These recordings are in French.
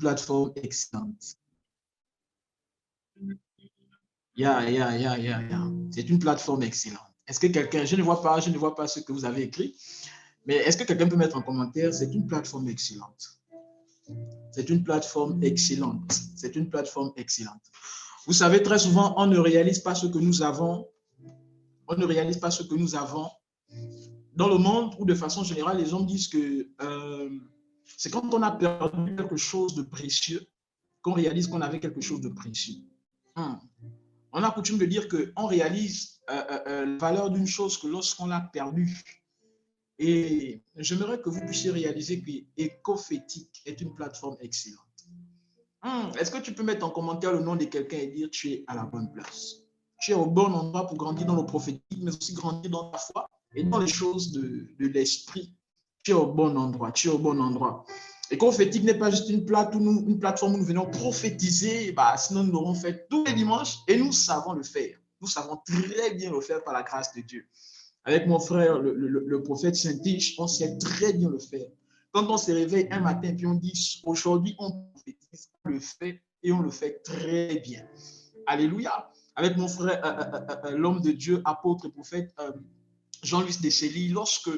plateforme excellente. C'est une plateforme excellente. Est-ce que quelqu'un, je ne vois pas ce que vous avez écrit, mais est-ce que quelqu'un peut mettre en commentaire, c'est une plateforme excellente. C'est une plateforme excellente. C'est une plateforme excellente. Vous savez, très souvent, on ne réalise pas ce que nous avons. On ne réalise pas ce que nous avons dans le monde où, de façon générale, les gens disent que c'est quand on a perdu quelque chose de précieux qu'on réalise qu'on avait quelque chose de précieux. On a coutume de dire qu'on réalise la valeur d'une chose que lorsqu'on l'a perdue. Et j'aimerais que vous puissiez réaliser que Ecophétique est une plateforme excellente. Est-ce que tu peux mettre en commentaire le nom de quelqu'un et dire tu es à la bonne place? Tu es au bon endroit pour grandir dans le prophétique, mais aussi grandir dans ta foi et dans les choses de l'esprit. Tu es au bon endroit, tu es au bon endroit. Et prophétique n'est pas juste une plateforme où nous venons prophétiser, sinon nous l'aurons fait tous les dimanches et nous savons le faire. Nous savons très bien le faire par la grâce de Dieu. Avec mon frère, le prophète Saint-Tige, on sait très bien le faire. Quand on se réveille un matin et puis on dit aujourd'hui on prophétise, on le fait et on le fait très bien. Alléluia. Avec mon frère, l'homme de Dieu, apôtre et prophète Jean-Louis Deschely, lorsque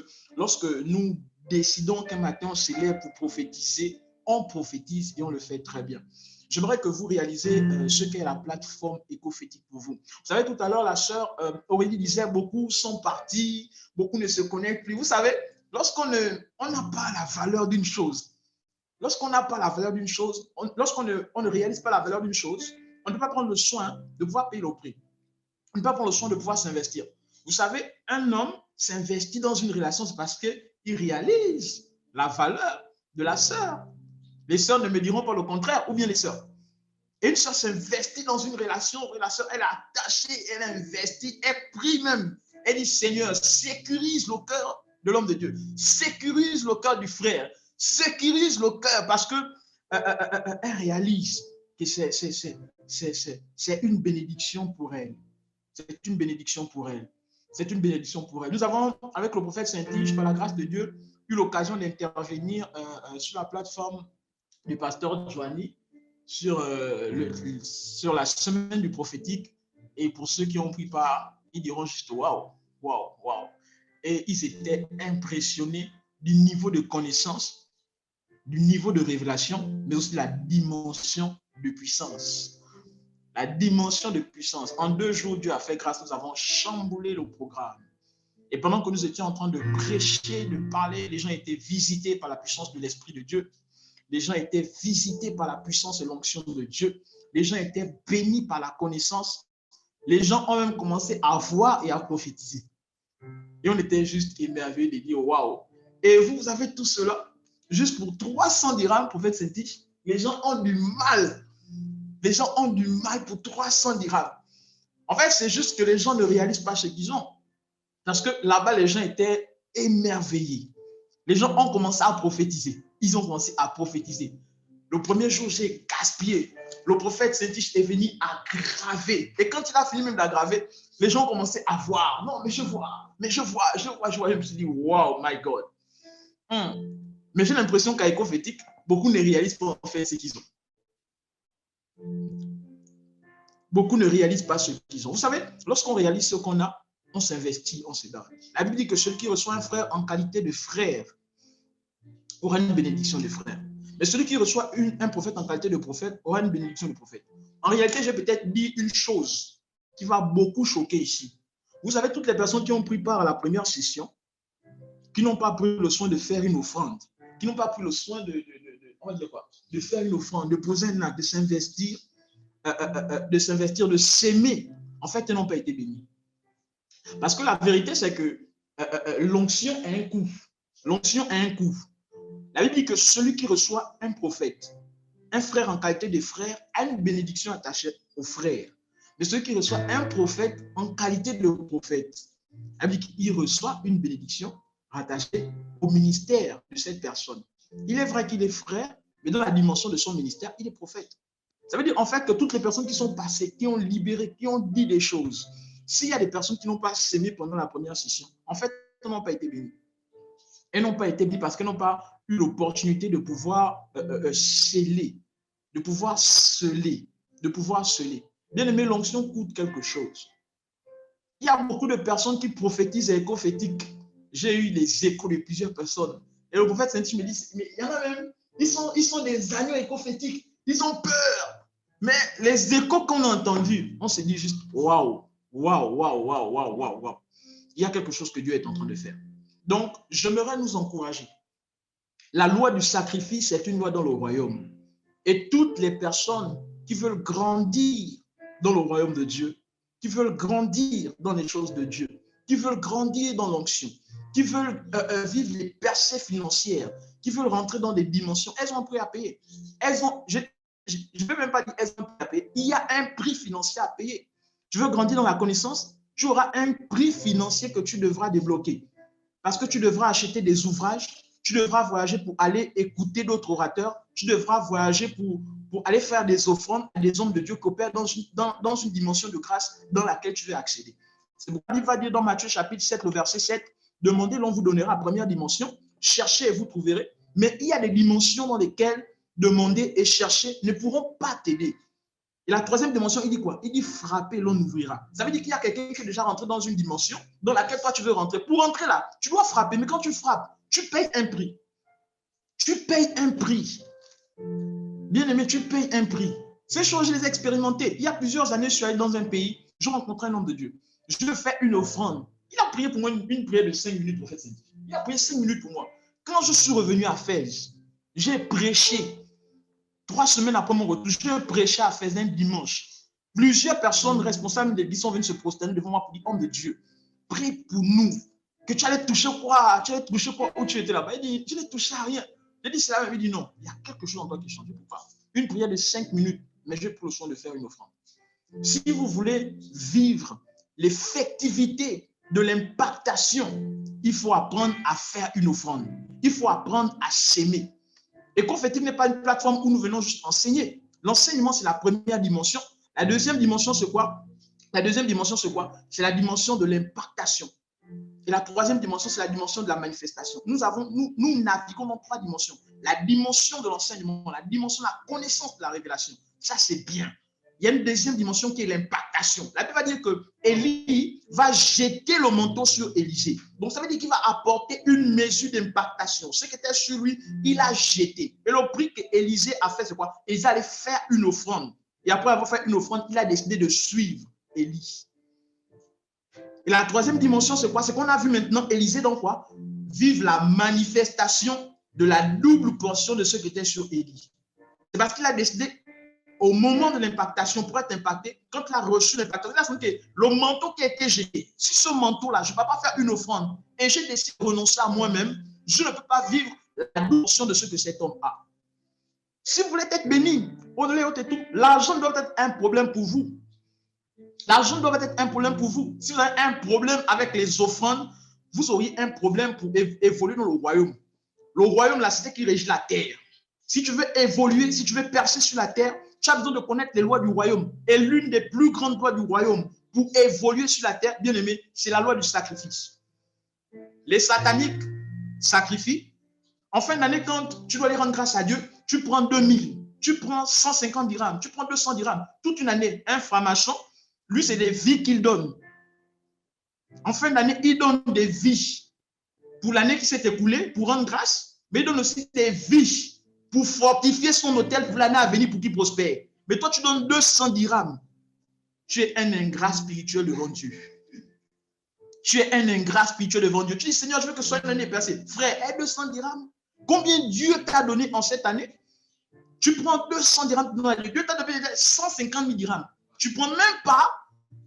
nous décidons qu'un matin on se lève pour prophétiser, on prophétise et on le fait très bien. J'aimerais que vous réalisez ce qu'est la plateforme Ecophétique pour vous. Vous savez, tout à l'heure, la sœur Aurélie disait, beaucoup sont partis, beaucoup ne se connectent plus. Vous savez, lorsqu'on n'a pas la valeur d'une chose, lorsqu'on n'a pas la valeur d'une chose, lorsqu'on ne réalise pas la valeur d'une chose, on ne peut pas prendre le soin de pouvoir payer le prix. On ne peut pas prendre le soin de pouvoir s'investir. Vous savez, un homme s'investit dans une relation, c'est parce qu'il réalise la valeur de la sœur. Les sœurs ne me diront pas le contraire, ou bien les sœurs. Et une sœur s'investit dans une relation, la sœur, elle est attachée, elle investit, elle prie même. Elle dit, Seigneur, sécurise le cœur de l'homme de Dieu, sécurise le cœur du frère, sécurise le cœur, parce que elle réalise que c'est une bénédiction pour elle. C'est une bénédiction pour elle. C'est une bénédiction pour elle. Nous avons, avec le prophète Saint-Tige, par la grâce de Dieu, eu l'occasion d'intervenir sur la plateforme du pasteur Joanie, sur la semaine du prophétique. Et pour ceux qui ont pris part, ils diront juste waouh, waouh, waouh. Et ils étaient impressionnés du niveau de connaissance, du niveau de révélation, mais aussi la dimension de puissance. La dimension de puissance. En 2 jours, Dieu a fait grâce, nous avons chamboulé le programme. Et pendant que nous étions en train de prêcher, de parler, les gens étaient visités par la puissance de l'Esprit de Dieu. Les gens étaient visités par la puissance et l'onction de Dieu. Les gens étaient bénis par la connaissance. Les gens ont même commencé à voir et à prophétiser. Et on était juste émerveillés de dire waouh. Et vous avez tout cela juste pour 300 dirhams, prophète Saint-Tige. Les gens ont du mal. Les gens ont du mal pour 300 dirhams. En fait, c'est juste que les gens ne réalisent pas ce qu'ils ont. Parce que là-bas, les gens étaient émerveillés. Les gens ont commencé à prophétiser. Ils ont commencé à prophétiser. Le premier jour, j'ai gaspillé. Le prophète Saint-Tige est venu aggraver. Et quand il a fini même d'aggraver, les gens ont commencé à voir. Non, mais je vois. Je me suis dit, wow, my God. Mais j'ai l'impression qu'à Ecophétique, beaucoup ne réalisent pas en fait ce qu'ils ont. Beaucoup ne réalisent pas ce qu'ils ont. Vous savez, lorsqu'on réalise ce qu'on a, on s'investit, on se donne. La Bible dit que celui qui reçoit un frère en qualité de frère aura une bénédiction de frère. Mais celui qui reçoit un prophète en qualité de prophète aura une bénédiction de prophète. En réalité, j'ai peut-être dit une chose qui va beaucoup choquer ici. Vous savez, toutes les personnes qui ont pris part à la première session, qui n'ont pas pris le soin de faire une offrande, qui n'ont pas pris le soin de faire une offrande, de poser un acte, de s'investir, de s'aimer, en fait, elles n'ont pas été bénies. Parce que la vérité, c'est que l'onction a un coût. L'onction a un coût. La Bible dit que celui qui reçoit un prophète, un frère en qualité de frère, a une bénédiction attachée au frère. Mais celui qui reçoit un prophète en qualité de prophète, la Bible dit qu'il reçoit une bénédiction rattachée au ministère de cette personne. Il est vrai qu'il est frère, mais dans la dimension de son ministère, il est prophète. Ça veut dire en fait que toutes les personnes qui sont passées, qui ont libéré, qui ont dit des choses, s'il y a des personnes qui n'ont pas s'aimé pendant la première session, en fait, elles n'ont pas été bénies. Elles n'ont pas été bénies parce qu'elles n'ont pas eu l'opportunité de pouvoir sceller de pouvoir sceller, Bien aimé, l'onction coûte quelque chose. Il y a beaucoup de personnes qui prophétisent et prophétiquent. J'ai eu les échos de plusieurs personnes. Et le prophète Saint-Tim me dit, mais il y en a même, ils sont des agneaux écophétiques. Ils ont peur. Mais les échos qu'on a entendus, on se dit juste, waouh, waouh, waouh, waouh, waouh, waouh, waouh. Il y a quelque chose que Dieu est en train de faire. Donc, j'aimerais nous encourager. La loi du sacrifice est une loi dans le royaume. Et toutes les personnes qui veulent grandir dans le royaume de Dieu, qui veulent grandir dans les choses de Dieu, qui veulent grandir dans l'onction, qui veulent vivre les percées financières, qui veulent rentrer dans des dimensions, elles ont un prix à payer. Je ne peux même pas dire elles ont un prix à payer. Il y a un prix financier à payer. Tu veux grandir dans la connaissance, tu auras un prix financier que tu devras débloquer. Parce que tu devras acheter des ouvrages, tu devras voyager pour aller écouter d'autres orateurs, tu devras voyager pour aller faire des offrandes à des hommes de Dieu qui opèrent dans une dimension de grâce dans laquelle tu veux accéder. C'est pourquoi il va dire dans Matthieu chapitre 7, le verset 7, demandez, l'on vous donnera. Première dimension, cherchez et vous trouverez. Mais il y a des dimensions dans lesquelles demander et chercher ne pourront pas t'aider. Et la troisième dimension, il dit quoi? Il dit frapper, l'on ouvrira. Ça veut dire qu'il y a quelqu'un qui est déjà rentré dans une dimension dans laquelle toi tu veux rentrer. Pour rentrer là, tu dois frapper. Mais quand tu frappes, tu payes un prix. Tu payes un prix. Bien aimé, tu payes un prix. Ces choses, je les ai expérimentées. Il y a plusieurs années, je suis allé dans un pays, je rencontrais un homme de Dieu. Je fais une offrande. Il a prié pour moi une prière de 5 minutes, prophète Saint. Il a prié 5 minutes pour moi. Quand je suis revenu à Fès, j'ai prêché. 3 semaines après mon retour, je prêchais à Fès un dimanche. Plusieurs personnes responsables de l'église sont venues se prosterner devant moi pour dire, homme de Dieu, prie pour nous. Que tu allais toucher quoi? Tu allais toucher quoi où tu étais là-bas? Il dit, je n'ai touché à rien. J'ai dit, c'est là, il dit, non, il y a quelque chose en toi qui change. Pourquoi? Une prière de 5 minutes, mais j'ai pris le soin de faire une offrande. Si vous voulez vivre l'effectivité de l'impactation, il faut apprendre à faire une offrande. Il faut apprendre à s'aimer. Et Prophétique n'est pas une plateforme où nous venons juste enseigner. L'enseignement, c'est la première dimension. La deuxième dimension, c'est quoi? La deuxième dimension, c'est quoi? C'est la dimension de l'impactation. Et la troisième dimension, c'est la dimension de la manifestation. Nous naviguons dans 3 dimensions. La dimension de l'enseignement, la dimension de la connaissance de la révélation. Ça, c'est bien. Il y a une deuxième dimension qui est l'impactation. La Bible va dire que Élie va jeter le manteau sur Élisée. Donc, ça veut dire qu'il va apporter une mesure d'impactation. Ce qui était sur lui, il a jeté. Et le prix qu'Élisée a fait, c'est quoi? Élisée allait faire une offrande. Et après avoir fait une offrande, il a décidé de suivre Élie. Et la troisième dimension, c'est quoi? C'est qu'on a vu maintenant Élisée dans quoi? Vivre la manifestation de la double portion de ce qui était sur Élie. C'est parce qu'il a décidé, au moment de l'impactation, pour être impacté, quand il a reçu l'impactation, il a dit que le manteau qui a été jeté, si ce manteau-là, je ne peux pas faire une offrande et j'ai décidé de renoncer à moi-même, je ne peux pas vivre la double portion de ce que cet homme a. Si vous voulez être béni, au-delà de tout, l'argent doit être un problème pour vous. L'argent doit être un problème pour vous. Si vous avez un problème avec les offrandes, vous auriez un problème pour évoluer dans le royaume. Le royaume, là, c'est ce qui régit la terre. Si tu veux évoluer, si tu veux percer sur la terre, tu as besoin de connaître les lois du royaume. Et l'une des plus grandes lois du royaume pour évoluer sur la terre, bien aimé, c'est la loi du sacrifice. Les sataniques sacrifient. En fin d'année, quand tu dois aller rendre grâce à Dieu, tu prends 2000, tu prends 150 dirhams, tu prends 200 dirhams. Toute une année, un franc-maçon, lui, c'est des vies qu'il donne. En fin d'année, il donne des vies pour l'année qui s'est écoulée, pour rendre grâce, mais il donne aussi des vies pour fortifier son hôtel pour l'année à venir pour qu'il prospère. Mais toi, tu donnes 200 dirhams. Tu es un ingrat spirituel devant Dieu. Tu es un ingrat spirituel devant Dieu. Tu dis, Seigneur, je veux que ce soit une année percée. Frère, 200 dirhams. Combien Dieu t'a donné en cette année? Tu prends 200 dirhams. Dieu t'a donné 150 000 dirhams. Tu ne prends même pas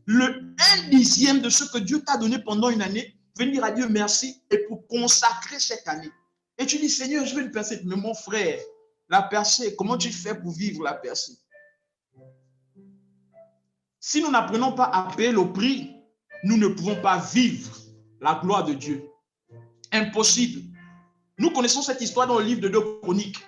le 1/10 de ce que Dieu t'a donné pendant une année, venir à Dieu merci et pour consacrer cette année. Et tu dis, Seigneur, je veux une percée. Mais mon frère, la percée, comment tu fais pour vivre la percée? Si nous n'apprenons pas à payer le prix, nous ne pouvons pas vivre la gloire de Dieu. Impossible. Nous connaissons cette histoire dans le livre de 2 Chroniques.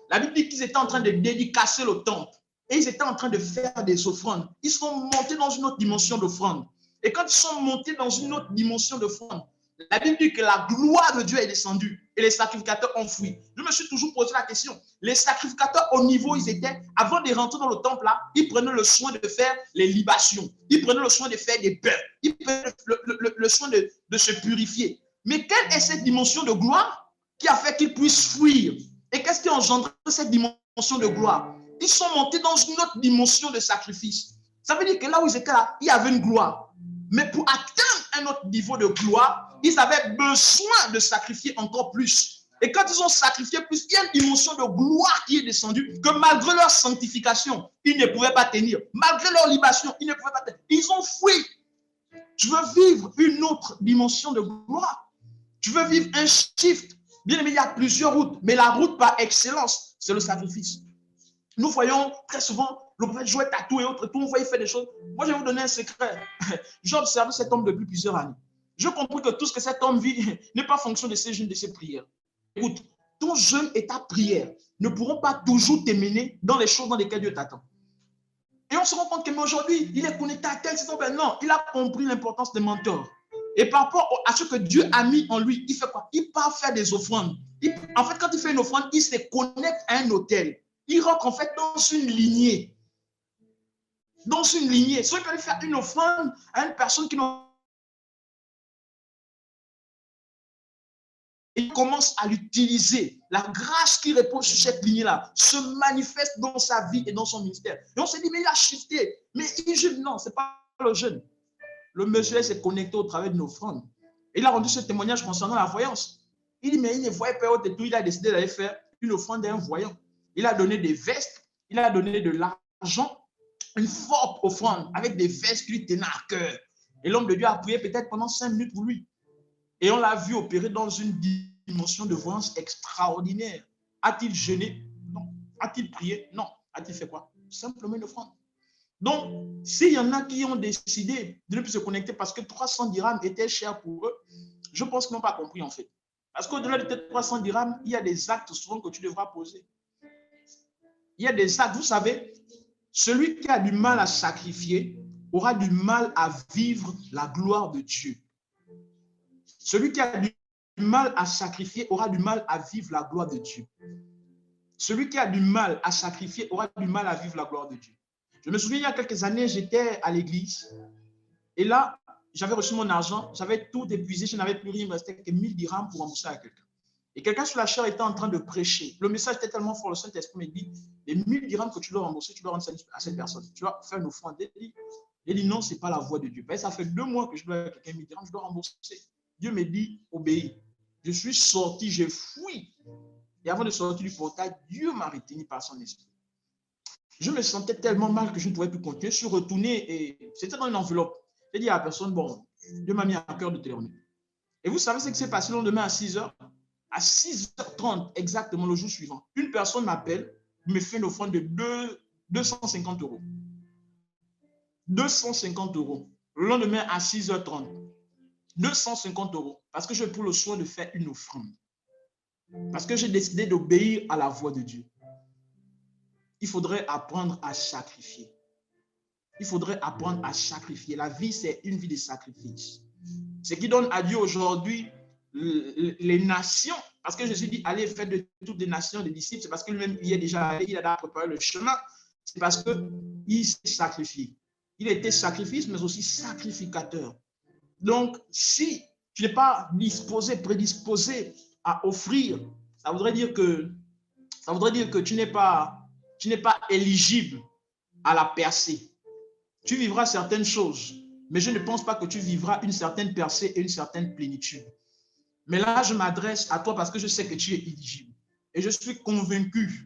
La Bible dit qu'ils étaient en train de dédicacer le temple. Et ils étaient en train de faire des offrandes. Ils sont montés dans une autre dimension d'offrande. Et quand ils sont montés dans une autre dimension d'offrande, La Bible dit que la gloire de Dieu est descendue et les sacrificateurs ont fui. Je me suis toujours posé la question. Les sacrificateurs, au niveau où ils étaient, avant de rentrer dans le temple, là, ils prenaient le soin de faire les libations. Ils prenaient le soin de faire des bœufs. Ils prenaient le soin de se purifier. Mais quelle est cette dimension de gloire qui a fait qu'ils puissent fuir? Et qu'est-ce qui a engendré cette dimension de gloire? Ils sont montés dans une autre dimension de sacrifice. Ça veut dire que là où ils étaient là, il y avait une gloire. Mais pour atteindre un autre niveau de gloire, ils avaient besoin de sacrifier encore plus. Et quand ils ont sacrifié plus, il y a une dimension de gloire qui est descendue, que malgré leur sanctification, ils ne pouvaient pas tenir. Malgré leur libation, ils ne pouvaient pas tenir. Ils ont fui. Tu veux vivre une autre dimension de gloire. Tu veux vivre un shift. Bien aimé, il y a plusieurs routes, mais la route par excellence, c'est le sacrifice. Nous voyons très souvent le prophète jouer tatou et autres, tout, on voit, il fait des choses. Moi, je vais vous donner un secret. J'ai observé cet homme depuis plusieurs années. Je comprends que tout ce que cet homme vit n'est pas fonction de ses jeûnes, de ses prières. Écoute, ton jeûne et ta prière ne pourront pas toujours te mener dans les choses dans lesquelles Dieu t'attend. Et on se rend compte qu'aujourd'hui, il est connecté à tel système. Non, il a compris l'importance des mentors. Et par rapport à ce que Dieu a mis en lui, il fait quoi? Il part faire des offrandes. En fait, quand il fait une offrande, il se connecte à un autel. Il rentre en fait dans une lignée. Dans une lignée. Ceux qui allaient faire une offrande à une personne qui n'a il commence à l'utiliser. La grâce qui repose sur cette lignée-là se manifeste dans sa vie et dans son ministère. Et on s'est dit, mais il a shifté. Mais il jeûne. Non, ce n'est pas le jeûne. Le monsieur s'est connecté au travers d'une offrande. Il a rendu ce témoignage concernant la voyance. Il dit, mais il ne voyait pas autre et tout. Il a décidé d'aller faire une offrande à un voyant. Il a donné des vestes, il a donné de l'argent, une forte offrande avec des vestes qui lui tenaient à cœur. Et l'homme de Dieu a prié peut-être pendant 5 minutes pour lui. Et on l'a vu opérer dans une dimension de voyance extraordinaire. A-t-il jeûné? Non. A-t-il prié? Non. A-t-il fait quoi? Simplement une offrande. Donc, s'il y en a qui ont décidé de ne plus se connecter parce que 300 dirhams étaient chers pour eux, je pense qu'ils n'ont pas compris en fait. Parce qu'au-delà de tes 300 dirhams, il y a des actes souvent que tu devras poser. Il y a des actes, vous savez, celui qui a du mal à sacrifier aura du mal à vivre la gloire de Dieu. Celui qui a du mal à sacrifier aura du mal à vivre la gloire de Dieu. Celui qui a du mal à sacrifier aura du mal à vivre la gloire de Dieu. Je me souviens, il y a quelques années, j'étais à l'église et là, j'avais reçu mon argent, j'avais tout épuisé, je n'avais plus rien, il me restait que 1000 dirhams pour rembourser à quelqu'un. Et quelqu'un sur la chair était en train de prêcher. Le message était tellement fort, le Saint-Esprit me dit, les 1000 dirhams que tu dois rembourser, tu dois rendre à cette personne. Tu dois faire une offrande. Il dit, non, ce n'est pas la voix de Dieu. Ça fait 2 mois que je dois quelqu'un 1000 dirhams, je dois rembourser. Dieu me dit, obéis. Je suis sorti, j'ai fui. Et avant de sortir du portail, Dieu m'a retenu par son esprit. Je me sentais tellement mal que je ne pouvais plus continuer. Je suis retourné et c'était dans une enveloppe. J'ai dit à la personne, bon, Dieu m'a mis à cœur de te remettre. Et vous savez ce qui s'est passé le lendemain à 6h? À 6h30, exactement le jour suivant, une personne m'appelle, me fait une offrande de 250 euros. 250 euros. Le lendemain à 6h30. 250 euros. Parce que j'ai pris le soin de faire une offrande. Parce que j'ai décidé d'obéir à la voix de Dieu. Il faudrait apprendre à sacrifier. Il faudrait apprendre à sacrifier. La vie, c'est une vie de sacrifice. Ce qui donne à Dieu aujourd'hui les nations, parce que Jésus dit, allez faire de toutes les nations des disciples, c'est parce que lui-même y est déjà allé, il a préparé le chemin, c'est parce qu'il s'est sacrifié. Il était sacrifice, mais aussi sacrificateur. Donc, si tu n'es pas prédisposé à offrir, ça voudrait dire que tu n'es pas éligible à la percée. Tu vivras certaines choses, mais je ne pense pas que tu vivras une certaine percée et une certaine plénitude. Mais là, je m'adresse à toi parce que je sais que tu es éligible. Et je suis convaincu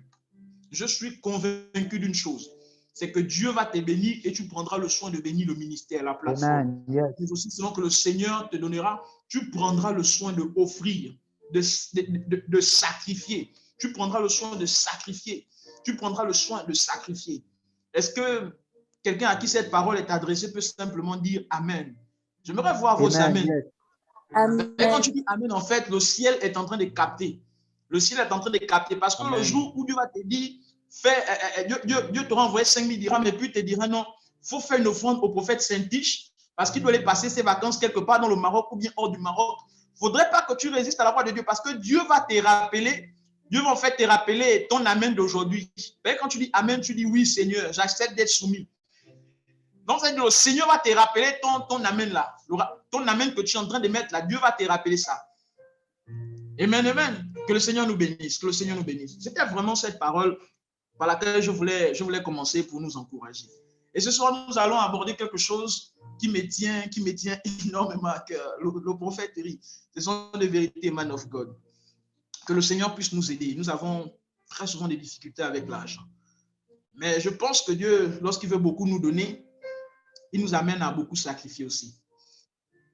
d'une chose, c'est que Dieu va te bénir et tu prendras le soin de bénir le ministère, la plateforme. Mais aussi, selon que le Seigneur te donnera, tu prendras le soin de offrir, de sacrifier. Tu prendras le soin de sacrifier. Tu prendras le soin de sacrifier. Est-ce que quelqu'un à qui cette parole est adressée peut simplement dire Amen? J'aimerais voir vos Amen. Amen. Et quand tu dis Amen, en fait, le ciel est en train de capter. Le ciel est en train de capter. Parce que le jour où Dieu va te dire, Dieu t'aura envoyé 5000 dirhams et puis il te dira non, il faut faire une offrande au prophète Saint-Tiche parce qu'il doit aller passer ses vacances quelque part dans le Maroc ou bien hors du Maroc. faudrait pas que tu résistes à la voix de Dieu parce que Dieu va te rappeler, Dieu va en fait te rappeler ton amen d'aujourd'hui. Quand tu dis amen, tu dis oui Seigneur, j'accepte d'être soumis. Donc, le Seigneur va te rappeler ton amen là, ton amen que tu es en train de mettre là, Dieu va te rappeler ça. Amen, amen. Que le Seigneur nous bénisse, que le Seigneur nous bénisse. C'était vraiment cette parole par laquelle je voulais commencer pour nous encourager. Et ce soir, nous allons aborder quelque chose qui me tient énormément à cœur. Le prophète dit, ce sont des vérités, man of God. Que le Seigneur puisse nous aider. Nous avons très souvent des difficultés avec l'argent. Mais je pense que Dieu, lorsqu'il veut beaucoup nous donner, il nous amène à beaucoup sacrifier aussi.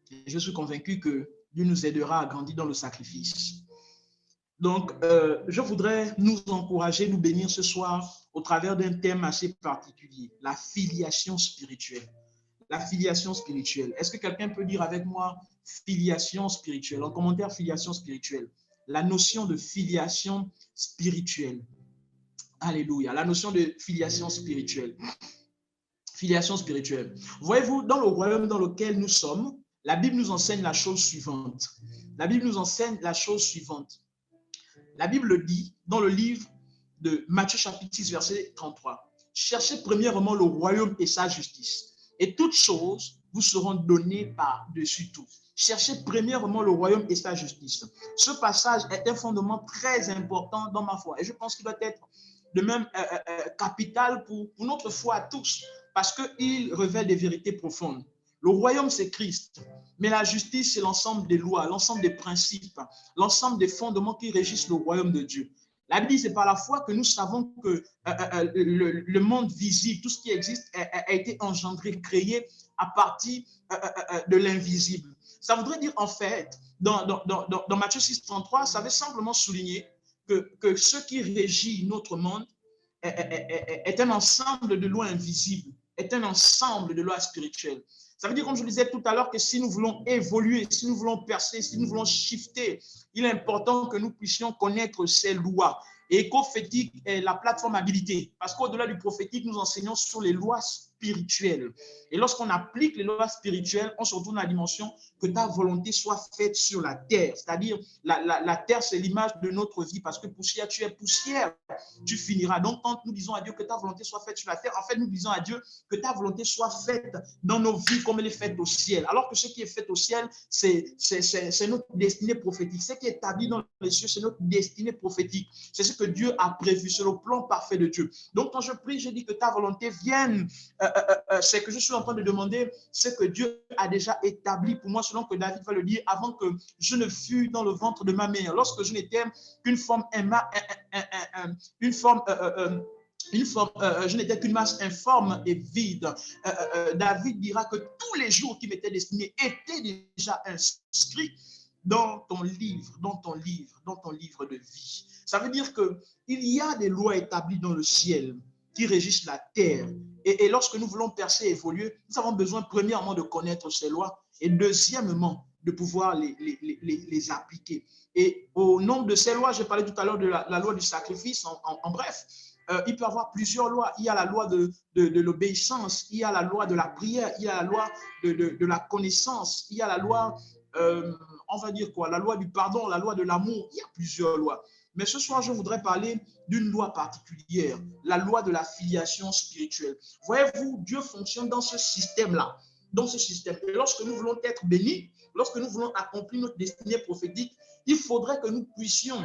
Et je suis convaincu que Dieu nous aidera à grandir dans le sacrifice. Donc, je voudrais nous encourager, nous bénir ce soir au travers d'un thème assez particulier, la filiation spirituelle. La filiation spirituelle. Est-ce que quelqu'un peut dire avec moi filiation spirituelle? En commentaire, filiation spirituelle. La notion de filiation spirituelle. Alléluia. La notion de filiation spirituelle. Filiation spirituelle. Voyez-vous, dans le royaume dans lequel nous sommes, la Bible nous enseigne la chose suivante. La Bible nous enseigne la chose suivante. La Bible dit dans le livre de Matthieu chapitre 6, verset 33, « Cherchez premièrement le royaume et sa justice, et toutes choses vous seront données par-dessus tout. » Cherchez premièrement le royaume et sa justice. Ce passage est un fondement très important dans ma foi, et je pense qu'il doit être de même capital pour notre foi à tous, parce qu'il révèle des vérités profondes. Le royaume, c'est Christ, mais la justice, c'est l'ensemble des lois, l'ensemble des principes, l'ensemble des fondements qui régissent le royaume de Dieu. La Bible dit, c'est par la foi que nous savons que le monde visible, tout ce qui existe, a été engendré, créé à partir de l'invisible. Ça voudrait dire, en fait, dans Matthieu 6, 33, ça veut simplement souligner que ce qui régit notre monde est un ensemble de lois invisibles, est un ensemble de lois spirituelles. Ça veut dire, comme je le disais tout à l'heure, que si nous voulons évoluer, si nous voulons percer, si nous voulons shifter, il est important que nous puissions connaître ces lois. Et Prophétique est la plateforme habilitée, parce qu'au-delà du prophétique, nous enseignons sur les lois spirituelles. Et lorsqu'on applique les lois spirituelles, on se retrouve dans la dimension que ta volonté soit faite sur la terre. C'est-à-dire, la terre, c'est l'image de notre vie, parce que poussière, tu es poussière, tu finiras. Donc, quand nous disons à Dieu que ta volonté soit faite sur la terre, en fait, nous disons à Dieu que ta volonté soit faite dans nos vies comme elle est faite au ciel. Alors que ce qui est fait au ciel, c'est notre destinée prophétique. Ce qui est établi dans les cieux, c'est notre destinée prophétique. C'est ce que Dieu a prévu, c'est le plan parfait de Dieu. Donc, quand je prie, je dis que ta volonté vienne. C'est que je suis en train de demander ce que Dieu a déjà établi pour moi, selon que David va le dire, avant que je ne fus dans le ventre de ma mère. Lorsque je n'étais qu'une forme, je n'étais qu'une masse informe et vide. David dira que tous les jours qui m'étaient destinés étaient déjà inscrits dans ton livre de vie. Ça veut dire qu'il y a des lois établies dans le ciel qui régissent la terre. Et lorsque nous voulons percer et évoluer, nous avons besoin premièrement de connaître ces lois et deuxièmement de pouvoir les appliquer. Et au nom de ces lois, j'ai parlé tout à l'heure de la loi du sacrifice, en bref, il peut y avoir plusieurs lois. Il y a la loi de l'obéissance, il y a la loi de la prière, il y a la loi de la connaissance, il y a la loi, on va dire quoi, la loi du pardon, la loi de l'amour. Il y a plusieurs lois. Mais ce soir, je voudrais parler d'une loi particulière, la loi de la filiation spirituelle. Voyez-vous, Dieu fonctionne dans ce système-là, dans ce système. Et lorsque nous voulons être bénis, lorsque nous voulons accomplir notre destinée prophétique, il faudrait que nous puissions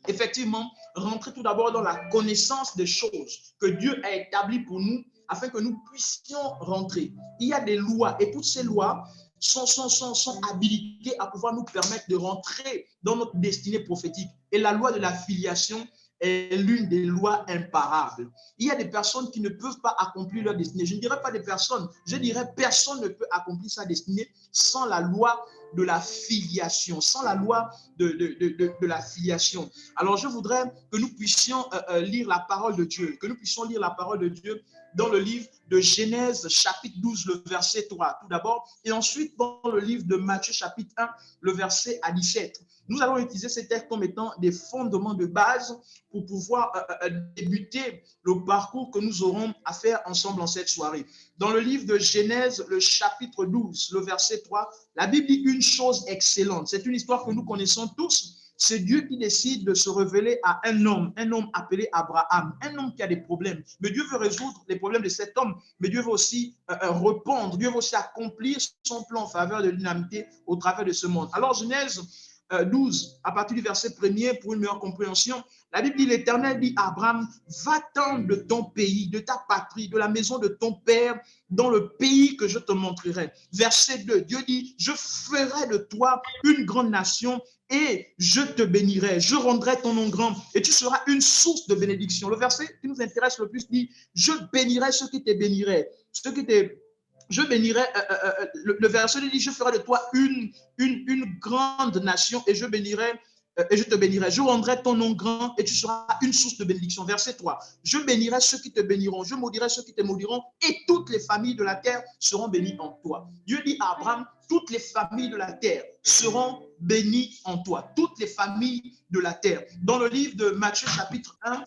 effectivement rentrer tout d'abord dans la connaissance des choses que Dieu a établies pour nous, afin que nous puissions rentrer. Il y a des lois, et toutes ces lois sont habilitées à pouvoir nous permettre de rentrer dans notre destinée prophétique. Et la loi de la filiation est l'une des lois imparables. Il y a des personnes qui ne peuvent pas accomplir leur destinée. Je ne dirais pas des personnes, je dirais personne ne peut accomplir sa destinée sans la loi de la filiation, sans la loi de la filiation. Alors, je voudrais que nous puissions lire la parole de Dieu, que nous puissions lire la parole de Dieu dans le livre de Genèse, chapitre 12, le verset 3, tout d'abord, et ensuite dans le livre de Matthieu, chapitre 1, le verset à 17. Nous allons utiliser ces textes comme étant des fondements de base pour pouvoir débuter le parcours que nous aurons à faire ensemble en cette soirée. Dans le livre de Genèse, le chapitre 12, le verset 3, la Bible dit une chose excellente. C'est une histoire que nous connaissons tous. C'est Dieu qui décide de se révéler à un homme appelé Abraham, un homme qui a des problèmes. Mais Dieu veut résoudre les problèmes de cet homme, mais Dieu veut aussi répondre, Dieu veut aussi accomplir son plan en faveur de l'humanité au travers de ce monde. Alors Genèse 12, à partir du verset 1er, pour une meilleure compréhension, la Bible dit, l'Éternel dit à Abraham, va-t'en de ton pays, de ta patrie, de la maison de ton père, dans le pays que je te montrerai. Verset 2, Dieu dit, je ferai de toi une grande nation et je te bénirai, je rendrai ton nom grand et tu seras une source de bénédiction. Le verset qui nous intéresse le plus dit, je bénirai ceux qui te béniraient, ceux qui te... Je bénirai, le verset dit, je ferai de toi une grande nation et je te bénirai. Je rendrai ton nom grand et tu seras une source de bénédiction. Verset 3. Je bénirai ceux qui te béniront, je maudirai ceux qui te maudiront et toutes les familles de la terre seront bénies en toi. Dieu dit à Abraham, toutes les familles de la terre seront bénies en toi. Toutes les familles de la terre. Dans le livre de Matthieu chapitre 1,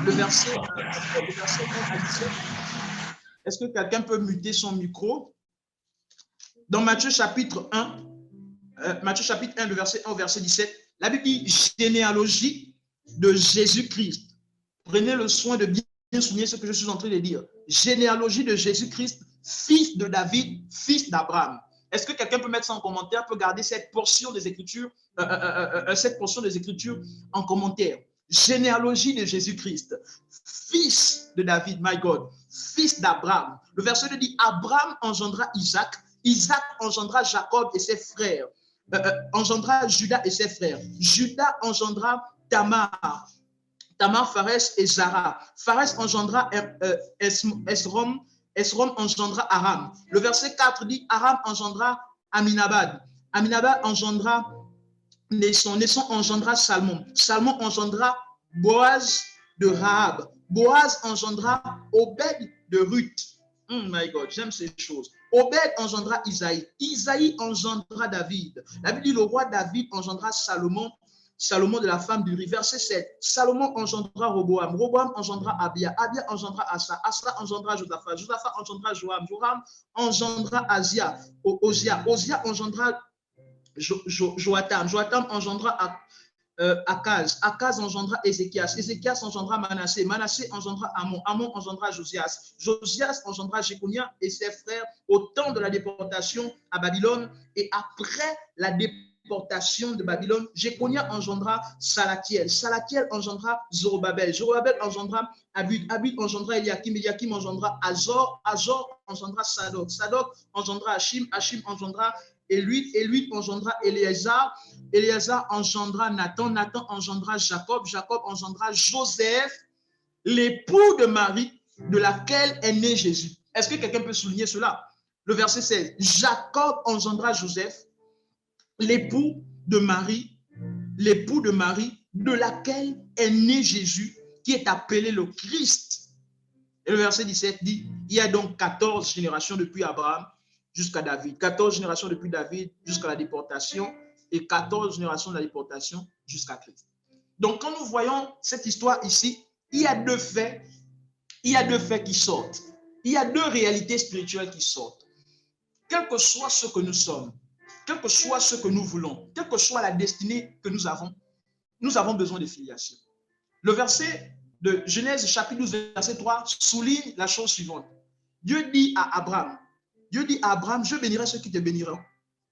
le verset 1 à 17. Est-ce que quelqu'un peut muter son micro? Dans Matthieu chapitre 1, le verset 1 au verset 17, la Bible dit généalogie de Jésus-Christ. Prenez le soin de bien souligner ce que je suis en train de dire. Généalogie de Jésus-Christ, fils de David, fils d'Abraham. Est-ce que quelqu'un peut mettre ça en commentaire, peut garder cette portion des Écritures, en commentaire? Généalogie de Jésus-Christ, fils de David, my God, fils d'Abraham. Le verset 2 dit, Abraham engendra Isaac, Isaac engendra Jacob et ses frères, engendra Judas et ses frères. Judas engendra Tamar, Tamar, Pharès et Zara. Pharès engendra Esrom, Esrom engendra Aram. Le verset 4 dit, Aram engendra Aminabad, Aminabad engendra Naisson, Naisson engendra Salmon, Salmon engendra Boaz de Rahab, Boaz engendra Obed de Ruth. My God, j'aime ces choses. Obed engendra Isaïe, Isaïe engendra David. La Bible dit, le roi David engendra Salomon, Salomon de la femme d'Uri. Verset 7, Salomon engendra Roboam, Roboam engendra Abia, Abia engendra Asa, Asa engendra Josaphat, Josaphat engendra Joram, Joram engendra Azia, Ozia, Ozia engendra Joatam, Joatam engendra Akaz, Akaz engendra Ézéchias, Ézéchias engendra Manassé, Manassé engendra Amon, Amon engendra Josias, Josias engendra Jéconia et ses frères au temps de la déportation à Babylone. Et après la déportation de Babylone, Jéconia engendra Salatiel, Salatiel engendra Zorobabel, Zorobabel engendra Abud, Abud engendra Eliakim, Eliakim engendra Azor, Azor engendra Sadok, Sadok engendra Hachim, Hachim engendra Éluid, Éluid engendra Éléazar, Éléazar engendra Nathan, Nathan engendra Jacob, Jacob engendra Joseph, l'époux de Marie, de laquelle est né Jésus. Est-ce que quelqu'un peut souligner cela? Le verset 16, Jacob engendra Joseph, l'époux de Marie, de laquelle est né Jésus, qui est appelé le Christ. Et le verset 17 dit, il y a donc 14 générations depuis Abraham jusqu'à David, 14 générations depuis David jusqu'à la déportation et 14 générations de la déportation jusqu'à Christ. Donc, quand nous voyons cette histoire ici, il y a deux faits qui sortent. Il y a deux réalités spirituelles qui sortent. Quel que soit ce que nous sommes, quel que soit ce que nous voulons, quelle que soit la destinée que nous avons besoin de filiation. Le verset de Genèse chapitre 12, verset 3 souligne la chose suivante. Dieu dit à Abraham, je bénirai ceux qui te béniront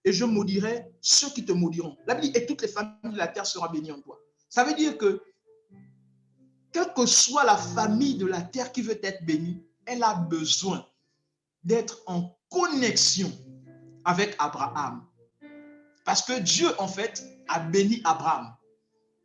et je maudirai ceux qui te maudiront. La Bible dit, et toutes les familles de la terre seront bénies en toi. Ça veut dire que, quelle que soit la famille de la terre qui veut être bénie, elle a besoin d'être en connexion avec Abraham. Parce que Dieu, en fait, a béni Abraham.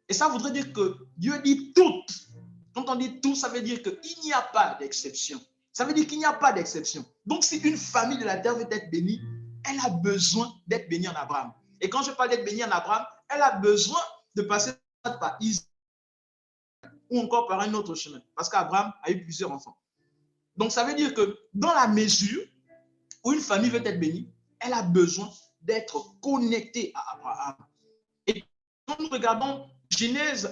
Et ça voudrait dire que Dieu dit toutes. Quand on dit tout, ça veut dire qu'il n'y a pas d'exception. Ça veut dire qu'il n'y a pas d'exception. Donc, si une famille de la terre veut être bénie, elle a besoin d'être bénie en Abraham. Et quand je parle d'être bénie en Abraham, elle a besoin de passer par Isaac ou encore par un autre chemin. Parce qu'Abraham a eu plusieurs enfants. Donc, ça veut dire que dans la mesure où une famille veut être bénie, elle a besoin d'être connectée à Abraham. Et quand nous regardons Genèse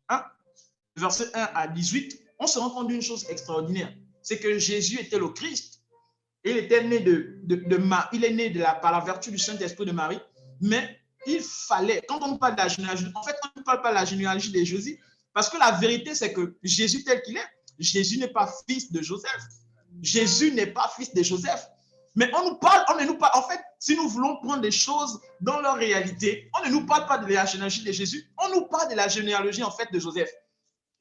1, verset 1 à 18, on se rend compte d'une chose extraordinaire. C'est que Jésus était le Christ. Il était né il est né par la vertu du Saint-Esprit de Marie. Mais il fallait, quand on nous parle de la généalogie, en fait, on ne parle pas de la généalogie de Jésus, parce que la vérité, c'est que Jésus tel qu'il est, Jésus n'est pas fils de Joseph. Jésus n'est pas fils de Joseph. Mais on ne nous parle, en fait, si nous voulons prendre des choses dans leur réalité, on ne nous parle pas de la généalogie de Jésus, on nous parle de la généalogie, en fait, de Joseph.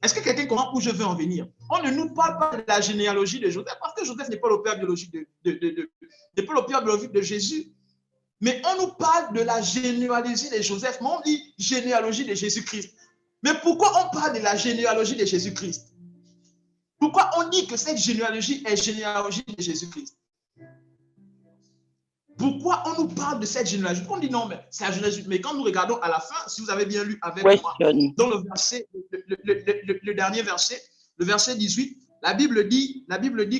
Est-ce que quelqu'un comprend où je veux en venir? On ne nous parle pas de la généalogie de Joseph, parce que Joseph n'est pas le père biologique de Jésus. Mais on nous parle de la généalogie de Joseph, mais on dit généalogie de Jésus-Christ. Mais pourquoi on parle de la généalogie de Jésus-Christ? Pourquoi on dit que cette généalogie est généalogie de Jésus-Christ? Pourquoi on nous parle de cette généalogie? On dit non, mais c'est la généalogie. Mais quand nous regardons à la fin, si vous avez bien lu avec moi, dans le verset, le dernier verset, le verset 18, la Bible dit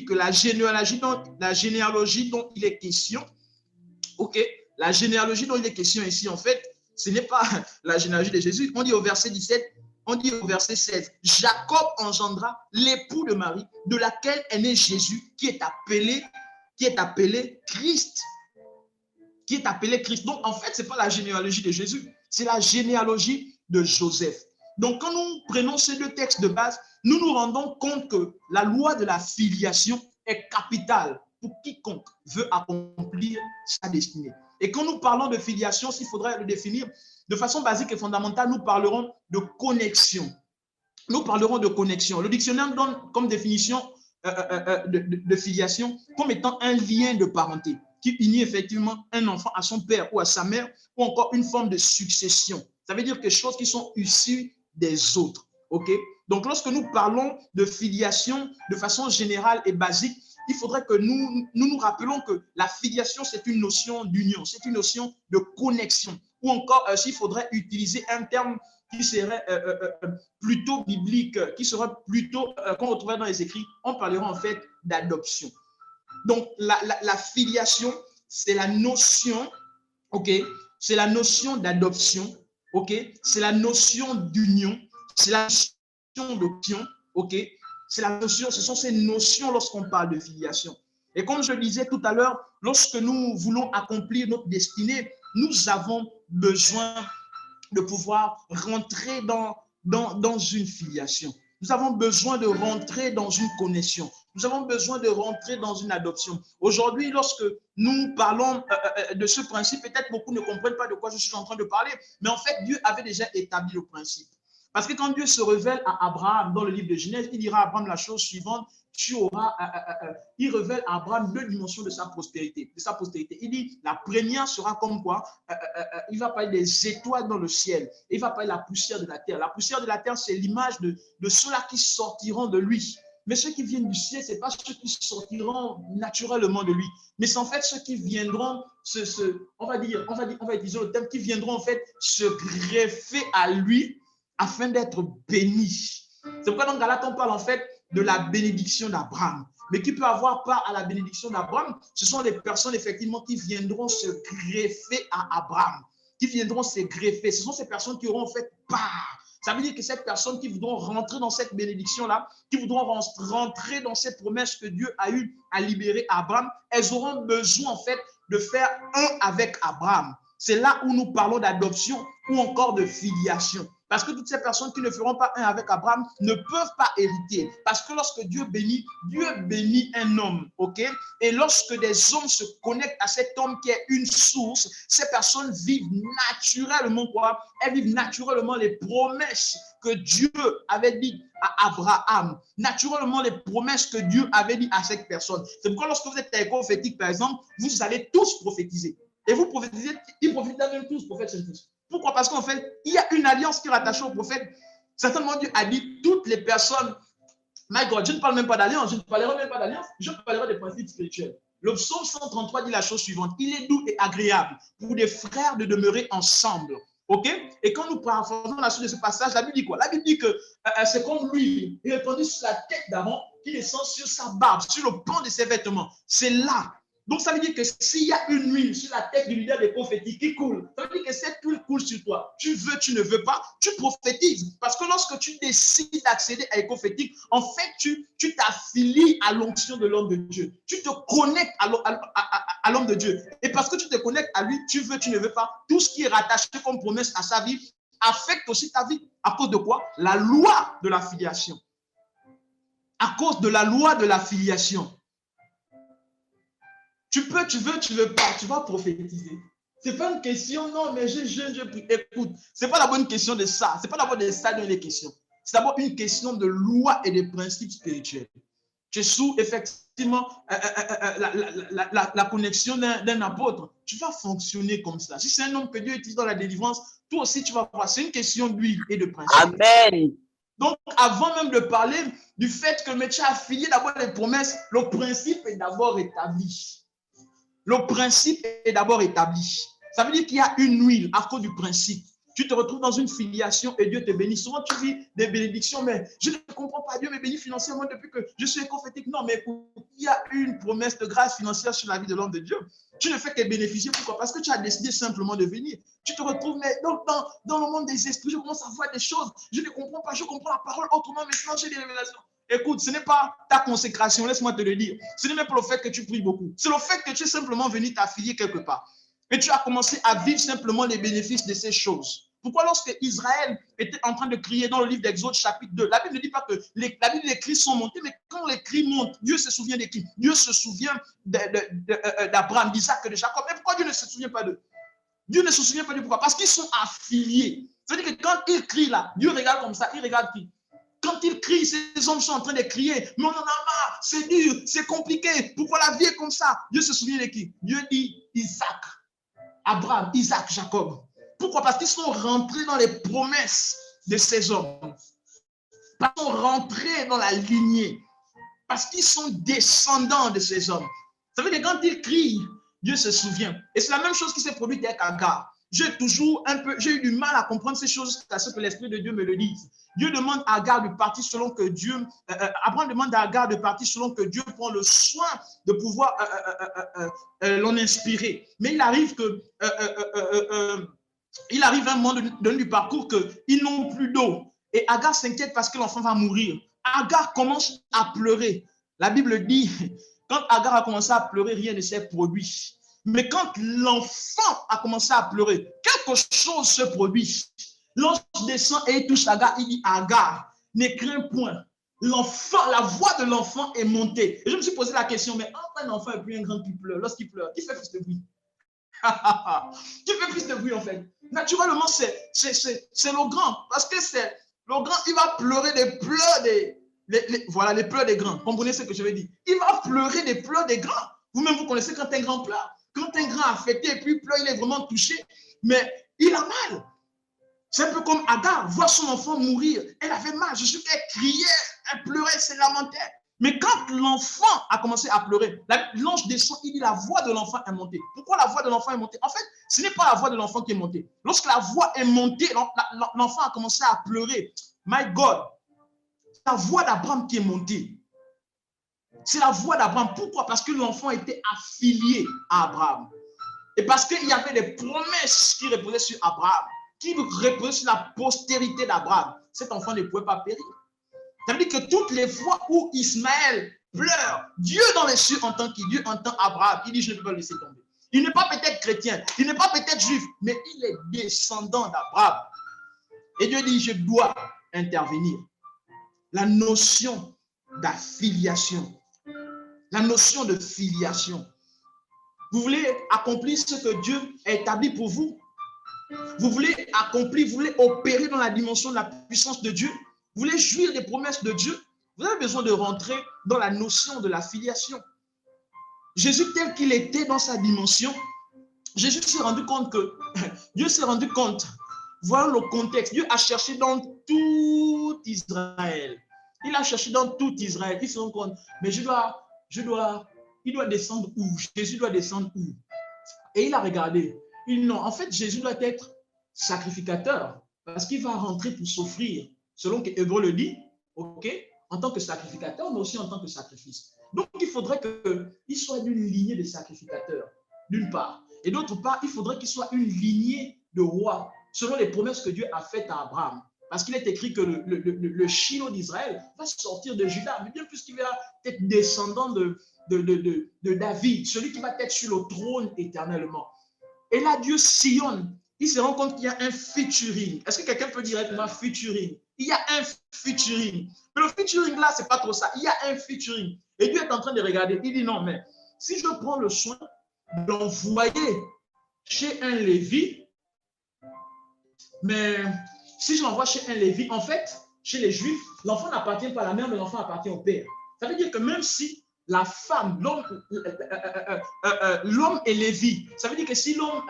que la généalogie dont il est question, ok, la généalogie dont il est question ici, en fait, ce n'est pas la généalogie de Jésus. On dit au verset 17, on dit au verset 16, Jacob engendra l'époux de Marie, de laquelle est né Jésus, qui est appelé Christ. Qui est appelé Christ. Donc, en fait, ce n'est pas la généalogie de Jésus, c'est la généalogie de Joseph. Donc, quand nous prenons ces deux textes de base, nous nous rendons compte que la loi de la filiation est capitale pour quiconque veut accomplir sa destinée. Et quand nous parlons de filiation, s'il faudrait le définir de façon basique et fondamentale, nous parlerons de connexion. Nous parlerons de connexion. Le dictionnaire donne comme définition de filiation comme étant un lien de parenté qui unit effectivement un enfant à son père ou à sa mère, ou encore une forme de succession. Ça veut dire quelque chose qui sont issus des autres. Ok? Donc, lorsque nous parlons de filiation de façon générale et basique, il faudrait que nous rappelons que la filiation, c'est une notion d'union, c'est une notion de connexion. Ou encore, s'il faudrait utiliser un terme qui serait plutôt biblique, qui serait plutôt, qu'on retrouverait dans les écrits, on parlera en fait d'adoption. Donc, la filiation, c'est la notion, ok, c'est la notion d'adoption, ok, c'est la notion d'union, c'est la notion d'option, ok, c'est la notion, ce sont ces notions lorsqu'on parle de filiation. Et comme je le disais tout à l'heure, lorsque nous voulons accomplir notre destinée, nous avons besoin de pouvoir rentrer dans une filiation. Nous avons besoin de rentrer dans une connexion. Nous avons besoin de rentrer dans une adoption. Aujourd'hui, lorsque nous parlons de ce principe, peut-être beaucoup ne comprennent pas de quoi je suis en train de parler, mais en fait, Dieu avait déjà établi le principe. Parce que quand Dieu se révèle à Abraham dans le livre de Genèse, il dira à Abraham la chose suivante, il révèle à Abraham deux dimensions de sa prospérité, de sa postérité. Il dit, la première sera comme quoi il va parler des étoiles dans le ciel, et il va parler de la poussière de la terre. La poussière de la terre, c'est l'image de ceux-là qui sortiront de lui. Mais ceux qui viennent du ciel, ce n'est pas ceux qui sortiront naturellement de lui, mais c'est en fait ceux qui viendront, on va utiliser le terme, qui viendront en fait se greffer à lui afin d'être bénis. C'est pourquoi dans Galates, on parle en fait de la bénédiction d'Abraham. Mais qui peut avoir part à la bénédiction d'Abraham? Ce sont les personnes effectivement qui viendront se greffer à Abraham, qui viendront se greffer. Ce sont ces personnes qui auront en fait part. Ça veut dire que ces personnes qui voudront rentrer dans cette bénédiction-là, qui voudront rentrer dans cette promesse que Dieu a eu à libérer Abraham, elles auront besoin en fait de faire un avec Abraham. C'est là où nous parlons d'adoption ou encore de filiation. Parce que toutes ces personnes qui ne feront pas un avec Abraham ne peuvent pas hériter. Parce que lorsque Dieu bénit un homme, ok? Et lorsque des hommes se connectent à cet homme qui est une source, ces personnes vivent naturellement quoi? Elles vivent naturellement les promesses que Dieu avait dit à Abraham. Naturellement les promesses que Dieu avait dit à cette personne. C'est pourquoi lorsque vous êtes prophétique, par exemple, vous allez tous prophétiser. Et vous prophétisez, ils prophétisent même tous, prophètes sont tous. Pourquoi? Parce qu'en fait, il y a une alliance qui est rattachée au prophète. Certainement, Dieu a dit toutes les personnes. My God, je ne parle même pas d'alliance, je ne parlerai même pas d'alliance, je parlerai des principes spirituels. Le psaume 133 dit la chose suivante: il est doux et agréable pour des frères de demeurer ensemble. OK? Et quand nous parafrasons la suite de ce passage, la Bible dit quoi? La Bible dit que c'est comme l'huile répandue sur la tête d'Aaron qui descend sur sa barbe, sur le pan de ses vêtements. C'est là. Donc, ça veut dire que s'il y a une huile sur la tête du leader des prophétiques qui coule, ça veut dire que cette huile coule sur toi. Tu veux, tu ne veux pas, tu prophétises. Parce que lorsque tu décides d'accéder à l'écophétique, en fait, tu t'affilies à l'onction de l'homme de Dieu. Tu te connectes à l'homme de Dieu. Et parce que tu te connectes à lui, tu veux, tu ne veux pas, tout ce qui est rattaché comme promesse à sa vie affecte aussi ta vie. À cause de quoi? La loi de la filiation. À cause de la loi de la filiation. Tu peux, tu veux, tu veux pas, tu vas prophétiser. Ce n'est pas une question, non, mais je jeûne, je prie. Écoute, ce n'est pas la bonne question de ça. Ce n'est pas d'abord de ça dont il est question. C'est d'abord une question de loi et de principes spirituels. Tu es sous, effectivement, la connexion d'un apôtre. Tu vas fonctionner comme ça. Si c'est un homme que Dieu utilise dans la délivrance, toi aussi, tu vas voir. C'est une question d'huile et de principe. Amen. Donc, avant même de parler du fait que tu as affilié d'abord les promesses, le principe est d'abord établi. Le principe est d'abord établi. Ça veut dire qu'il y a une huile à cause du principe. Tu te retrouves dans une filiation et Dieu te bénit. Souvent, tu vis des bénédictions, mais je ne comprends pas. Dieu me bénit financièrement depuis que je suis écophétique. Non, mais il y a une promesse de grâce financière sur la vie de l'homme de Dieu. Tu ne fais que bénéficier. Pourquoi? Parce que tu as décidé simplement de venir. Tu te retrouves mais dans le monde des esprits. Je commence à voir des choses. Je ne comprends pas. Je comprends la parole autrement. Maintenant, j'ai des révélations. Écoute, ce n'est pas ta consécration, laisse-moi te le dire. Ce n'est même pas le fait que tu pries beaucoup. C'est le fait que tu es simplement venu t'affilier quelque part. Et tu as commencé à vivre simplement les bénéfices de ces choses. Pourquoi lorsque Israël était en train de crier dans le livre d'Exode chapitre 2, la Bible ne dit pas que la Bible, les cris sont montés, mais quand les cris montent, Dieu se souvient des cris. Dieu se souvient d'Abraham, d'Isaac et de Jacob. Mais pourquoi Dieu ne se souvient pas d'eux? Dieu ne se souvient pas de pourquoi? Parce qu'ils sont affiliés. C'est-à-dire que quand ils crient là, Dieu regarde comme ça, il regarde qui? Quand ils crient, ces hommes sont en train de crier, mais on en a marre, c'est dur, c'est compliqué, pourquoi la vie est comme ça? Dieu se souvient de qui? Dieu dit Isaac, Abraham, Isaac, Jacob. Pourquoi? Parce qu'ils sont rentrés dans les promesses de ces hommes. Parce qu'ils sont rentrés dans la lignée. Parce qu'ils sont descendants de ces hommes. Ça veut dire que quand ils crient, Dieu se souvient. Et c'est la même chose qui s'est produite avec Agar. J'ai eu du mal à comprendre ces choses jusqu'à ce que l'Esprit de Dieu me le dise. Dieu demande à Agar de partir selon que Dieu, Abraham demande à Agar de partir selon que Dieu prend le soin de pouvoir l'en inspirer. Mais il arrive que, il arrive à un moment donné du parcours qu'ils n'ont plus d'eau. Et Agar s'inquiète parce que l'enfant va mourir. Agar commence à pleurer. La Bible dit, quand Agar a commencé à pleurer, rien ne s'est produit. Mais quand l'enfant a commencé à pleurer, quelque chose se produit. L'ange descend et il touche Agar. Il dit, Agar, ne crains point. L'enfant, la voix de l'enfant est montée. Et je me suis posé la question, mais entre un enfant et puis un grand qui pleure, lorsqu'il pleure, qui fait plus de bruit? Qui fait plus de bruit en fait? Naturellement, c'est le grand. Parce que c'est le grand, il va pleurer des pleurs voilà, les pleurs des grands. Comprenez ce que je veux dire? Il va pleurer des pleurs des grands. Vous-même, vous connaissez quand un grand pleure. Quand un grand affecté et puis il pleure, il est vraiment touché. Mais il a mal. C'est un peu comme Agar, voir son enfant mourir. Elle avait mal. Je suis qu'elle criait, elle pleurait, elle se lamentait. Mais quand l'enfant a commencé à pleurer, l'ange descend, il dit la voix de l'enfant est montée. Pourquoi la voix de l'enfant est montée? En fait, ce n'est pas la voix de l'enfant qui est montée. Lorsque la voix est montée, l'enfant a commencé à pleurer. My God, c'est la voix d'Abraham qui est montée. C'est la voix d'Abraham. Pourquoi? Parce que l'enfant était affilié à Abraham. Et parce qu'il y avait des promesses qui reposaient sur Abraham, qui reposaient sur la postérité d'Abraham. Cet enfant ne pouvait pas périr. Ça veut dire que toutes les fois où Ismaël pleure, Dieu dans les cieux entend qui? Dieu entend Abraham. Il dit, je ne peux pas le laisser tomber. Il n'est pas peut-être chrétien, il n'est pas peut-être juif, mais il est descendant d'Abraham. Et Dieu dit, je dois intervenir. La notion d'affiliation. La notion de filiation. Vous voulez accomplir ce que Dieu a établi pour vous? Vous voulez accomplir, vous voulez opérer dans la dimension de la puissance de Dieu? Vous voulez jouir des promesses de Dieu? Vous avez besoin de rentrer dans la notion de la filiation. Jésus tel qu'il était dans sa dimension, Jésus s'est rendu compte que, Dieu s'est rendu compte, voilà le contexte, Dieu a cherché dans tout Israël. Il a cherché dans tout Israël. Il s'est rendu compte, mais il doit descendre où? Jésus doit descendre où? Et il a regardé. Il dit non, en fait, Jésus doit être sacrificateur, parce qu'il va rentrer pour s'offrir, selon que Hébreu le dit, ok, en tant que sacrificateur, mais aussi en tant que sacrifice. Donc, il faudrait qu'il soit d'une lignée de sacrificateurs, d'une part. Et d'autre part, il faudrait qu'il soit une lignée de rois, selon les promesses que Dieu a faites à Abraham. Parce qu'il est écrit que le Shiloh d'Israël va sortir de Juda, mais bien plus qu'il va être descendant de David, celui qui va être sur le trône éternellement. Et là, Dieu sillonne. Il se rend compte qu'il y a un featuring. Est-ce que quelqu'un peut directement featuring? Il y a un featuring. Mais le featuring là, c'est pas trop ça. Il y a un featuring. Et Dieu est en train de regarder. Il dit non, mais si je prends le soin d'envoyer chez un Lévi, mais si je l'envoie chez un Lévi, en fait, chez les Juifs, l'enfant n'appartient pas à la mère, mais l'enfant appartient au père. Ça veut dire que même si la femme, l'homme est Lévi, ça veut dire que si l'homme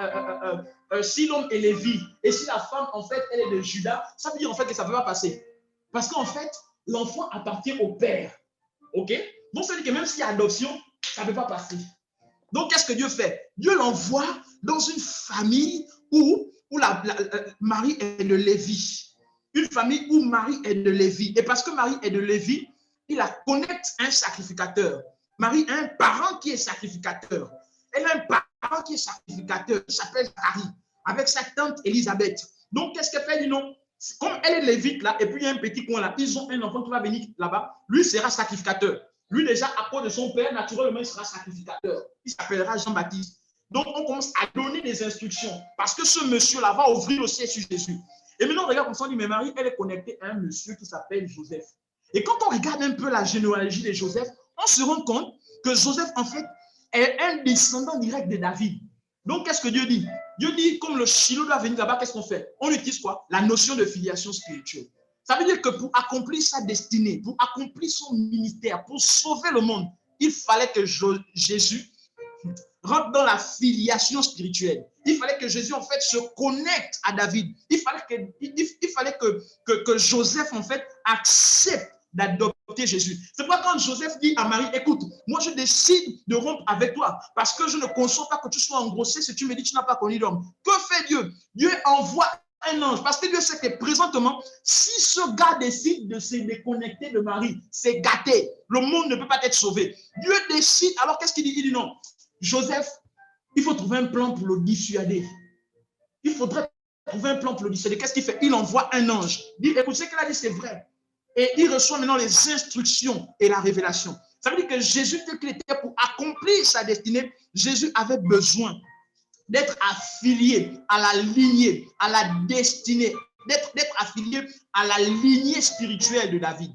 est Lévi et si la femme, en fait, elle est de Juda, ça veut dire en fait que ça ne peut pas passer. Parce qu'en fait, l'enfant appartient au père. OK? Donc, ça veut dire que même s'il y a adoption, ça ne peut pas passer. Donc, qu'est-ce que Dieu fait? Dieu l'envoie dans une famille où Marie est de Lévi. Une famille où Marie est de Lévi. Et parce que Marie est de Lévi, il la connecte à un sacrificateur. Marie a un parent qui est sacrificateur. Elle a un parent qui est sacrificateur, qui s'appelle Zacharie, avec sa tante Élisabeth. Donc, qu'est-ce qu'elle fait? Elle dit non. Comme elle est lévite là, et puis il y a un petit coin là, ils ont un enfant qui va venir là-bas, lui sera sacrificateur. Lui déjà, à cause de son père, naturellement, il sera sacrificateur. Il s'appellera Jean-Baptiste. Donc, on commence à donner des instructions, parce que ce monsieur-là va ouvrir le ciel sur Jésus. Et maintenant, on regarde comme ça, on dit, mais Marie, elle est connectée à un monsieur qui s'appelle Joseph. Et quand on regarde un peu la généalogie de Joseph, on se rend compte que Joseph, en fait, est un descendant direct de David. Donc, qu'est-ce que Dieu dit? Dieu dit, comme le Shiloh doit venir là-bas, qu'est-ce qu'on fait? On utilise quoi? La notion de filiation spirituelle. Ça veut dire que pour accomplir sa destinée, pour accomplir son ministère, pour sauver le monde, il fallait que Jésus rentre dans la filiation spirituelle. Il fallait que Jésus, en fait, se connecte à David. Il fallait que Joseph, en fait, accepte d'adopter Jésus. C'est pourquoi quand Joseph dit à Marie, écoute, moi je décide de rompre avec toi parce que je ne conçois pas que tu sois engrossé si tu me dis que tu n'as pas connu l'homme. Que fait Dieu? Dieu envoie un ange parce que Dieu sait que présentement, si ce gars décide de se déconnecter de Marie, c'est gâté. Le monde ne peut pas être sauvé. Dieu décide, alors qu'est-ce qu'il dit? Il dit non. Joseph, il faut trouver un plan pour le dissuader. Il faudrait trouver un plan pour le dissuader. Qu'est-ce qu'il fait? Il envoie un ange. Il dit, écoute, ce qu'il a dit, c'est vrai. Et il reçoit maintenant les instructions et la révélation. Ça veut dire que Jésus, tel qu'il était pour accomplir sa destinée, Jésus avait besoin d'être affilié à la lignée, à la destinée, d'être affilié à la lignée spirituelle de David,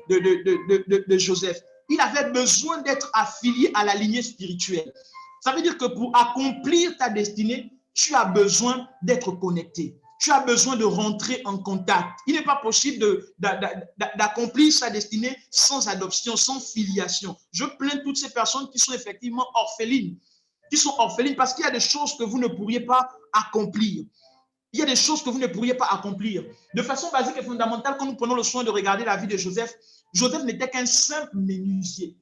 de Joseph. Il avait besoin d'être affilié à la lignée spirituelle. Ça veut dire que pour accomplir ta destinée, tu as besoin d'être connecté. Tu as besoin de rentrer en contact. Il n'est pas possible d'accomplir sa destinée sans adoption, sans filiation. Je plains toutes ces personnes qui sont effectivement orphelines, parce qu'il y a des choses que vous ne pourriez pas accomplir. Il y a des choses que vous ne pourriez pas accomplir. De façon basique et fondamentale, quand nous prenons le soin de regarder la vie de Joseph, Joseph n'était qu'un simple menuisier.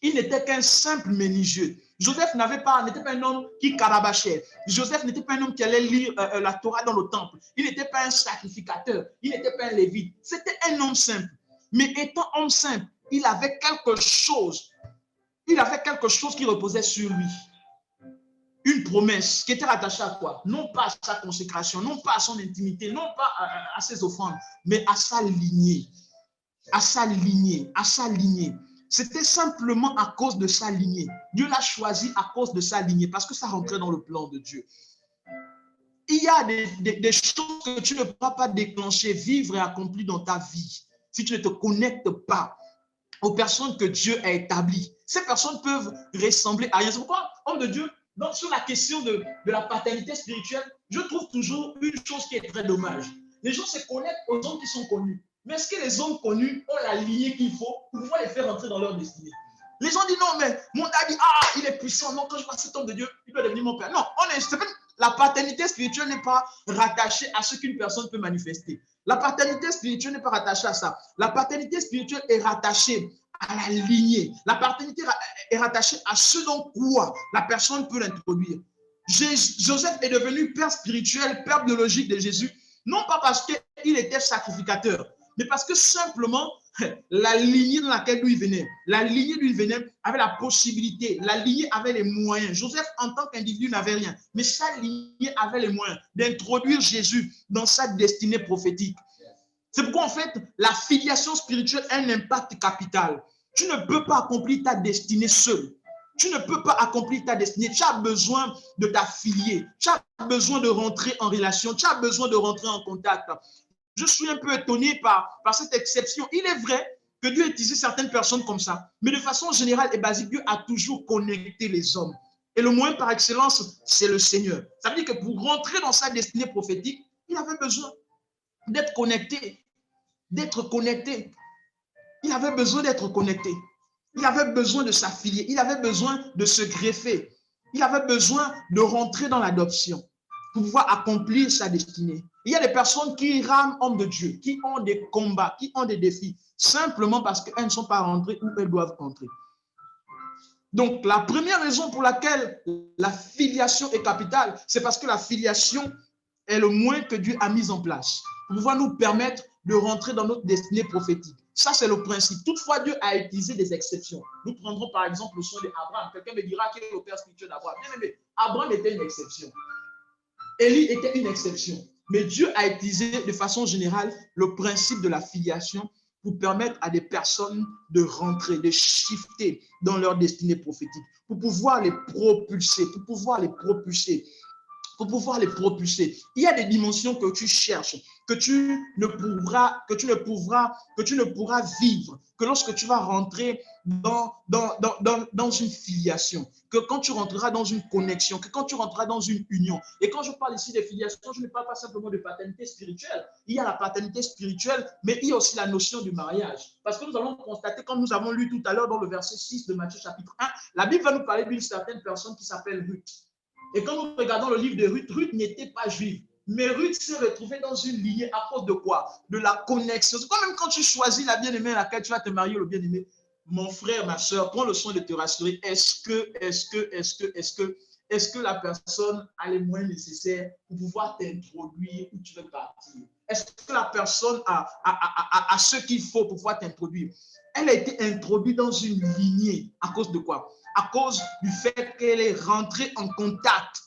Il n'était qu'un simple menuisier. Joseph n'était pas un homme qui carabachait. Joseph n'était pas un homme qui allait lire la Torah dans le temple. Il n'était pas un sacrificateur. Il n'était pas un lévite. C'était un homme simple. Mais étant homme simple, il avait quelque chose. Il avait quelque chose qui reposait sur lui. Une promesse qui était rattachée à quoi? Non pas à sa consécration, non pas à son intimité, non pas à ses offrandes, mais à sa lignée. À sa lignée, à sa lignée. C'était simplement à cause de sa lignée. Dieu l'a choisi à cause de sa lignée, parce que ça rentrait dans le plan de Dieu. Il y a des choses que tu ne pourras pas déclencher, vivre et accomplir dans ta vie, si tu ne te connectes pas aux personnes que Dieu a établies. Ces personnes peuvent ressembler à rien. C'est pourquoi, homme de Dieu, donc, sur la question de la paternité spirituelle, je trouve toujours une chose qui est très dommage. Les gens se connectent aux hommes qui sont connus. Mais est-ce que les hommes connus ont la lignée qu'il faut pour pouvoir les faire entrer dans leur destinée? Les gens disent non, mais mon daddy, il est puissant. Non, quand je vois cet homme de Dieu, il doit devenir mon père. Non, la paternité spirituelle n'est pas rattachée à ce qu'une personne peut manifester. La paternité spirituelle n'est pas rattachée à ça. La paternité spirituelle est rattachée à la lignée. La paternité est rattachée à ce dont quoi la personne peut l'introduire. Joseph est devenu père spirituel, père biologique de Jésus, non pas parce qu'il était sacrificateur, mais parce que simplement, la lignée dans laquelle lui venait, avait la possibilité, la lignée avait les moyens. Joseph, en tant qu'individu, n'avait rien, mais sa lignée avait les moyens d'introduire Jésus dans sa destinée prophétique. C'est pourquoi, en fait, la filiation spirituelle a un impact capital. Tu ne peux pas accomplir ta destinée seul. Tu ne peux pas accomplir ta destinée. Tu as besoin de t'affilier. Tu as besoin de rentrer en relation. Tu as besoin de rentrer en contact. Je suis un peu étonné par cette exception. Il est vrai que Dieu a utilisé certaines personnes comme ça. Mais de façon générale et basique, Dieu a toujours connecté les hommes. Et le moyen par excellence, c'est le Seigneur. Ça veut dire que pour rentrer dans sa destinée prophétique, il avait besoin d'être connecté. D'être connecté. Il avait besoin d'être connecté. Il avait besoin de s'affilier. Il avait besoin de se greffer. Il avait besoin de rentrer dans l'adoption pour pouvoir accomplir sa destinée. Il y a des personnes qui rament hommes de Dieu, qui ont des combats, qui ont des défis, simplement parce qu'elles ne sont pas rentrées où elles doivent entrer. Donc, la première raison pour laquelle la filiation est capitale, c'est parce que la filiation est le moyen que Dieu a mis en place pour pouvoir nous permettre de rentrer dans notre destinée prophétique. Ça, c'est le principe. Toutefois, Dieu a utilisé des exceptions. Nous prendrons par exemple le son d'Abraham. Quelqu'un me dira qu'il est le père spirituel d'Abraham. Mais Abraham était une exception. Élie était une exception. Mais Dieu a utilisé de façon générale le principe de la filiation pour permettre à des personnes de rentrer, de shifter dans leur destinée prophétique, pour pouvoir les propulser, Il y a des dimensions que tu cherches, que tu ne pourras vivre que lorsque tu vas rentrer dans une filiation, que quand tu rentreras dans une connexion, que quand tu rentreras dans une union. Et quand je parle ici de filiation, je ne parle pas simplement de paternité spirituelle. Il y a la paternité spirituelle, mais il y a aussi la notion du mariage. Parce que nous allons constater, comme nous avons lu tout à l'heure dans le verset 6 de Matthieu chapitre 1, la Bible va nous parler d'une certaine personne qui s'appelle Ruth. Et quand nous regardons le livre de Ruth, Ruth n'était pas juive. Mais Ruth s'est retrouvée dans une lignée à cause de quoi? De la connexion. C'est quand même quand tu choisis la bien-aimée à laquelle tu vas te marier, le bien-aimé. Mon frère, ma soeur, prends le soin de te rassurer. Est-ce que la personne a les moyens nécessaires pour pouvoir t'introduire où tu veux partir? Est-ce que la personne a ce qu'il faut pour pouvoir t'introduire? Elle a été introduite dans une lignée à cause de quoi? À cause du fait qu'elle est rentrée en contact.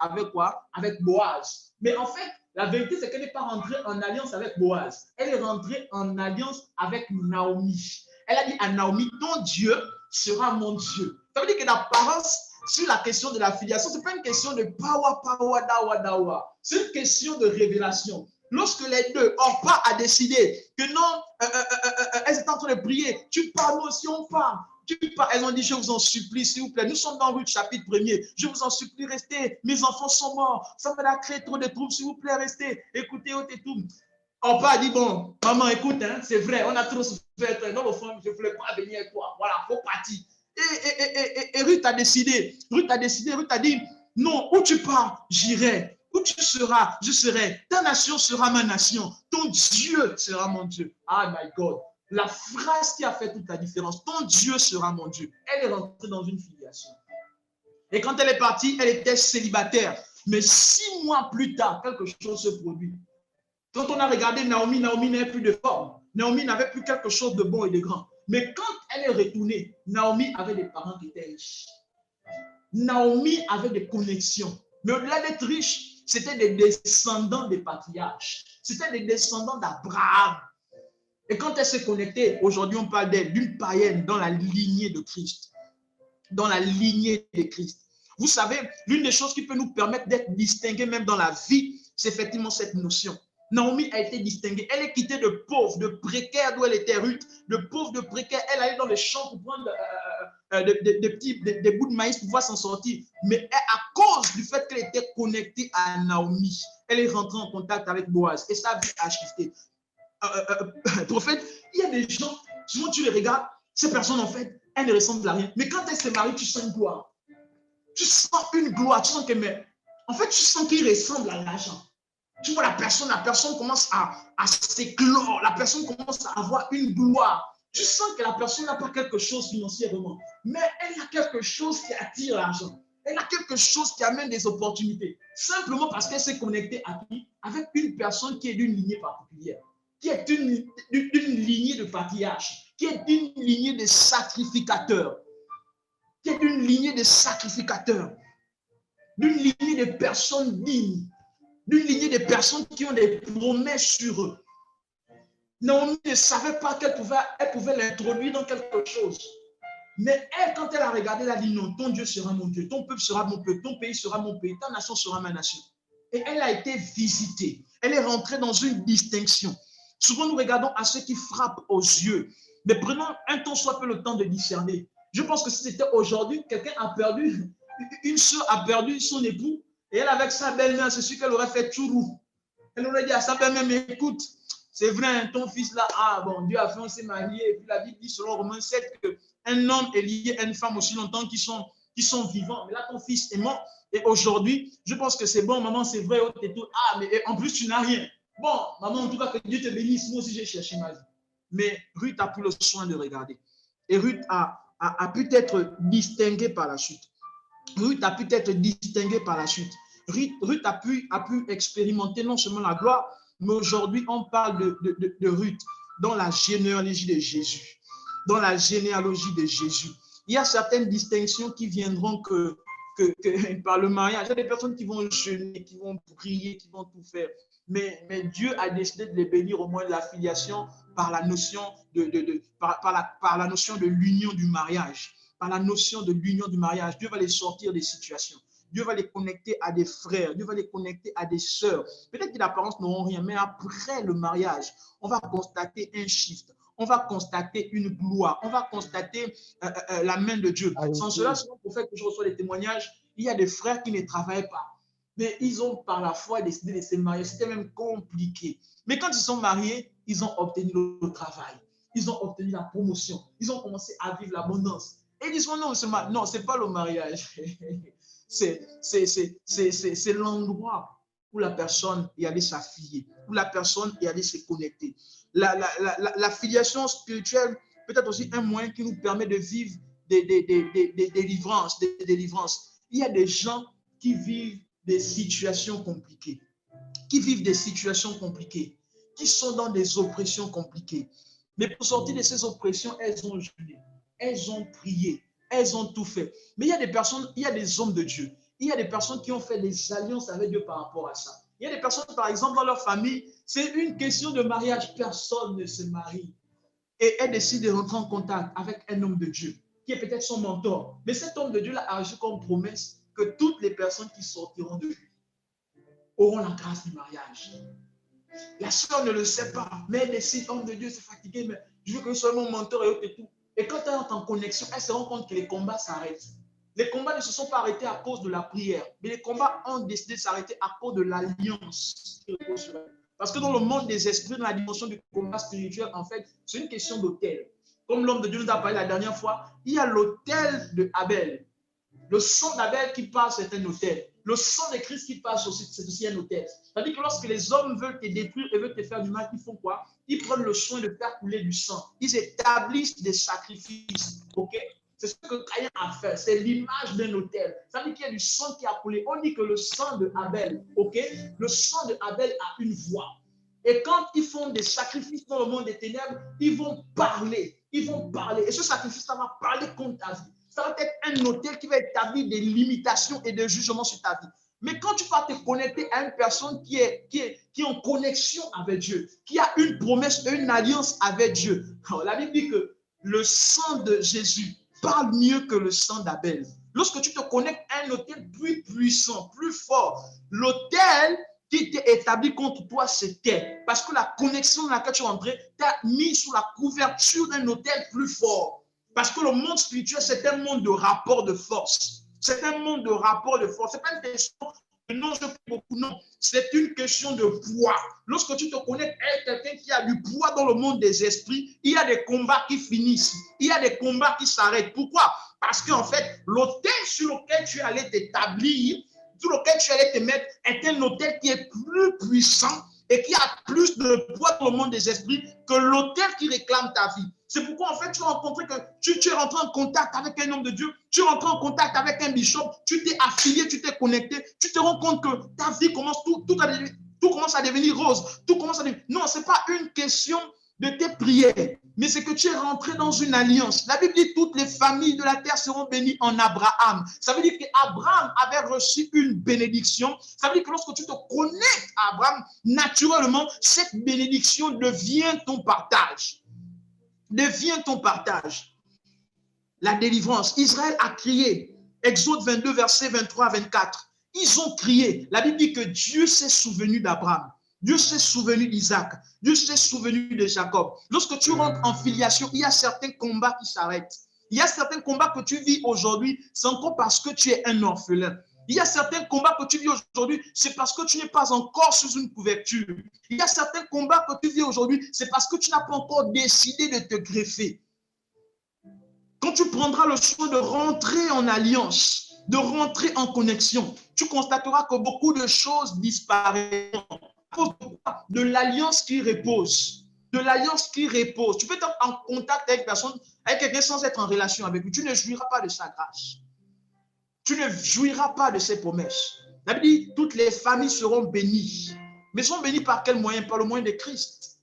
Avec quoi? Avec Boaz. Mais en fait, la vérité, c'est qu'elle n'est pas rentrée en alliance avec Boaz. Elle est rentrée en alliance avec Naomi. Elle a dit à Naomi, ton Dieu sera mon Dieu. Ça veut dire que l'apparence sur la question de la filiation, ce n'est pas une question de dawa. C'est une question de révélation. Lorsque les deux, Orpa a décidé que non, elles étaient en train de prier, tu parles, nous aussi on parle. Elles ont dit, je vous en supplie, s'il vous plaît. Nous sommes dans Ruth chapitre 1er. Je vous en supplie, restez. Mes enfants sont morts. Ça va créer trop de troubles, s'il vous plaît, restez. Écoutez, tout. Orpa a dit, bon, maman, écoute, hein, c'est vrai, on a trop souffert. Non, au fond, je ne voulais pas venir avec toi. Voilà, il faut partir. Et Ruth a décidé. Ruth a dit, non, où tu pars, j'irai. Où tu seras, je serai. Ta nation sera ma nation. Ton Dieu sera mon Dieu. Ah, my God. La phrase qui a fait toute la différence. Ton Dieu sera mon Dieu. Elle est rentrée dans une filiation. Et quand elle est partie, elle était célibataire. Mais 6 mois plus tard, quelque chose se produit. Quand on a regardé Naomi, Naomi n'avait plus de forme. Naomi n'avait plus quelque chose de bon et de grand. Mais quand elle est retournée, Naomi avait des parents qui étaient riches. Naomi avait des connexions. Mais au-delà d'être riche, c'était des descendants des patriarches. C'était des descendants d'Abraham. Et quand elle s'est connectée, aujourd'hui on parle d'elle, d'une païenne dans la lignée de Christ. Dans la lignée de Christ. Vous savez, l'une des choses qui peut nous permettre d'être distingués même dans la vie, c'est effectivement cette notion. Naomi a été distinguée. Elle est quittée de pauvre, de précaire d'où elle était Ruth, de pauvre, de précaire. Elle allait dans les champs pour prendre des bouts de maïs pour pouvoir s'en sortir. Mais à cause du fait qu'elle était connectée à Naomi, elle est rentrée en contact avec Boaz et sa vie a shifté. Prophète, il y a des gens, souvent tu les regardes, ces personnes en fait, elles ne ressemblent à rien. Mais quand elles se marient, tu sens une gloire. Tu sens une gloire, tu sens que, mais en fait, tu sens qu'ils ressemblent à l'argent. Tu vois la personne commence à s'éclore, la personne commence à avoir une gloire. Tu sens que la personne n'a pas quelque chose financièrement, mais elle a quelque chose qui attire l'argent. Elle a quelque chose qui amène des opportunités. Simplement parce qu'elle s'est connectée à qui? Avec une personne qui est d'une lignée particulière, qui est d'une lignée de patriarches, qui est d'une lignée de sacrificateurs, qui est d'une lignée de sacrificateurs, d'une lignée de personnes dignes, d'une lignée de personnes qui ont des promesses sur eux. Naomi ne savait pas qu'elle pouvait l'introduire dans quelque chose. Mais elle, quand elle a regardé, elle a dit non, ton Dieu sera mon Dieu, ton peuple sera mon peuple, ton pays sera mon pays, ta nation sera ma nation. Et elle a été visitée. Elle est rentrée dans une distinction. Souvent, nous regardons à ceux qui frappent aux yeux. Mais prenons un temps soit peu le temps de discerner. Je pense que si c'était aujourd'hui, quelqu'un a perdu, une soeur a perdu son époux, et elle, avec sa belle-mère, c'est sûr qu'elle aurait fait tourou. Elle aurait dit à sa belle-mère, mais écoute, c'est vrai, ton fils là, ah bon, Dieu a fait, on s'est marié, et puis la Bible dit selon Romains 7 qu'un homme est lié à une femme aussi longtemps qu'ils sont vivants. Mais là, ton fils est mort, et aujourd'hui, je pense que c'est bon, maman, c'est vrai, et tout. Ah, mais en plus, tu n'as rien. Bon, maman, en tout cas, que Dieu te bénisse, moi aussi, j'ai cherché ma vie. Mais Ruth a pris le soin de regarder. Et Ruth a pu être distinguée par la suite. Ruth a pu être distinguée par la suite. Ruth a pu expérimenter non seulement la gloire, mais aujourd'hui, on parle de Ruth dans la généalogie de Jésus. Dans la généalogie de Jésus. Il y a certaines distinctions qui viendront que par le mariage. Il y a des personnes qui vont jeûner, qui vont prier, qui vont tout faire. Mais Dieu a décidé de les bénir au moins de la filiation par la notion par la notion de l'union du mariage. Par la notion de l'union du mariage. Dieu va les sortir des situations. Dieu va les connecter à des frères. Dieu va les connecter à des sœurs. Peut-être que l'apparence n'auront rien, mais après le mariage, on va constater un shift. On va constater une gloire. On va constater la main de Dieu. Sans cela, selon le prophète que je reçois des témoignages, il y a des frères qui ne travaillent pas. Mais ils ont par la foi décidé de se marier. C'était même compliqué. Mais quand ils sont mariés, ils ont obtenu le travail. Ils ont obtenu la promotion. Ils ont commencé à vivre l'abondance. Et ils disent non, ce n'est pas le mariage. C'est l'endroit où la personne est allée s'affilier, où la personne est allée se connecter. La filiation spirituelle peut être aussi un moyen qui nous permet de vivre des délivrances. Il y a des gens qui vivent des situations compliquées, qui sont dans des oppressions compliquées. Mais pour sortir de ces oppressions, elles ont jeûné, elles ont prié, elles ont tout fait. Mais il y a des personnes, il y a des hommes de Dieu, il y a des personnes qui ont fait des alliances avec Dieu par rapport à ça. Il y a des personnes, par exemple, dans leur famille, c'est une question de mariage, personne ne se marie. Et elle décide de rentrer en contact avec un homme de Dieu, qui est peut-être son mentor. Mais cet homme de Dieu a reçu comme promesse que toutes les personnes qui sortiront de lui auront la grâce du mariage. La sœur ne le sait pas, mais elle décide, homme de Dieu, c'est fatigué, mais je veux que ce soit mon mentor et tout. Et quand elle entre en connexion, elle se rend compte que les combats s'arrêtent. Les combats ne se sont pas arrêtés à cause de la prière, mais les combats ont décidé de s'arrêter à cause de l'alliance. Parce que dans le monde des esprits, dans la dimension du combat spirituel, en fait, c'est une question d'autel. Comme l'homme de Dieu nous a parlé la dernière fois, il y a l'autel de Abel. Le sang d'Abel qui passe, c'est un autel. Le sang de Christ qui passe aussi, c'est aussi un autel. C'est-à-dire que lorsque les hommes veulent te détruire et veulent te faire du mal, ils font quoi? Ils prennent le soin de faire couler du sang. Ils établissent des sacrifices. Ok? C'est ce que Caïn a fait. C'est l'image d'un autel. Ça veut dire qu'il y a du sang qui a coulé. On dit que le sang de Abel, ok? Le sang de Abel a une voix. Et quand ils font des sacrifices dans le monde des ténèbres, ils vont parler. Ils vont parler. Et ce sacrifice, ça va parler contre ta vie. Ça va être un autel qui va établir des limitations et des jugements sur ta vie. Mais quand tu vas te connecter à une personne qui est en connexion avec Dieu, qui a une promesse et une alliance avec Dieu, la Bible dit que le sang de Jésus parle mieux que le sang d'Abel. Lorsque tu te connectes à un autel plus puissant, plus fort, l'autel qui était établi contre toi, c'était parce que la connexion dans laquelle tu es entré t'a mis sous la couverture d'un autel plus fort. Parce que le monde spirituel, c'est un monde de rapport de force. C'est un monde de rapport de force. Ce n'est pas une question de non, je prie beaucoup, non. C'est une question de poids. Lorsque tu te connectes à quelqu'un qui a du poids dans le monde des esprits, il y a des combats qui finissent. Il y a des combats qui s'arrêtent. Pourquoi? Parce qu'en fait, l'autel sur lequel tu allais t'établir, sur lequel tu allais te mettre, est un autel qui est plus puissant et qui a plus de poids dans le monde des esprits que l'autel qui réclame ta vie. C'est pourquoi, en fait, tu as rencontré que tu es rentré en contact avec un homme de Dieu, tu es rentré en contact avec un bishop, tu t'es affilié, tu t'es connecté, tu te rends compte que ta vie commence, tout commence à devenir rose, tout commence à devenir... Non, ce n'est pas une question de tes prières, mais c'est que tu es rentré dans une alliance. La Bible dit toutes les familles de la terre seront bénies en Abraham. Ça veut dire qu'Abraham avait reçu une bénédiction. Ça veut dire que lorsque tu te connectes à Abraham, naturellement, cette bénédiction devient ton partage. Devient ton partage. La délivrance. Israël a crié. Exode 22, versets 23 à 24. Ils ont crié. La Bible dit que Dieu s'est souvenu d'Abraham. Dieu s'est souvenu d'Isaac. Dieu s'est souvenu de Jacob. Lorsque tu rentres en filiation, il y a certains combats qui s'arrêtent. Il y a certains combats que tu vis aujourd'hui, c'est encore parce que tu es un orphelin. Il y a certains combats que tu vis aujourd'hui, c'est parce que tu n'es pas encore sous une couverture. Il y a certains combats que tu vis aujourd'hui, c'est parce que tu n'as pas encore décidé de te greffer. Quand tu prendras le choix de rentrer en alliance, de rentrer en connexion, tu constateras que beaucoup de choses disparaîtront à cause de l'alliance qui repose. De l'alliance qui repose. Tu peux être en contact avec quelqu'un sans être en relation avec lui. Tu ne jouiras pas de sa grâce. Tu ne jouiras pas de ses promesses. La Bible dit, toutes les familles seront bénies. Mais sont bénies par quel moyen? Par le moyen de Christ.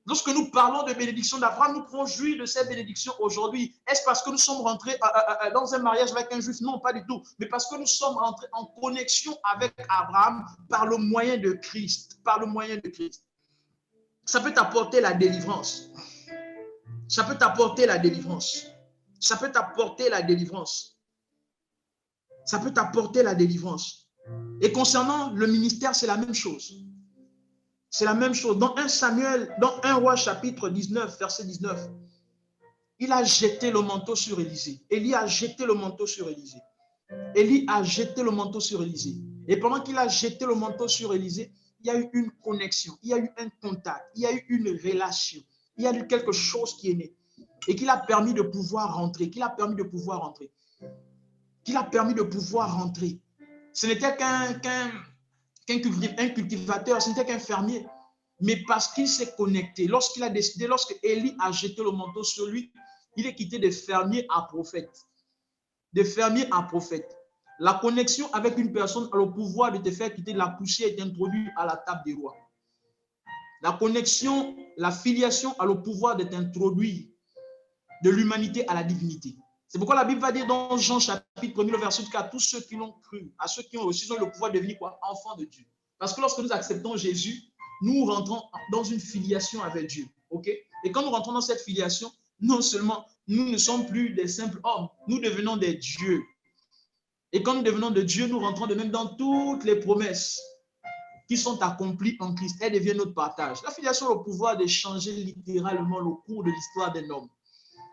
Lorsque nous parlons de bénédiction d'Abraham, nous pouvons jouir de ces bénédictions aujourd'hui. Est-ce parce que nous sommes rentrés dans un mariage avec un juif? Non, pas du tout. Mais parce que nous sommes rentrés en connexion avec Abraham par le moyen de Christ. Par le moyen de Christ. Ça peut t'apporter la délivrance. Ça peut t'apporter la délivrance. Ça peut t'apporter la délivrance. Ça peut t'apporter la délivrance. Et concernant le ministère, c'est la même chose. C'est la même chose. Dans 1 Samuel, dans 1 Roi chapitre 19, verset 19, il a jeté le manteau sur Élisée. Élie a jeté le manteau sur Élisée. Élie a jeté le manteau sur Élisée. Et pendant qu'il a jeté le manteau sur Élisée, il y a eu une connexion, il y a eu un contact, il y a eu une relation, il y a eu quelque chose qui est né et qui l'a permis de pouvoir rentrer, qui l'a permis de pouvoir rentrer, qui l'a permis de pouvoir rentrer. Ce n'était qu'un cultivateur, ce n'était qu'un fermier, mais parce qu'il s'est connecté, lorsqu'il a décidé, lorsque Élie a jeté le manteau sur lui, il est quitté de fermier à prophète. De fermier à prophète. La connexion avec une personne a le pouvoir de te faire quitter la poussière et t'introduire à la table des rois. La connexion, la filiation a le pouvoir de t'introduire de l'humanité à la divinité. C'est pourquoi la Bible va dire dans Jean chapitre 1, le verset 4, tous ceux qui l'ont cru, à ceux qui ont reçu, ils ont le pouvoir de devenir quoi? Enfants de Dieu. Parce que lorsque nous acceptons Jésus, nous rentrons dans une filiation avec Dieu. Okay? Et quand nous rentrons dans cette filiation, non seulement nous ne sommes plus des simples hommes, nous devenons des dieux. Et quand nous devenons de Dieu, nous rentrons de même dans toutes les promesses qui sont accomplies en Christ. Elles deviennent notre partage. La filiation a le pouvoir de changer littéralement le cours de l'histoire d'un homme.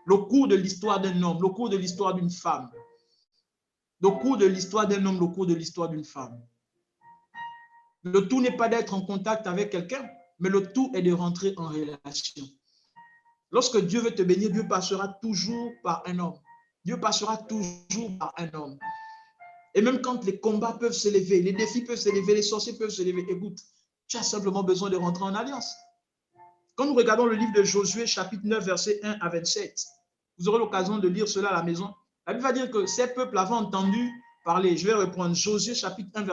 Le cours de l'histoire d'un homme, le cours de l'histoire d'une femme. Le cours de l'histoire d'un homme, le cours de l'histoire d'une femme. Le tout n'est pas d'être en contact avec quelqu'un, mais le tout est de rentrer en relation. Lorsque Dieu veut te bénir, Dieu passera toujours par un homme. Dieu passera toujours par un homme. Et même quand les combats peuvent s'élever, les défis peuvent s'élever, les sorciers peuvent s'élever, écoute, tu as simplement besoin de rentrer en alliance. Quand nous regardons le livre de Josué, chapitre 9, versets 1 à 27, vous aurez l'occasion de lire cela à la maison. La Bible va dire que ces peuples avaient entendu parler. Je vais reprendre Josué, chapitre 9,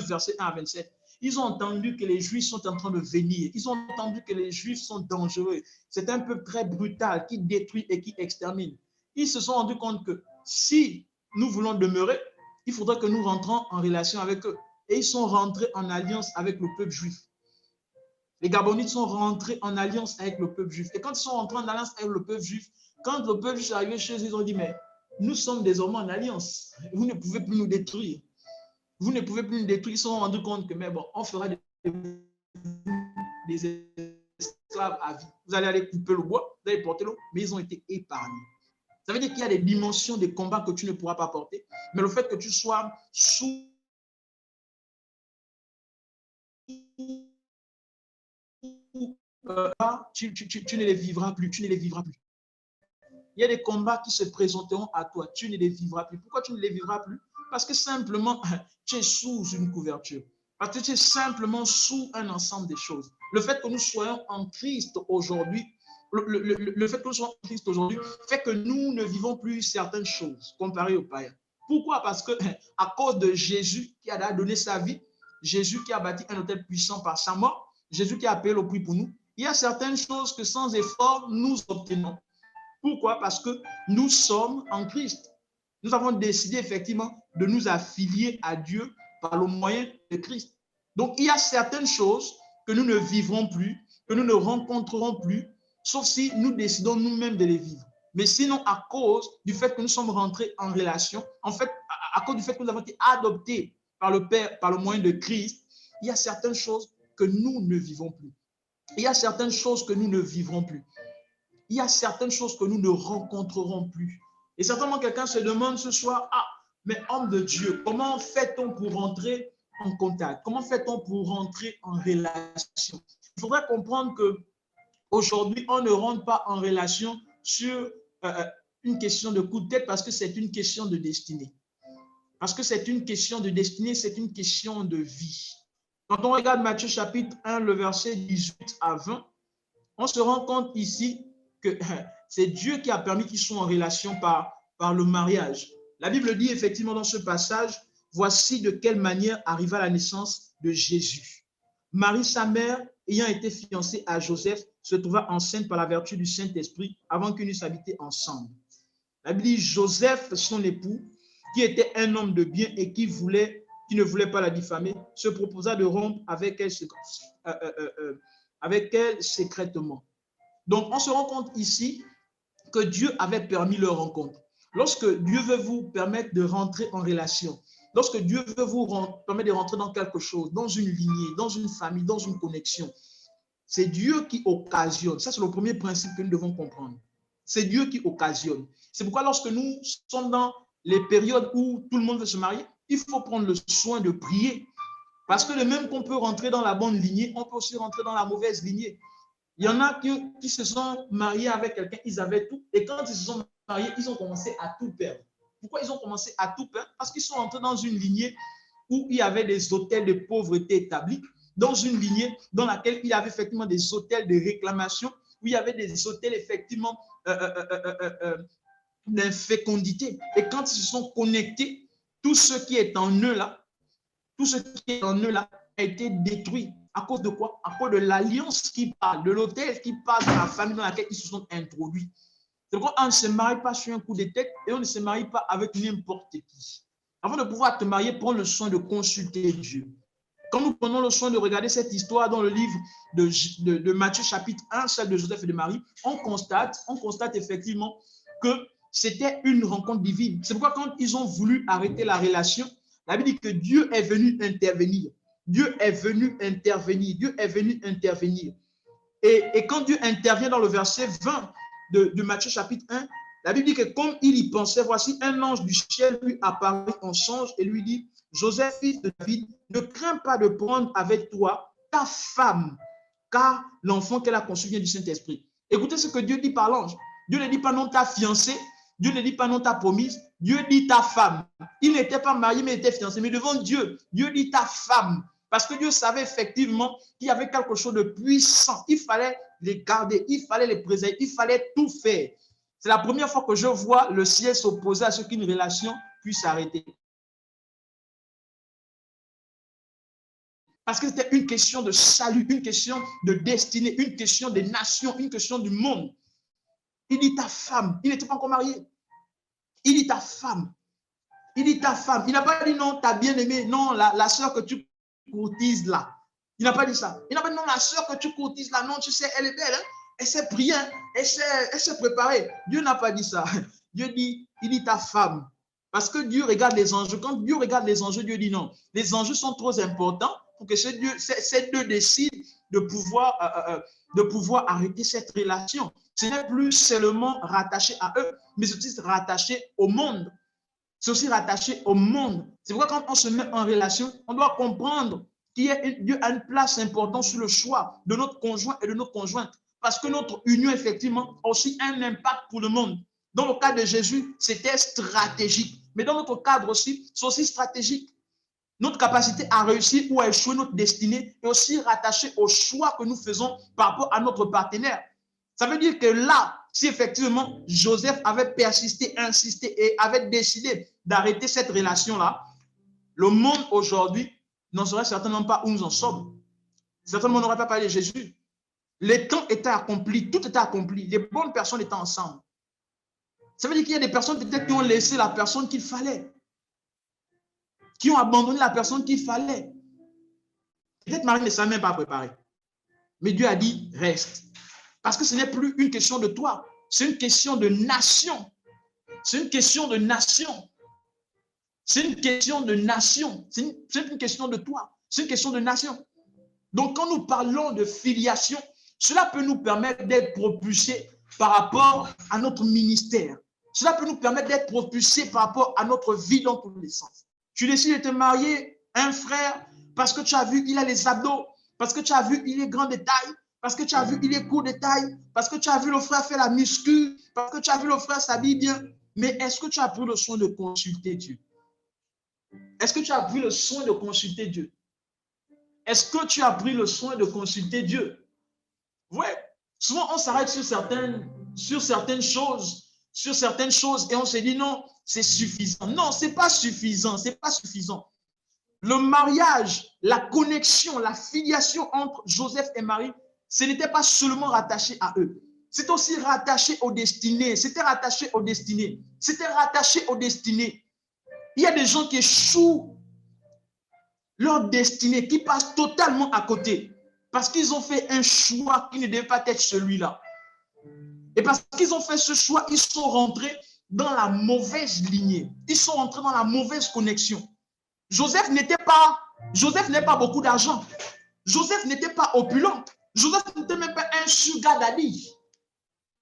verset 1 à 27. Ils ont entendu que les Juifs sont en train de venir. Ils ont entendu que les Juifs sont dangereux. C'est un peuple très brutal qui détruit et qui extermine. Ils se sont rendus compte que si nous voulons demeurer, il faudra que nous rentrons en relation avec eux. Et ils sont rentrés en alliance avec le peuple juif. Les Gabonites sont rentrés en alliance avec le peuple juif. Et quand ils sont rentrés en alliance avec le peuple juif, quand le peuple juif est arrivé chez eux, ils ont dit, mais nous sommes désormais en alliance. Vous ne pouvez plus nous détruire. Vous ne pouvez plus nous détruire. Ils se sont rendus compte que, mais bon, on fera des esclaves à vie. Vous allez aller couper le bois, vous allez porter l'eau, mais ils ont été épargnés. Ça veut dire qu'il y a des dimensions de combat que tu ne pourras pas porter, mais le fait que tu sois sous tu ne les vivras plus, tu ne les vivras plus. Il y a des combats qui se présenteront à toi, tu ne les vivras plus. Pourquoi tu ne les vivras plus? Parce que simplement, tu es sous une couverture. Parce que c'est simplement sous un ensemble de choses. Le fait que nous soyons en Christ aujourd'hui, le fait que nous soyons en Christ aujourd'hui fait que nous ne vivons plus certaines choses comparées aux païens. Pourquoi? Parce que à cause de Jésus qui a donné sa vie, Jésus qui a bâti un hôtel puissant par sa mort, Jésus qui a payé le prix pour nous, il y a certaines choses que sans effort, nous obtenons. Pourquoi? Parce que nous sommes en Christ. Nous avons décidé effectivement de nous affilier à Dieu par le moyen de Christ. Donc, il y a certaines choses que nous ne vivrons plus, que nous ne rencontrerons plus, sauf si nous décidons nous-mêmes de les vivre. Mais sinon, à cause du fait que nous sommes rentrés en relation, en fait, à cause du fait que nous avons été adoptés par le Père, par le moyen de Christ, il y a certaines choses que nous ne vivons plus. Il y a certaines choses que nous ne vivrons plus. Il y a certaines choses que nous ne rencontrerons plus. Et certainement, quelqu'un se demande ce soir, ah, mais homme de Dieu, comment fait-on pour rentrer en contact? Comment fait-on pour rentrer en relation? Il faudrait comprendre qu'aujourd'hui, on ne rentre pas en relation sur une question de coup de tête parce que c'est une question de destinée. Parce que c'est une question de destinée, c'est une question de vie. Quand on regarde Matthieu chapitre 1, le verset 18 à 20, on se rend compte ici que c'est Dieu qui a permis qu'ils soient en relation par le mariage. La Bible dit effectivement dans ce passage, voici de quelle manière arriva la naissance de Jésus. Marie, sa mère, ayant été fiancée à Joseph, se trouva enceinte par la vertu du Saint-Esprit avant qu'ils n'eussent habité ensemble. La Bible dit Joseph, son époux, qui était un homme de bien et qui ne voulait pas la diffamer, se proposa de rompre avec elle secrètement. Donc, on se rend compte ici que Dieu avait permis leur rencontre. Lorsque Dieu veut vous permettre de rentrer en relation, lorsque Dieu veut vous permettre de rentrer dans quelque chose, dans une lignée, dans une famille, dans une connexion, c'est Dieu qui occasionne. Ça, c'est le premier principe que nous devons comprendre. C'est Dieu qui occasionne. C'est pourquoi lorsque nous sommes dans les périodes où tout le monde veut se marier, il faut prendre le soin de prier. Parce que de même qu'on peut rentrer dans la bonne lignée, on peut aussi rentrer dans la mauvaise lignée. Il y en a qui se sont mariés avec quelqu'un, ils avaient tout. Et quand ils se sont mariés, ils ont commencé à tout perdre. Pourquoi ils ont commencé à tout perdre? Parce qu'ils sont entrés dans une lignée où il y avait des hôtels de pauvreté établis, dans une lignée dans laquelle il y avait effectivement des hôtels de réclamation, où il y avait des hôtels effectivement d'infécondité. Et quand ils se sont connectés, tout ce qui est en eux là, tout ce qui est en eux là a été détruit. À cause de quoi? À cause de l'alliance qui parle, de l'hôtel qui parle, de la famille dans laquelle ils se sont introduits. C'est pourquoi on ne se marie pas sur un coup de tête et on ne se marie pas avec n'importe qui. Avant de pouvoir te marier, prends le soin de consulter Dieu. Quand nous prenons le soin de regarder cette histoire dans le livre de Matthieu chapitre 1, celle de Joseph et de Marie, on constate effectivement que c'était une rencontre divine. C'est pourquoi quand ils ont voulu arrêter la relation, la Bible dit que Dieu est venu intervenir. Dieu est venu intervenir. Dieu est venu intervenir. Et quand Dieu intervient dans le verset 20 de Matthieu chapitre 1, la Bible dit que comme il y pensait, voici un ange du ciel lui apparut en songe et lui dit, Joseph, fils de David, ne crains pas de prendre avec toi ta femme, car l'enfant qu'elle a conçu vient du Saint-Esprit. Écoutez ce que Dieu dit par l'ange. Dieu ne dit pas non ta fiancée, Dieu ne dit pas non ta promise, Dieu dit ta femme. Il n'était pas marié, mais il était fiancé. Mais devant Dieu, Dieu dit ta femme. Parce que Dieu savait effectivement qu'il y avait quelque chose de puissant. Il fallait les garder, il fallait les préserver, il fallait tout faire. C'est la première fois que je vois le ciel s'opposer à ce qu'une relation puisse s'arrêter. Parce que c'était une question de salut, une question de destinée, une question des nations, une question du monde. Il dit ta femme. Il n'était pas encore marié. Il dit ta femme. Il dit ta femme. Il n'a pas dit non, ta bien-aimée, non, la sœur que tu courtises là. Il n'a pas dit ça. Il n'a pas dit non, la sœur que tu courtises là, non, tu sais, elle est belle, hein? Elle s'est priée, elle s'est préparée. Dieu n'a pas dit ça. Dieu dit, il dit ta femme. Parce que Dieu regarde les enjeux. Quand Dieu regarde les enjeux, Dieu dit non. Les enjeux sont trop importants pour que ces deux décident de pouvoir arrêter cette relation. Ce n'est plus seulement rattaché à eux, mais c'est aussi rattaché au monde. C'est aussi rattaché au monde. C'est pourquoi quand on se met en relation, on doit comprendre qu'il Dieu a une place importante sur le choix de notre conjoint et de notre conjointe. Parce que notre union, effectivement, a aussi un impact pour le monde. Dans le cas de Jésus, c'était stratégique. Mais dans notre cadre aussi, c'est aussi stratégique. Notre capacité à réussir ou à échouer notre destinée est aussi rattachée au choix que nous faisons par rapport à notre partenaire. Ça veut dire que là, si effectivement Joseph avait persisté, insisté et avait décidé d'arrêter cette relation-là, le monde aujourd'hui n'en saurait certainement pas où nous en sommes. Certainement, on n'aurait pas parlé de Jésus. Les temps étaient accomplis, tout était accompli, les bonnes personnes étaient ensemble. Ça veut dire qu'il y a des personnes peut-être qui ont laissé la personne qu'il fallait, qui ont abandonné la personne qu'il fallait. Peut-être Marie ne s'est même pas préparée. Mais Dieu a dit, reste. Parce que ce n'est plus une question de toi, c'est une question de nation. C'est une question de nation. C'est une question de nation. C'est une question de toi. C'est une question de nation. Donc, quand nous parlons de filiation, cela peut nous permettre d'être propulsés par rapport à notre ministère. Cela peut nous permettre d'être propulsés par rapport à notre vie dans tous les sens. Tu décides de te marier à un frère parce que tu as vu, il a les abdos, parce que tu as vu, il est grand de taille, parce que tu as vu, il est court de taille, parce que tu as vu le frère faire la muscu, parce que tu as vu le frère s'habiller bien. Mais est-ce que tu as pris le soin de consulter Dieu? Est-ce que tu as pris le soin de consulter Dieu? Est-ce que tu as pris le soin de consulter Dieu? Oui. Souvent, on s'arrête sur certaines choses et on se dit non, c'est suffisant. Non, ce n'est pas suffisant, c'est pas suffisant. Le mariage, la connexion, la filiation entre Joseph et Marie, ce n'était pas seulement rattaché à eux. C'est aussi rattaché aux destinées. C'était rattaché aux destinées. C'était rattaché aux destinées. Il y a des gens qui échouent leur destinée, qui passent totalement à côté. Parce qu'ils ont fait un choix qui ne devait pas être celui-là. Et parce qu'ils ont fait ce choix, ils sont rentrés dans la mauvaise lignée. Ils sont rentrés dans la mauvaise connexion. Joseph n'avait pas beaucoup d'argent. Joseph n'était pas opulent. Joseph n'était même pas un sugar daddy.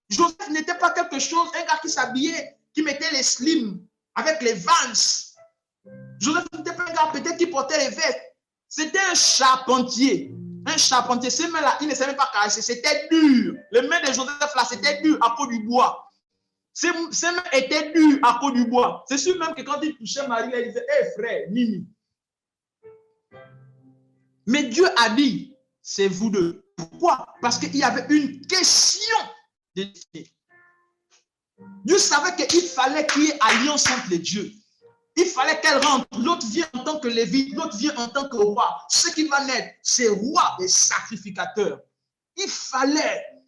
Joseph n'était pas quelque chose, un gars qui s'habillait, qui mettait les slims avec les Vans. Joseph n'était pas un gars peut-être qui portait les vestes. C'était un charpentier. Un charpentier. Ces mains-là, il ne savait pas caresser. C'était dur. Les mains de Joseph, là, c'était dur à cause du bois. Ses mains étaient dures à cause du bois. C'est sûr même que quand il touchait Marie, il disait, hé frère, Mimi. Mais Dieu a dit, c'est vous deux. Pourquoi? Parce qu'il y avait une question de destinée. Dieu savait qu'il fallait qu'il y ait alliance entre les dieux. Il fallait qu'elle rentre. L'autre vient en tant que lévite, l'autre vient en tant que roi. Ce qui va naître, c'est roi et sacrificateur. Il fallait.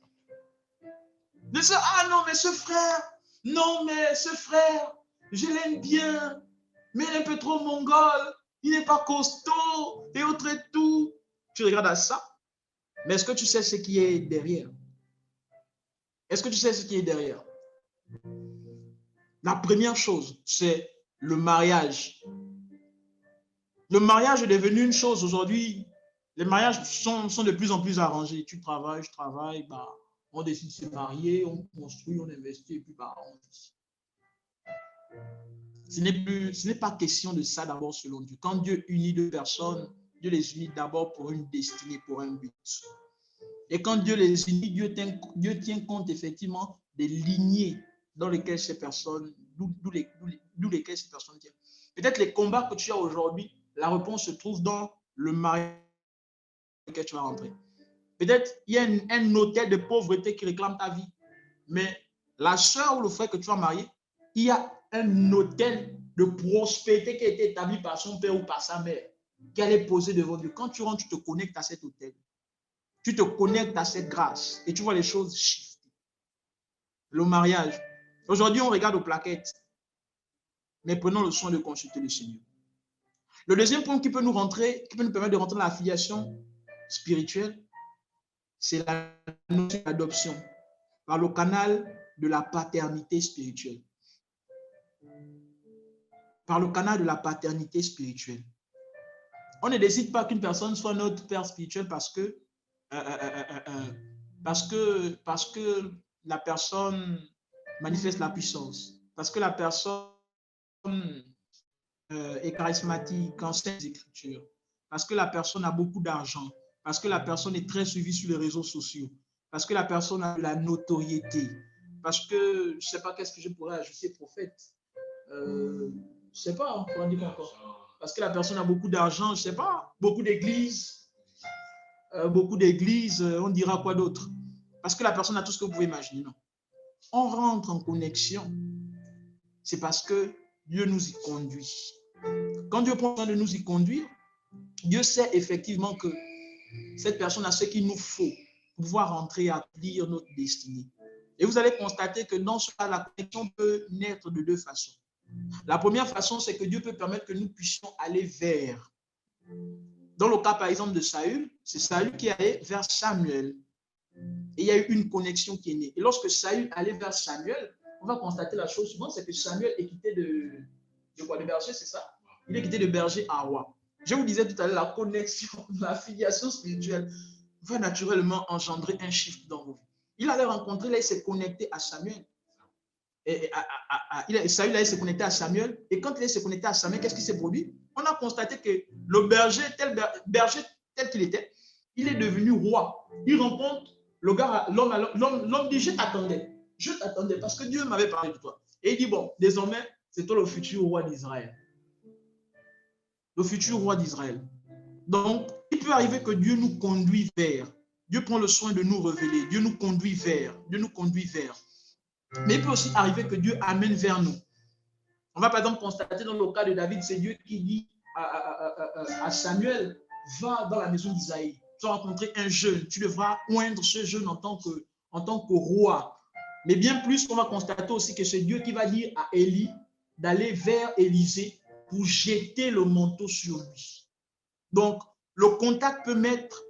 De dire, ah non, mais ce frère, je l'aime bien, mais il est un peu trop mongol, il n'est pas costaud, et autres et tout. Tu regardes à ça, mais est-ce que tu sais ce qui est derrière? Est-ce que tu sais ce qui est derrière? La première chose, c'est le mariage. Le mariage est devenu une chose aujourd'hui. Les mariages sont de plus en plus arrangés. Tu travailles, je travaille, bah, on décide de se marier, on construit, on investit, et puis bah, on... Ce n'est pas question de ça d'abord selon Dieu. Quand Dieu unit deux personnes, Dieu les unit d'abord pour une destinée, pour un but. Et quand Dieu les unit, Dieu tient compte effectivement des lignées dans lesquelles ces personnes, d'où lesquelles ces personnes tiennent. Peut-être les combats que tu as aujourd'hui, la réponse se trouve dans le mariage dans lequel tu vas rentrer. Peut-être il y a un hôtel de pauvreté qui réclame ta vie. Mais la soeur ou le frère que tu vas marier, il y a un hôtel de prospérité qui a été établi par son père ou par sa mère, qui allait poser devant Dieu. Quand tu rentres, tu te connectes à cet hôtel. Tu te connectes à cette grâce et tu vois les choses shifter. Le mariage. Aujourd'hui, on regarde aux plaquettes. Mais prenons le soin de consulter le Seigneur. Le deuxième point qui peut nous permettre de rentrer dans la filiation spirituelle, c'est l'adoption par le canal de la paternité spirituelle. Par le canal de la paternité spirituelle. On ne décide pas qu'une personne soit notre père spirituel parce que la personne manifeste la puissance, parce que la personne est charismatique, enseigne les Écritures, parce que la personne a beaucoup d'argent, parce que la personne est très suivie sur les réseaux sociaux, parce que la personne a de la notoriété, parce que je ne sais pas qu'est-ce que je pourrais ajouter, prophète. Je ne sais pas, on dit encore. parce que la personne a beaucoup d'argent, je ne sais pas, beaucoup d'églises, on dira quoi d'autre? Parce que la personne a tout ce que vous pouvez imaginer. Non. On rentre en connexion, c'est parce que Dieu nous y conduit. Quand Dieu prend soin de nous y conduire, Dieu sait effectivement que cette personne a ce qu'il nous faut pour pouvoir rentrer et accomplir notre destinée. Et vous allez constater que dans ce cas, la connexion peut naître de deux façons. La première façon, c'est que Dieu peut permettre que nous puissions aller vers. Dans le cas, par exemple, de Saül, c'est Saül qui allait vers Samuel. Et il y a eu une connexion qui est née. Et lorsque Saül allait vers Samuel, on va constater la chose suivante, c'est que Samuel est quitté de quoi? De berger, c'est ça? Il est quitté de berger à roi. Je vous disais tout à l'heure, la connexion, la filiation spirituelle va naturellement engendrer un shift dans vos vies. Il allait rencontrer, là, il s'est connecté à Samuel. Saül allait se connecter à Samuel. Et quand il s'est connecté à Samuel, qu'est-ce qui s'est produit? On a constaté que le berger tel qu'il était, il est devenu roi. Il rencontre le gars, l'homme dit, je t'attendais parce que Dieu m'avait parlé de toi. Et il dit, bon, désormais, c'est toi le futur roi d'Israël. Le futur roi d'Israël. Donc, il peut arriver que Dieu nous conduit vers. Dieu prend le soin de nous révéler. Dieu nous conduit vers. Mais il peut aussi arriver que Dieu amène vers nous. On va par exemple constater dans le cas de David, c'est Dieu qui dit à Samuel, va dans la maison d'Isaïe. Tu vas rencontrer un jeune. Tu devras oindre ce jeune en tant que roi. Mais bien plus, on va constater aussi que c'est Dieu qui va dire à Élie d'aller vers Élisée pour jeter le manteau sur lui. Donc, le contact peut mettre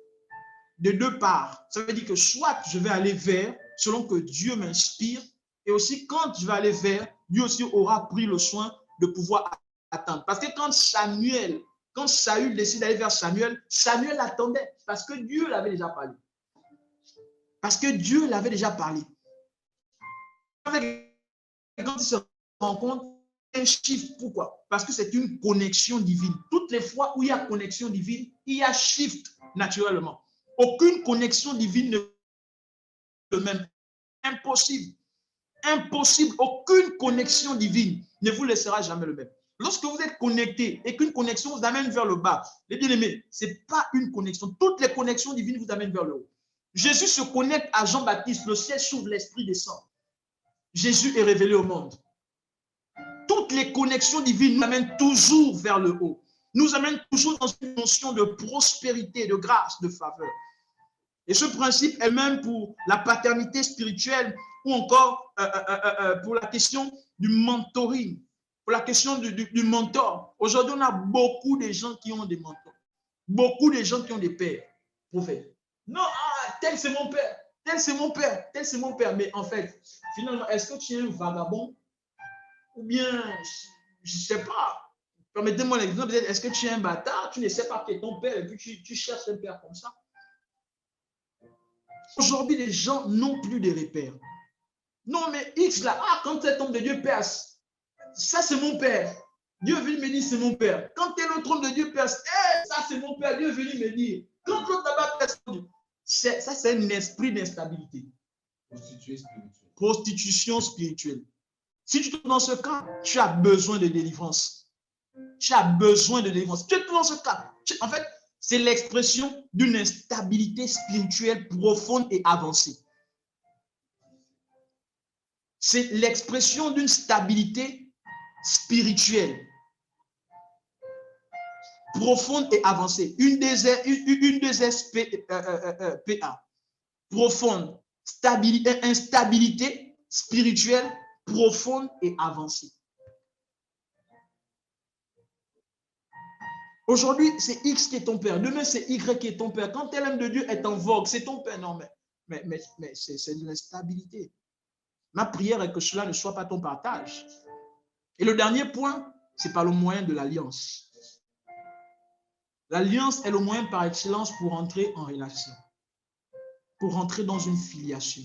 de deux parts. Ça veut dire que soit je vais aller vers, selon que Dieu m'inspire, et aussi quand je vais aller vers, Dieu aussi aura pris le soin de pouvoir attendre. Parce que quand Saül décide d'aller vers Samuel, Samuel attendait parce que Dieu l'avait déjà parlé. Quand il se rend compte, un shift. Pourquoi? Parce que c'est une connexion divine. Toutes les fois où il y a connexion divine, il y a shift naturellement. Aucune connexion divine ne le même. Impossible. Aucune connexion divine ne vous laissera jamais le même. Lorsque vous êtes connecté et qu'une connexion vous amène vers le bas, les bien-aimés, ce n'est pas une connexion. Toutes les connexions divines vous amènent vers le haut. Jésus se connecte à Jean-Baptiste, le ciel s'ouvre, l'esprit descend. Jésus est révélé au monde. Toutes les connexions divines nous amènent toujours vers le haut. Nous amènent toujours dans une notion de prospérité, de grâce, de faveur. Et ce principe est même pour la paternité spirituelle ou encore pour la question du mentoring, pour la question du mentor. Aujourd'hui, on a beaucoup de gens qui ont des mentors, beaucoup de gens qui ont des pères, prophètes. Non, tel c'est mon père, tel c'est mon père, tel c'est mon père. Mais en fait, finalement, est-ce que tu es un vagabond? Ou bien, je ne sais pas. Permettez-moi l'exemple, est-ce que tu es un bâtard? Tu ne sais pas qui est ton père et puis tu cherches un père comme ça. Aujourd'hui, les gens n'ont plus de repères. Non, mais X là, quand cet homme de Dieu perce, ça c'est mon père. Dieu vient me dire c'est mon père. Quand l'autre homme de Dieu perce, ça c'est mon père. Dieu vient me dire. Quand l'autre là-bas perce, ça c'est un esprit d'instabilité. Prostitution spirituelle. Si tu es dans ce cas, tu as besoin de délivrance. Tu es dans ce cas. En fait, c'est l'expression d'une instabilité spirituelle profonde et avancée. C'est l'expression d'une stabilité spirituelle profonde et avancée. Une des SPA. Profonde, instabilité spirituelle profonde et avancée. Aujourd'hui, c'est X qui est ton père. Demain, c'est Y qui est ton père. Quand l'homme de Dieu est en vogue, c'est ton père. Non, mais c'est de l'instabilité. Ma prière est que cela ne soit pas ton partage. Et le dernier point, c'est par le moyen de l'alliance. L'alliance est le moyen par excellence pour entrer en relation, pour entrer dans une filiation.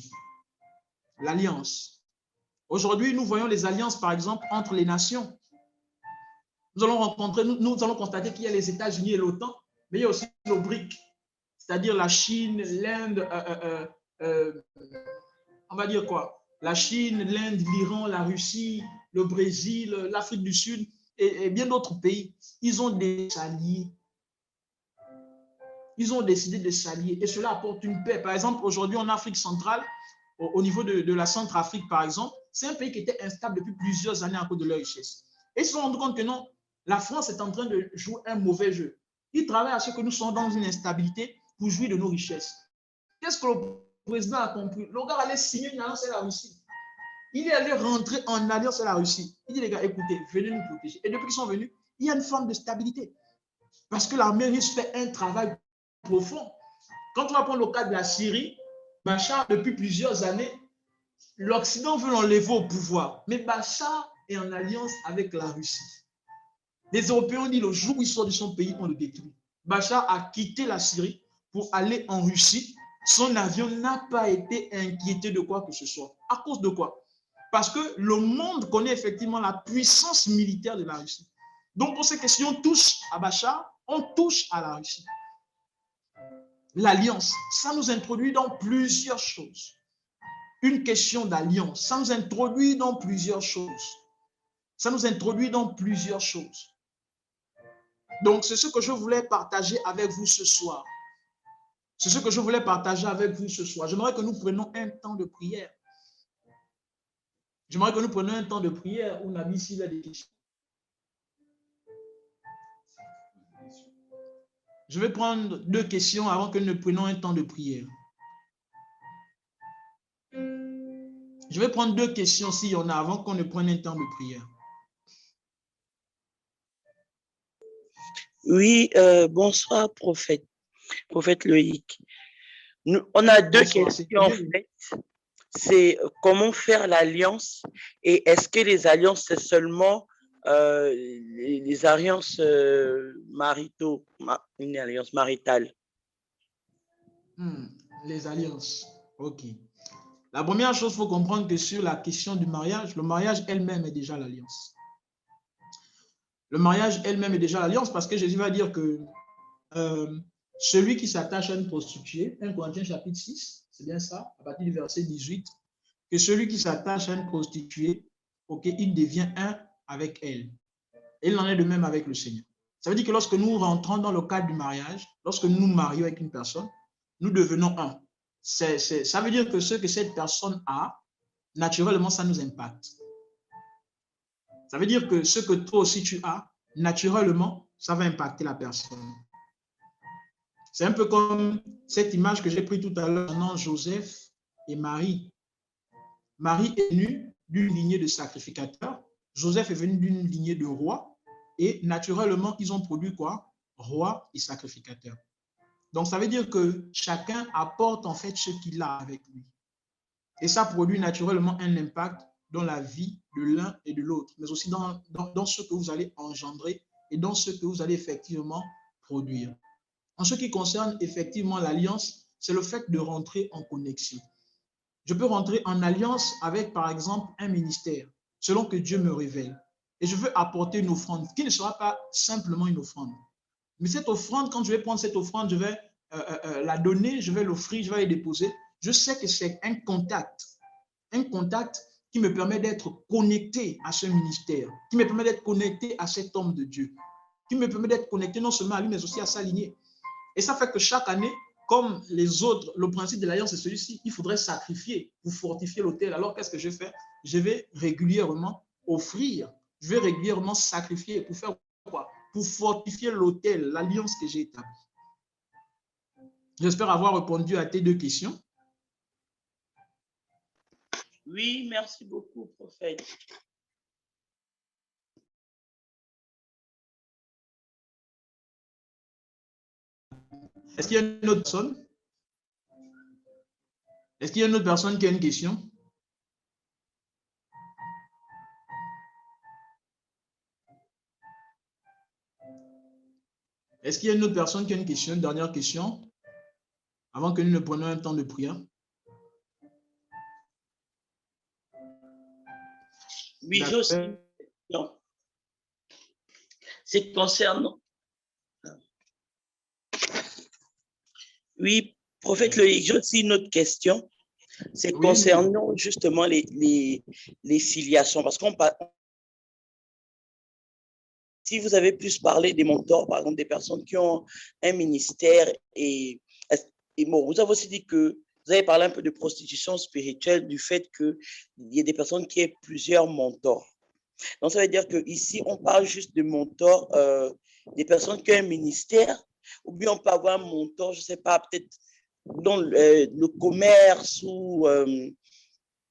L'alliance. Aujourd'hui, nous voyons les alliances, par exemple, entre les nations. Nous allons constater qu'il y a les États-Unis et l'OTAN, mais il y a aussi le BRIC, c'est-à-dire la Chine, l'Inde, on va dire quoi? La Chine, l'Inde, l'Iran, la Russie, le Brésil, l'Afrique du Sud et bien d'autres pays, ils ont des alliés. Ils ont décidé de s'allier et cela apporte une paix. Par exemple, aujourd'hui en Afrique centrale, au niveau de la Centrafrique, par exemple, c'est un pays qui était instable depuis plusieurs années à cause de leur richesse. Et ils se sont rendus compte que non, la France est en train de jouer un mauvais jeu. Ils travaillent à ce que nous soyons dans une instabilité pour jouir de nos richesses. Qu'est-ce que le président a compris? Le gars allait signer une alliance avec la Russie. Il est allé rentrer en alliance avec la Russie. Il dit les gars, écoutez, venez nous protéger. Et depuis qu'ils sont venus, il y a une forme de stabilité. Parce que l'armée russe fait un travail profond. Quand on va prendre le cas de la Syrie, Bachar, depuis plusieurs années, l'Occident veut l'enlever au pouvoir. Mais Bachar est en alliance avec la Russie. Les Européens ont dit le jour où il sort de son pays, on le détruit. Bachar a quitté la Syrie pour aller en Russie. Son avion n'a pas été inquiété de quoi que ce soit. À cause de quoi? Parce que le monde connaît effectivement la puissance militaire de la Russie. Donc, on sait que si on touche à Bachar, on touche à la Russie. L'alliance, ça nous introduit dans plusieurs choses. Une question d'alliance, ça nous introduit dans plusieurs choses. Ça nous introduit dans plusieurs choses. Donc, c'est ce que je voulais partager avec vous ce soir. C'est ce que je voulais partager avec vous ce soir. J'aimerais que nous prenions un temps de prière. J'aimerais que nous prenions un temps de prière où Nabi s'il a des questions. Je vais prendre 2 questions avant que nous ne prenions un temps de prière. Je vais prendre 2 questions s'il y en a avant qu'on ne prenne un temps de prière. Oui, bonsoir, prophète Loïc. On a 2 questions en fait. C'est comment faire l'alliance et est-ce que les alliances, c'est seulement les alliances maritaux, une alliance maritale? Les alliances, ok. La première chose, il faut comprendre que sur la question du mariage, le mariage elle-même est déjà l'alliance. Le mariage elle-même est déjà l'alliance parce que Jésus va dire que celui qui s'attache à une prostituée, 1 Corinthiens chapitre 6, c'est bien ça, à partir du verset 18, que celui qui s'attache à une prostituée, ok, il devient un avec elle. Et il en est de même avec le Seigneur. Ça veut dire que lorsque nous rentrons dans le cadre du mariage, lorsque nous nous marions avec une personne, nous devenons un. Ça veut dire que ce que cette personne a, naturellement, ça nous impacte. Ça veut dire que ce que toi aussi tu as, naturellement, ça va impacter la personne. C'est un peu comme cette image que j'ai prise tout à l'heure concernant Joseph et Marie. Marie est venue d'une lignée de sacrificateurs. Joseph est venu d'une lignée de rois. Et naturellement, ils ont produit quoi? Roi et sacrificateur. Donc, ça veut dire que chacun apporte en fait ce qu'il a avec lui. Et ça produit naturellement un impact dans la vie de l'un et de l'autre, mais aussi dans ce que vous allez engendrer et dans ce que vous allez effectivement produire. En ce qui concerne effectivement l'alliance, c'est le fait de rentrer en connexion. Je peux rentrer en alliance avec, par exemple, un ministère, selon que Dieu me révèle. Et je veux apporter une offrande qui ne sera pas simplement une offrande. Mais cette offrande, quand je vais prendre cette offrande, je vais la donner, je vais l'offrir, je vais la déposer. Je sais que c'est un contact qui me permet d'être connecté à ce ministère, qui me permet d'être connecté à cet homme de Dieu, qui me permet d'être connecté non seulement à lui, mais aussi à sa lignée. Et ça fait que chaque année, comme les autres, le principe de l'alliance est celui-ci, il faudrait sacrifier pour fortifier l'autel. Alors, qu'est-ce que je fais? Je vais régulièrement offrir, je vais régulièrement sacrifier pour faire quoi? Pour fortifier l'autel, l'alliance que j'ai établie. J'espère avoir répondu à tes 2 questions. Oui, merci beaucoup, prophète. Est-ce qu'il y a une autre personne? Est-ce qu'il y a une autre personne qui a une question? Est-ce qu'il y a une autre personne qui a une question, une dernière question, avant que nous ne prenions un temps de prière? Oui, j'ai aussi une question. C'est concernant... Oui, prophète Loïc, j'ai aussi une autre question. C'est concernant justement les filiations, parce qu'on parle si vous avez plus parlé des mentors, par exemple, des personnes qui ont un ministère et bon, vous avez aussi dit que vous avez parlé un peu de prostitution spirituelle, du fait qu'il y a des personnes qui aient plusieurs mentors. Donc, ça veut dire qu'ici, on parle juste de mentors, des personnes qui ont un ministère, ou bien on peut avoir un mentor, je ne sais pas, peut-être dans le commerce ou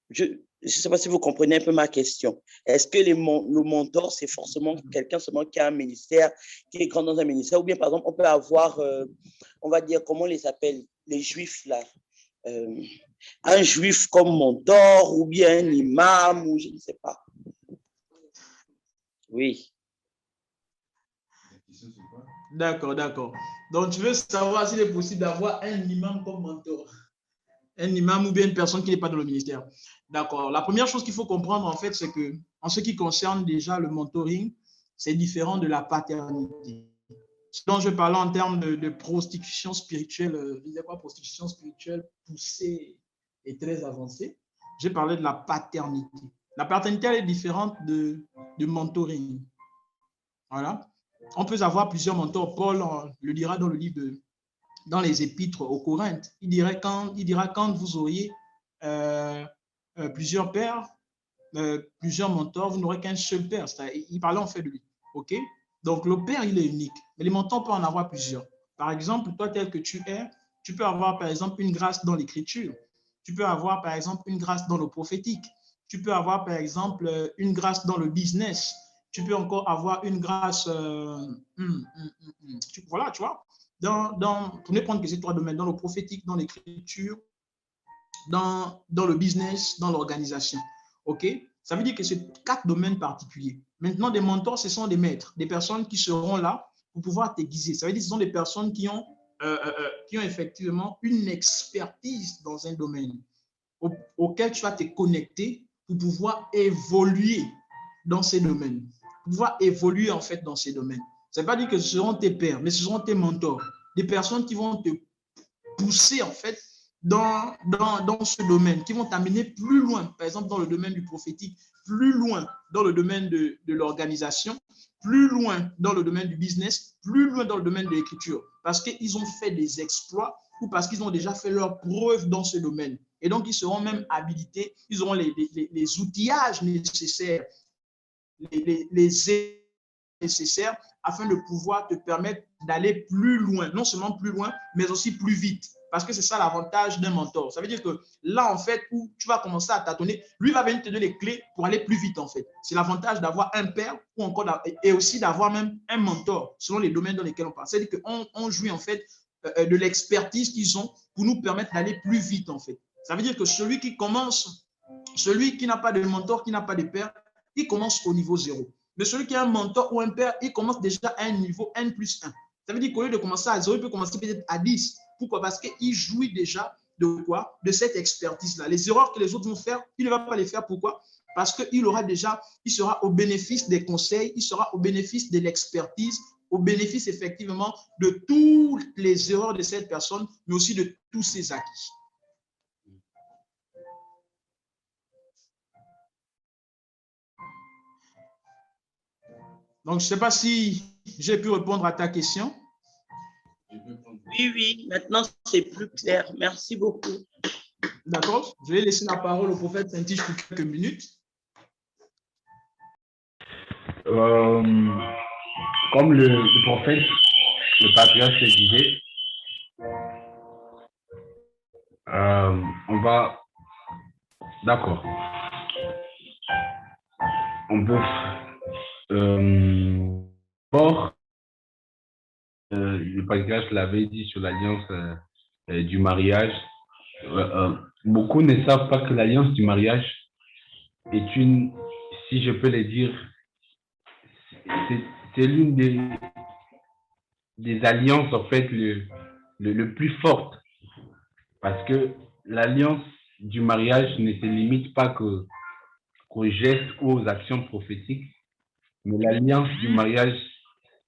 je ne sais pas si vous comprenez un peu ma question. Est-ce que le mentor, c'est forcément quelqu'un seulement qui a un ministère, qui est grand dans un ministère, ou bien par exemple, on peut avoir, on va dire, comment on les appelle, les juifs là, un juif comme mentor, ou bien un imam, ou je ne sais pas. Oui. D'accord, d'accord. Donc, tu veux savoir s'il est possible d'avoir un imam comme mentor, un imam ou bien une personne qui n'est pas dans le ministère. D'accord. La première chose qu'il faut comprendre, en fait, c'est que en ce qui concerne déjà le mentoring, c'est différent de la paternité. Ce dont je parlais en termes de prostitution spirituelle, il y a quoi, prostitution spirituelle poussée et très avancée. J'ai parlé de la paternité. La paternité, elle est différente de mentoring. Voilà. On peut avoir plusieurs mentors. Paul le dira dans le livre dans les épîtres aux Corinthes. Il dira quand vous auriez plusieurs pères, plusieurs mentors, vous n'aurez qu'un seul père. Il parlait en fait de lui. OK? Donc, le père, il est unique. Mais les mentors peuvent en avoir plusieurs. Par exemple, toi, tel que tu es, tu peux avoir, par exemple, une grâce dans l'écriture. Tu peux avoir, par exemple, une grâce dans le prophétique. Tu peux avoir, par exemple, une grâce dans le business. Tu peux encore avoir une grâce, voilà, tu vois, pour ne prendre que ces trois domaines, dans le prophétique, dans l'écriture, dans le business, dans l'organisation. OK? Ça veut dire que c'est 4 domaines particuliers. Maintenant, des mentors, ce sont des maîtres, des personnes qui seront là pour pouvoir t'aiguiser. Ça veut dire que ce sont des personnes qui ont effectivement une expertise dans un domaine auquel tu vas te connecter pour pouvoir évoluer dans ces domaines, pour pouvoir évoluer en fait dans ces domaines. Ça ne veut pas dire que ce seront tes pairs, mais ce seront tes mentors, des personnes qui vont te pousser en fait dans ce domaine, qui vont t'amener plus loin, par exemple dans le domaine du prophétique, plus loin dans le domaine de l'organisation, plus loin dans le domaine du business, plus loin dans le domaine de l'écriture, parce qu'ils ont fait des exploits ou parce qu'ils ont déjà fait leurs preuves dans ce domaine. Et donc, ils seront même habilités, ils auront les outillages nécessaires, les nécessaires afin de pouvoir te permettre d'aller plus loin, non seulement plus loin, mais aussi plus vite. Parce que c'est ça l'avantage d'un mentor. Ça veut dire que là, en fait, où tu vas commencer à tâtonner, lui va venir te donner les clés pour aller plus vite, en fait. C'est l'avantage d'avoir un père ou encore et aussi d'avoir même un mentor selon les domaines dans lesquels on parle. C'est-à-dire qu'on jouit, en fait, de l'expertise qu'ils ont pour nous permettre d'aller plus vite, en fait. Ça veut dire que celui qui commence, celui qui n'a pas de mentor, qui n'a pas de père, il commence au niveau 0. Mais celui qui a un mentor ou un père, il commence déjà à un niveau N+1. Ça veut dire qu'au lieu de commencer à 0, il peut commencer peut-être à 10. Pourquoi? Parce qu'il jouit déjà de quoi? De cette expertise-là. Les erreurs que les autres vont faire, il ne va pas les faire. Pourquoi? Parce qu'il aura déjà, il sera au bénéfice des conseils, il sera au bénéfice de l'expertise, au bénéfice effectivement de toutes les erreurs de cette personne, mais aussi de tous ses acquis. Donc, je ne sais pas si j'ai pu répondre à ta question. Oui, oui, maintenant c'est plus clair. Merci beaucoup. D'accord. Je vais laisser la parole au prophète Saint-Tige pour quelques minutes. Comme le prophète, le patriarche le disait, on va... D'accord. On peut... Or, le patriarche l'avait dit sur l'alliance du mariage. Beaucoup ne savent pas que l'alliance du mariage est une, si je peux le dire, c'est l'une des alliances en fait le plus forte, parce que l'alliance du mariage ne se limite pas qu'aux gestes ou aux actions prophétiques, mais l'alliance du mariage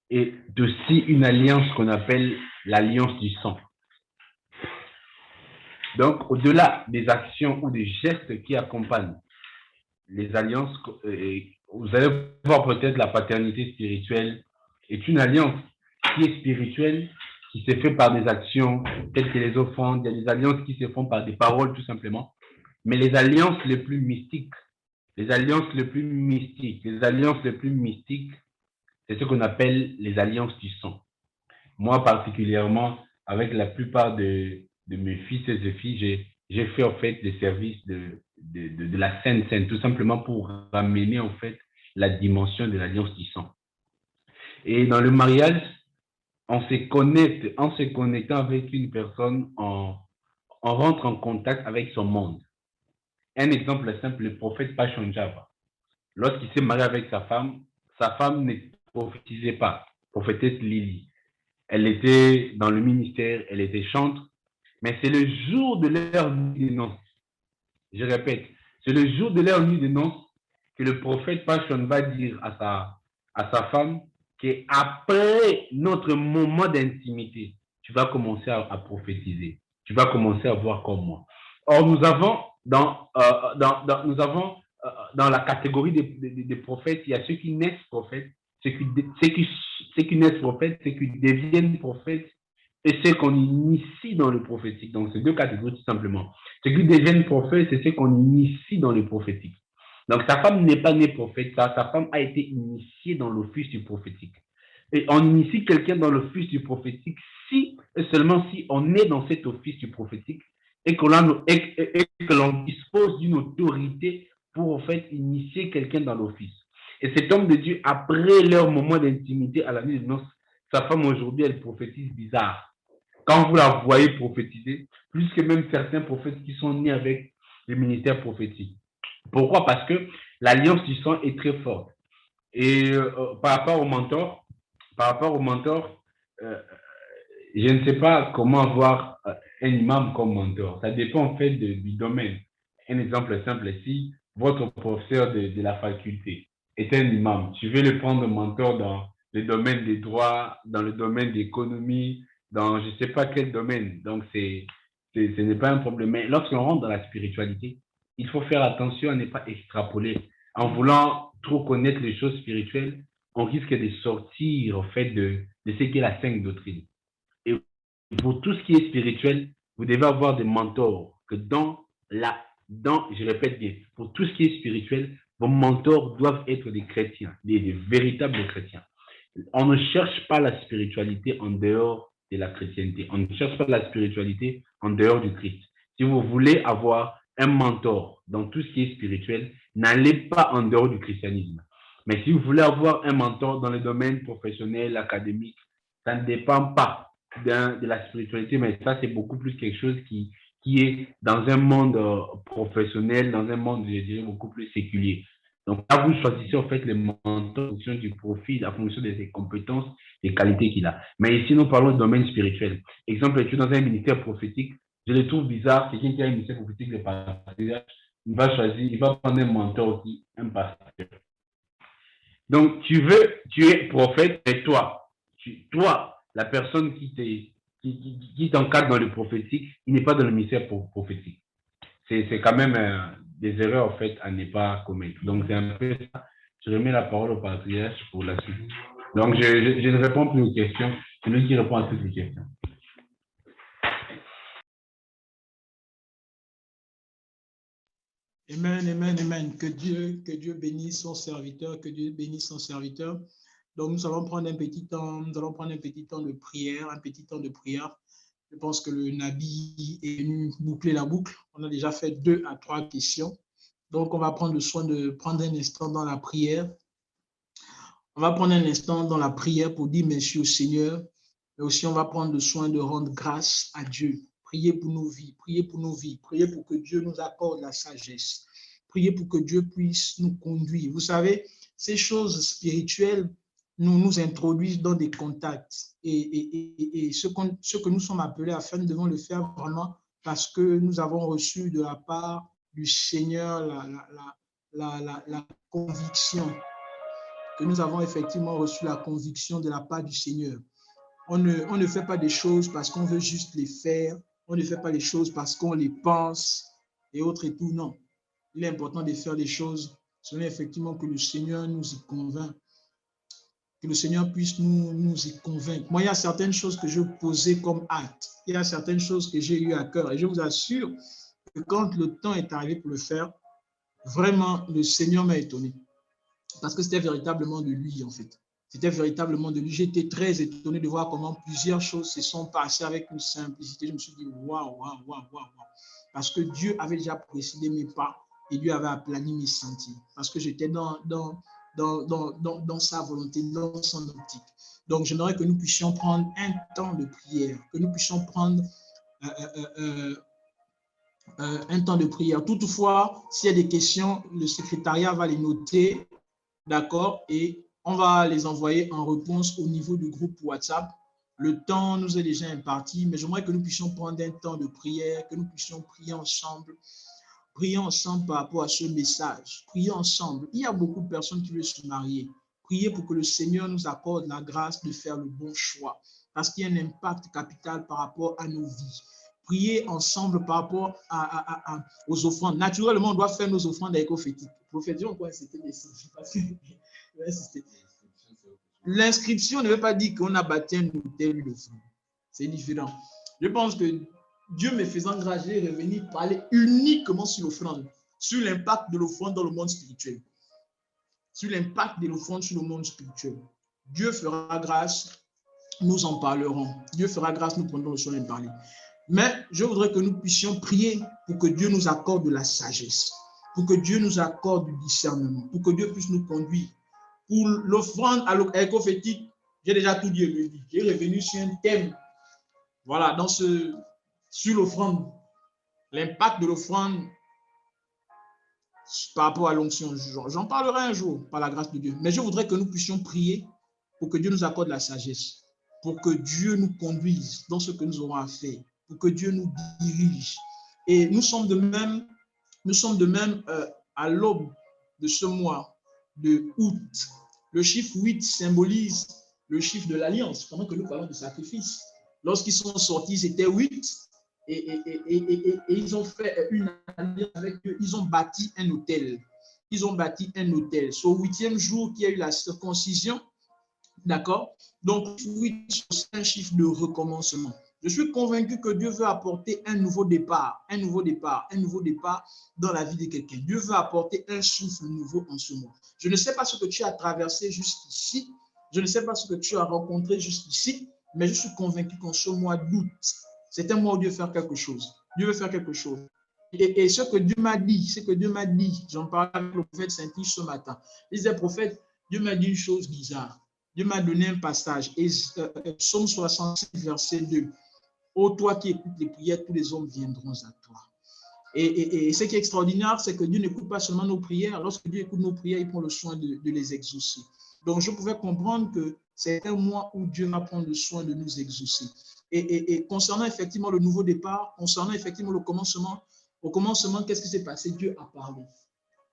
est aussi une alliance qu'on appelle l'alliance du sang. Donc, au-delà des actions ou des gestes qui accompagnent les alliances vous allez voir peut-être la paternité spirituelle est une alliance qui est spirituelle, qui se fait par des actions telles que les offrandes. Il y a des alliances qui se font par des paroles tout simplement. Mais les alliances les plus mystiques, les alliances les plus mystiques, les alliances les plus mystiques, c'est ce qu'on appelle les alliances du sang. Moi, particulièrement, avec la plupart de mes fils et filles, j'ai fait en fait des services de la Sainte Seine, tout simplement pour ramener en fait la dimension de l'alliance du sang. Et dans le mariage, on se connecte, en se connectant avec une personne, on rentre en contact avec son monde. Un exemple simple, le prophète Pachonjava. Lorsqu'il s'est marié avec sa femme ne prophétisait pas, prophétesse Lily. Elle était dans le ministère, elle était chantre, mais c'est le jour de leur nuit de noces. Je répète, c'est le jour de leur nuit de noces que le prophète Pachon va dire à sa femme qu'après notre moment d'intimité, tu vas commencer à prophétiser. Tu vas commencer à voir comme moi. Or, nous avons dans la catégorie des prophètes, il y a ceux qui naissent prophètes, ceux qui naissent prophètes, ceux qui deviennent prophètes et ceux qu'on initie dans le prophétique. Donc, c'est deux catégories tout simplement. Ceux qui deviennent prophètes, c'est ceux qu'on initie dans le prophétique. Donc, sa femme n'est pas née prophète, sa femme a été initiée dans l'office du prophétique. Et on initie quelqu'un dans l'office du prophétique si et seulement si on est dans cet office du prophétique et que l'on dispose d'une autorité pour en fait initier quelqu'un dans l'office. Et cet homme de Dieu, après leur moment d'intimité à la nuit de noces, sa femme aujourd'hui, elle prophétise bizarre. Quand vous la voyez prophétiser, plus que même certains prophètes qui sont nés avec le ministère prophétique. Pourquoi? Parce que l'alliance du sang est très forte. Et par rapport au mentor, je ne sais pas comment avoir un imam comme mentor. Ça dépend en fait du domaine. Un exemple simple, si votre professeur de la faculté est un imam, tu veux le prendre mentor dans le domaine des droits, dans le domaine de l'économie, dans je ne sais pas quel domaine. Donc, ce n'est pas un problème. Mais lorsqu'on rentre dans la spiritualité, il faut faire attention à ne pas extrapoler. En voulant trop connaître les choses spirituelles, on risque de sortir en fait de ce qu'est la sainte doctrine. Et pour tout ce qui est spirituel, vous devez avoir des mentors que je répète bien, pour tout ce qui est spirituel, vos mentors doivent être des chrétiens, des véritables chrétiens. On ne cherche pas la spiritualité en dehors de la chrétienté. On ne cherche pas la spiritualité en dehors du Christ. Si vous voulez avoir un mentor dans tout ce qui est spirituel, n'allez pas en dehors du christianisme. Mais si vous voulez avoir un mentor dans le domaine professionnel, académique, ça ne dépend pas de la spiritualité, mais ça, c'est beaucoup plus quelque chose qui est dans un monde professionnel, dans un monde, je dirais, beaucoup plus séculier. Donc, là, vous choisissez en fait les mentors en fonction du profil, en fonction de ses compétences, des qualités qu'il a. Mais ici, nous parlons de domaine spirituel. Exemple, tu es dans un ministère prophétique, je le trouve bizarre, quelqu'un qui a un ministère prophétique, le pasteur, il va prendre un mentor aussi, un pasteur. Donc, tu es prophète, et toi, la personne qui t'encadre dans le prophétique, il n'est pas dans le ministère prophétique. C'est quand même des erreurs en fait à ne pas commettre. Donc, c'est un peu ça. Je remets la parole au patriarche pour la suite. Donc, je ne réponds plus aux questions. C'est lui qui répond à toutes les questions. Amen, amen, amen. Que Dieu bénisse son serviteur, que Dieu bénisse son serviteur. Donc, nous allons prendre un petit temps, de prière, Je pense que le Nabi est venu boucler la boucle. On a déjà fait 2 à 3 questions. Donc, on va prendre le soin de prendre un instant dans la prière. On va prendre un instant dans la prière pour dire merci au Seigneur. Mais aussi, on va prendre le soin de rendre grâce à Dieu. Priez pour nos vies, priez pour nos vies, priez pour que Dieu nous accorde la sagesse. Priez pour que Dieu puisse nous conduire. Vous savez, ces choses spirituelles nous introduisent dans des contacts. Et ce que nous sommes appelés à faire, nous devons le faire vraiment parce que nous avons reçu de la part du Seigneur la conviction, que nous avons effectivement reçu la conviction de la part du Seigneur. On ne fait pas des choses parce qu'on veut juste les faire. On ne fait pas les choses parce qu'on les pense et autres et tout. Non. Il est important de faire des choses Selon effectivement que le Seigneur nous y convainc. Que le Seigneur puisse nous y convaincre. Moi, il y a certaines choses que je posais comme acte. Il y a certaines choses que j'ai eu à cœur. Et je vous assure que quand le temps est arrivé pour le faire, vraiment, le Seigneur m'a étonné. Parce que c'était véritablement de lui, en fait. C'était véritablement de lui. J'étais très étonné de voir comment plusieurs choses se sont passées avec une simplicité. Je me suis dit, waouh, waouh, waouh, waouh. Parce que Dieu avait déjà précédé mes pas et Dieu avait aplani mes sentiers. Parce que j'étais dans sa volonté, dans son optique. Donc, j'aimerais que nous puissions prendre un temps de prière, que nous puissions prendre un temps de prière. Toutefois, s'il y a des questions, le secrétariat va les noter, d'accord, et on va les envoyer en réponse au niveau du groupe WhatsApp. Le temps nous est déjà imparti, mais j'aimerais que nous puissions prendre un temps de prière, que nous puissions prier ensemble. Prions ensemble par rapport à ce message. Prions ensemble. Il y a beaucoup de personnes qui veulent se marier. Priez pour que le Seigneur nous accorde la grâce de faire le bon choix, parce qu'il y a un impact capital par rapport à nos vies. Priez ensemble par rapport aux offrandes. Naturellement, on doit faire nos offrandes avec prophétique. Prophétisons quoi, c'était des L'inscription ne veut pas dire qu'on a bâti un hôtel d'offrande. C'est différent. Je pense que Dieu me faisant grâce, j'ai revenu parler uniquement sur l'offrande, sur l'impact de l'offrande dans le monde spirituel. Sur l'impact de l'offrande sur le monde spirituel. Dieu fera grâce, nous en parlerons. Dieu fera grâce, nous prendrons le soin d'en parler. Mais je voudrais que nous puissions prier pour que Dieu nous accorde de la sagesse, pour que Dieu nous accorde du discernement, pour que Dieu puisse nous conduire. Pour l'offrande prophétique, j'ai déjà tout dit aujourd'hui. J'ai revenu sur un thème, voilà, sur l'offrande, l'impact de l'offrande par rapport à l'onction. J'en parlerai un jour par la grâce de Dieu. Mais je voudrais que nous puissions prier pour que Dieu nous accorde la sagesse, pour que Dieu nous conduise dans ce que nous aurons à faire, pour que Dieu nous dirige. Et nous sommes de même à l'aube de ce mois de août. Le chiffre 8 symbolise le chiffre de l'alliance, pendant que nous parlons de sacrifice. Lorsqu'ils sont sortis, c'était 8 et ils ont fait une alliance avec Dieu. Ils ont bâti un autel. Ils ont bâti un autel. C'est au 8e jour qu'il y a eu la circoncision. D'accord? Donc, 8, c'est un chiffre de recommencement. Je suis convaincu que Dieu veut apporter un nouveau départ dans la vie de quelqu'un. Dieu veut apporter un souffle nouveau en ce mois. Je ne sais pas ce que tu as traversé jusqu'ici, je ne sais pas ce que tu as rencontré jusqu'ici, mais je suis convaincu qu'en ce mois d'août, c'est un mois où Dieu veut faire quelque chose. Dieu veut faire quelque chose. Et ce que Dieu m'a dit, j'en parlais avec le prophète Saint-Tige ce matin. Il disait, prophète, Dieu m'a dit une chose bizarre. Dieu m'a donné un passage, Psaume 66, verset 2. Ô toi qui écoutes les prières, tous les hommes viendront à toi. Et ce qui est extraordinaire, c'est que Dieu n'écoute pas seulement nos prières. Lorsque Dieu écoute nos prières, il prend le soin de les exaucer. Donc, je pouvais comprendre que c'est un mois où Dieu va prendre le soin de nous exaucer. Et concernant effectivement le nouveau départ, concernant effectivement le commencement, au commencement, qu'est-ce qui s'est passé? Dieu a parlé.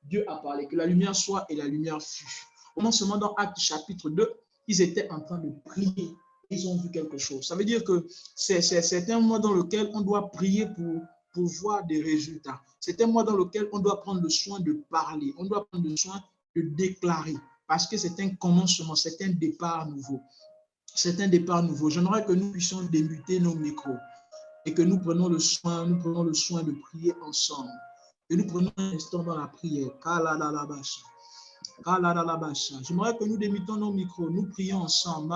Dieu a parlé. Que la lumière soit et la lumière fut. Au commencement, dans Actes chapitre 2, ils étaient en train de prier. Ils ont vu quelque chose. Ça veut dire que c'est un mois dans lequel on doit prier pour voir des résultats. C'est un mois dans lequel on doit prendre le soin de parler. On doit prendre le soin de déclarer. Parce que c'est un commencement, c'est un départ nouveau. C'est un départ nouveau. J'aimerais que nous puissions débuter nos micros et que nous prenons le soin de prier ensemble. Et nous prenons un instant dans la prière. J'aimerais que nous débutons nos micros. Nous prions ensemble.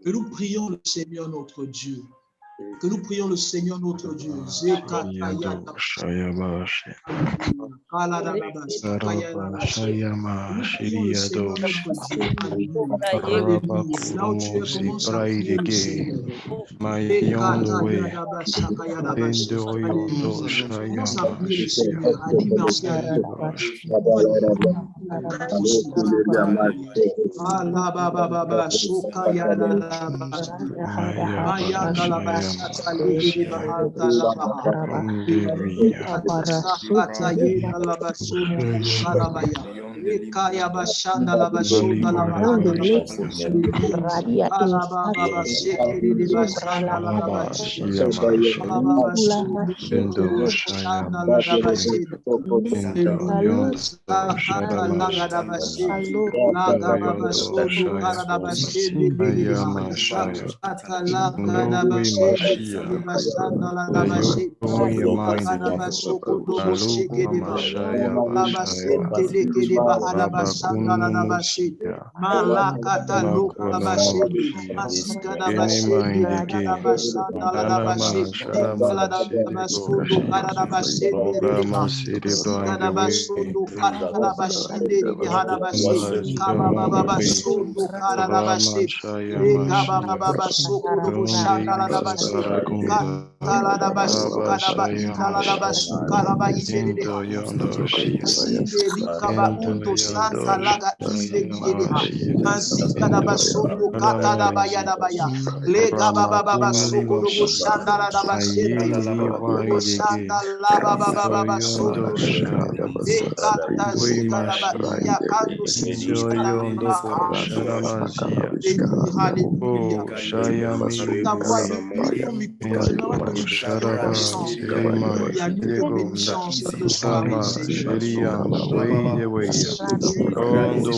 Que nous prions le Seigneur notre Dieu. Que nous prions le Seigneur notre Dieu. Ekaya bashanda la bashonda la bahanda la bashonda. Alaba baba shekere de bashanda la bashonda. Alaba bashonda bashanda la bashonda. Kata laga da bashonda. Laga baba shondo kara da bashonda beliba. Kata laga da bashonda de bashanda la bashonda. Kada bashoko dobo shekere ba. Labasente leke de bahala bashanda la bashonda. Malakata loka la bashende, masika la bashende, la bashanda la bashende, la basundo kara la bashende leba, masika la basundo kara la bashende leba bashende, kaba baba basundo kara la bashende, lega baba basoko robo shanda la bashende, kata la basuka la bainda la basuka la bainde leba, inde rika ba unto santa laga inde leba. Mazika da basondo kata da baya da baya. Lega baba baba soko robo shanda la bashende. Robo shanda la baba baba soko robo. Ekata zika da ba iya kando sika da ba. Hallelujah. Ta voix, nous pouvons continuer de puissance. Alléluia. Nous pouvons de puissance de soirée, Seigneur. Dans nos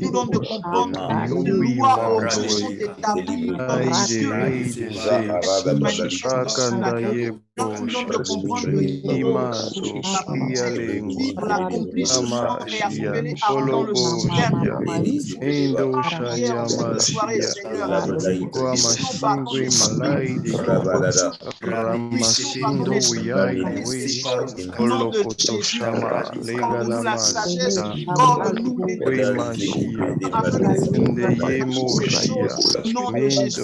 nous donne de comprendre que les lois de Dieu sont établies dans les cieux et manifestent la terre. Donc, nous donne de comprendre que vivre l'accomplissement et appelé dans le système hier cette soirée, Seigneur, puissions par ton esprit, puissions par ton esprit, au nom de Jésus, accorde-nous la sagesse, accorde-nous l'intelligence, afin de vivre ces choses, au nom de Jésus,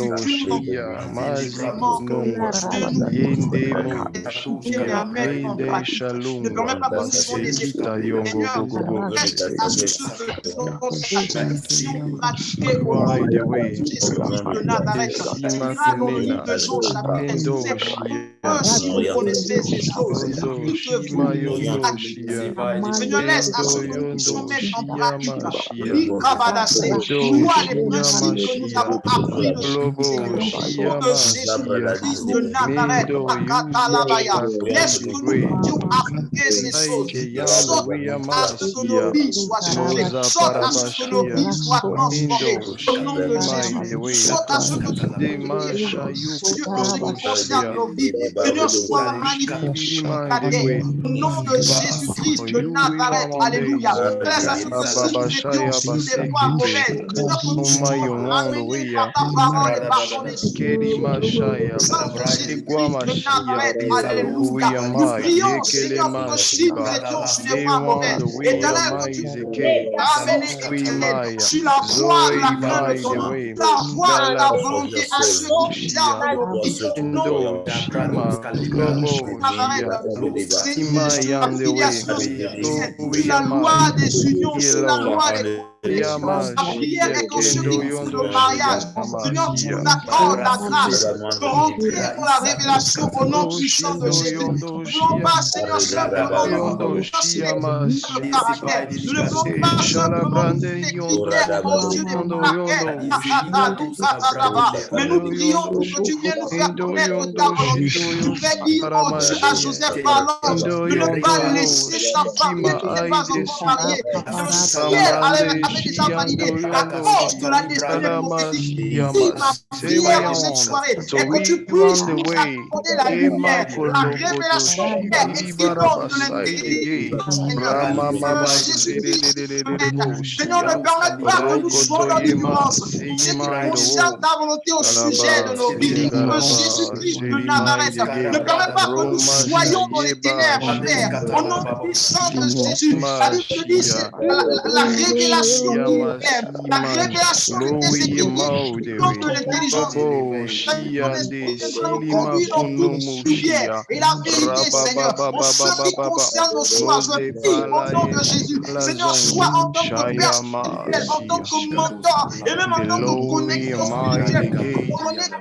vraiment que Dieu nous à mettre en pratique. Ne permet pas que nous soyons des efforts. Seigneur, reste à ce que nos actions pratiquées au nom de Jésus-Christ de Nazareth. Ira dans le livre de Jean, chapitre 7. Si vous connaissez ces choses, que vous pratiquez. Seigneur, laisse à ce que nous puissions mettre en pratique. Loi les principes que nous avons appris de Jésus-Christ de Nazareth. Laisse que nous puissions appliquer ces choses. Sorte à ce que nos vies soient changées. Sorte à ce que nos vies soient transformées. Au nom de Jésus. Sorte à ce que Dieu, en ce qui concerne nos vies, Seigneur, soit magnifié. Au nom de Jésus-Christ de Nazareth. Alléluia. Laisse à ce que si nous étions sur des voies mauvaises, Seigneur, que nous soyons ramenés par ta parole et par ton esprit. Sans de Jésus-Christ de Nazareth. Alléluia. Nous prions, Seigneur, pour que si nous étions sur des voies mauvaises, éternel, que tu nous ramènes sur la voie de la crainte de ton nom, la voie de la volonté à ceux qui servent nos vies. Non, Seigneur, sur la filiation spirituelle, sur la loi des unions, sur la loi des la prière est consumée pour le mariage. Seigneur, tu nous accordes la grâce de rentrer dans la révélation au nom puissant de Jésus. Nous ne voulons pas, Seigneur, simplement le caractère. Nous ne voulons pas simplement les critères aux yeux des caractères. Mais nous prions pour que tu viennes nous faire connaître ta volonté. Tu veux dire à Joseph parlant de ne pas laisser sa femme qui n'était pas encore mariée. Le ciel allait avait déjà validé la cause de la destinée prophétique. Si ma prière de cette soirée est que tu puisses nous accorder la lumière, la révélation claire et évidente de l'intégrité, Seigneur. Seigneur, ne permette pas que nous soyons dans l'ignorance. Ce qui concerne ta volonté au sujet de nos vies, que Jésus-Christ de Nazareth ne permet pas que nous soyons dans les ténèbres, Père. Au nom puissant de Jésus, la Bible te dit c'est la révélation qui est, la révélation de tes écritures qui donne de l'intelligence. Nous conduit dans toute lumière et la vérité, Seigneur. En ce qui concerne nos choix, je prie au nom de Jésus, Seigneur, soit en tant que père spirituel, en tant que mentor, et même en tant que connexion spirituelle,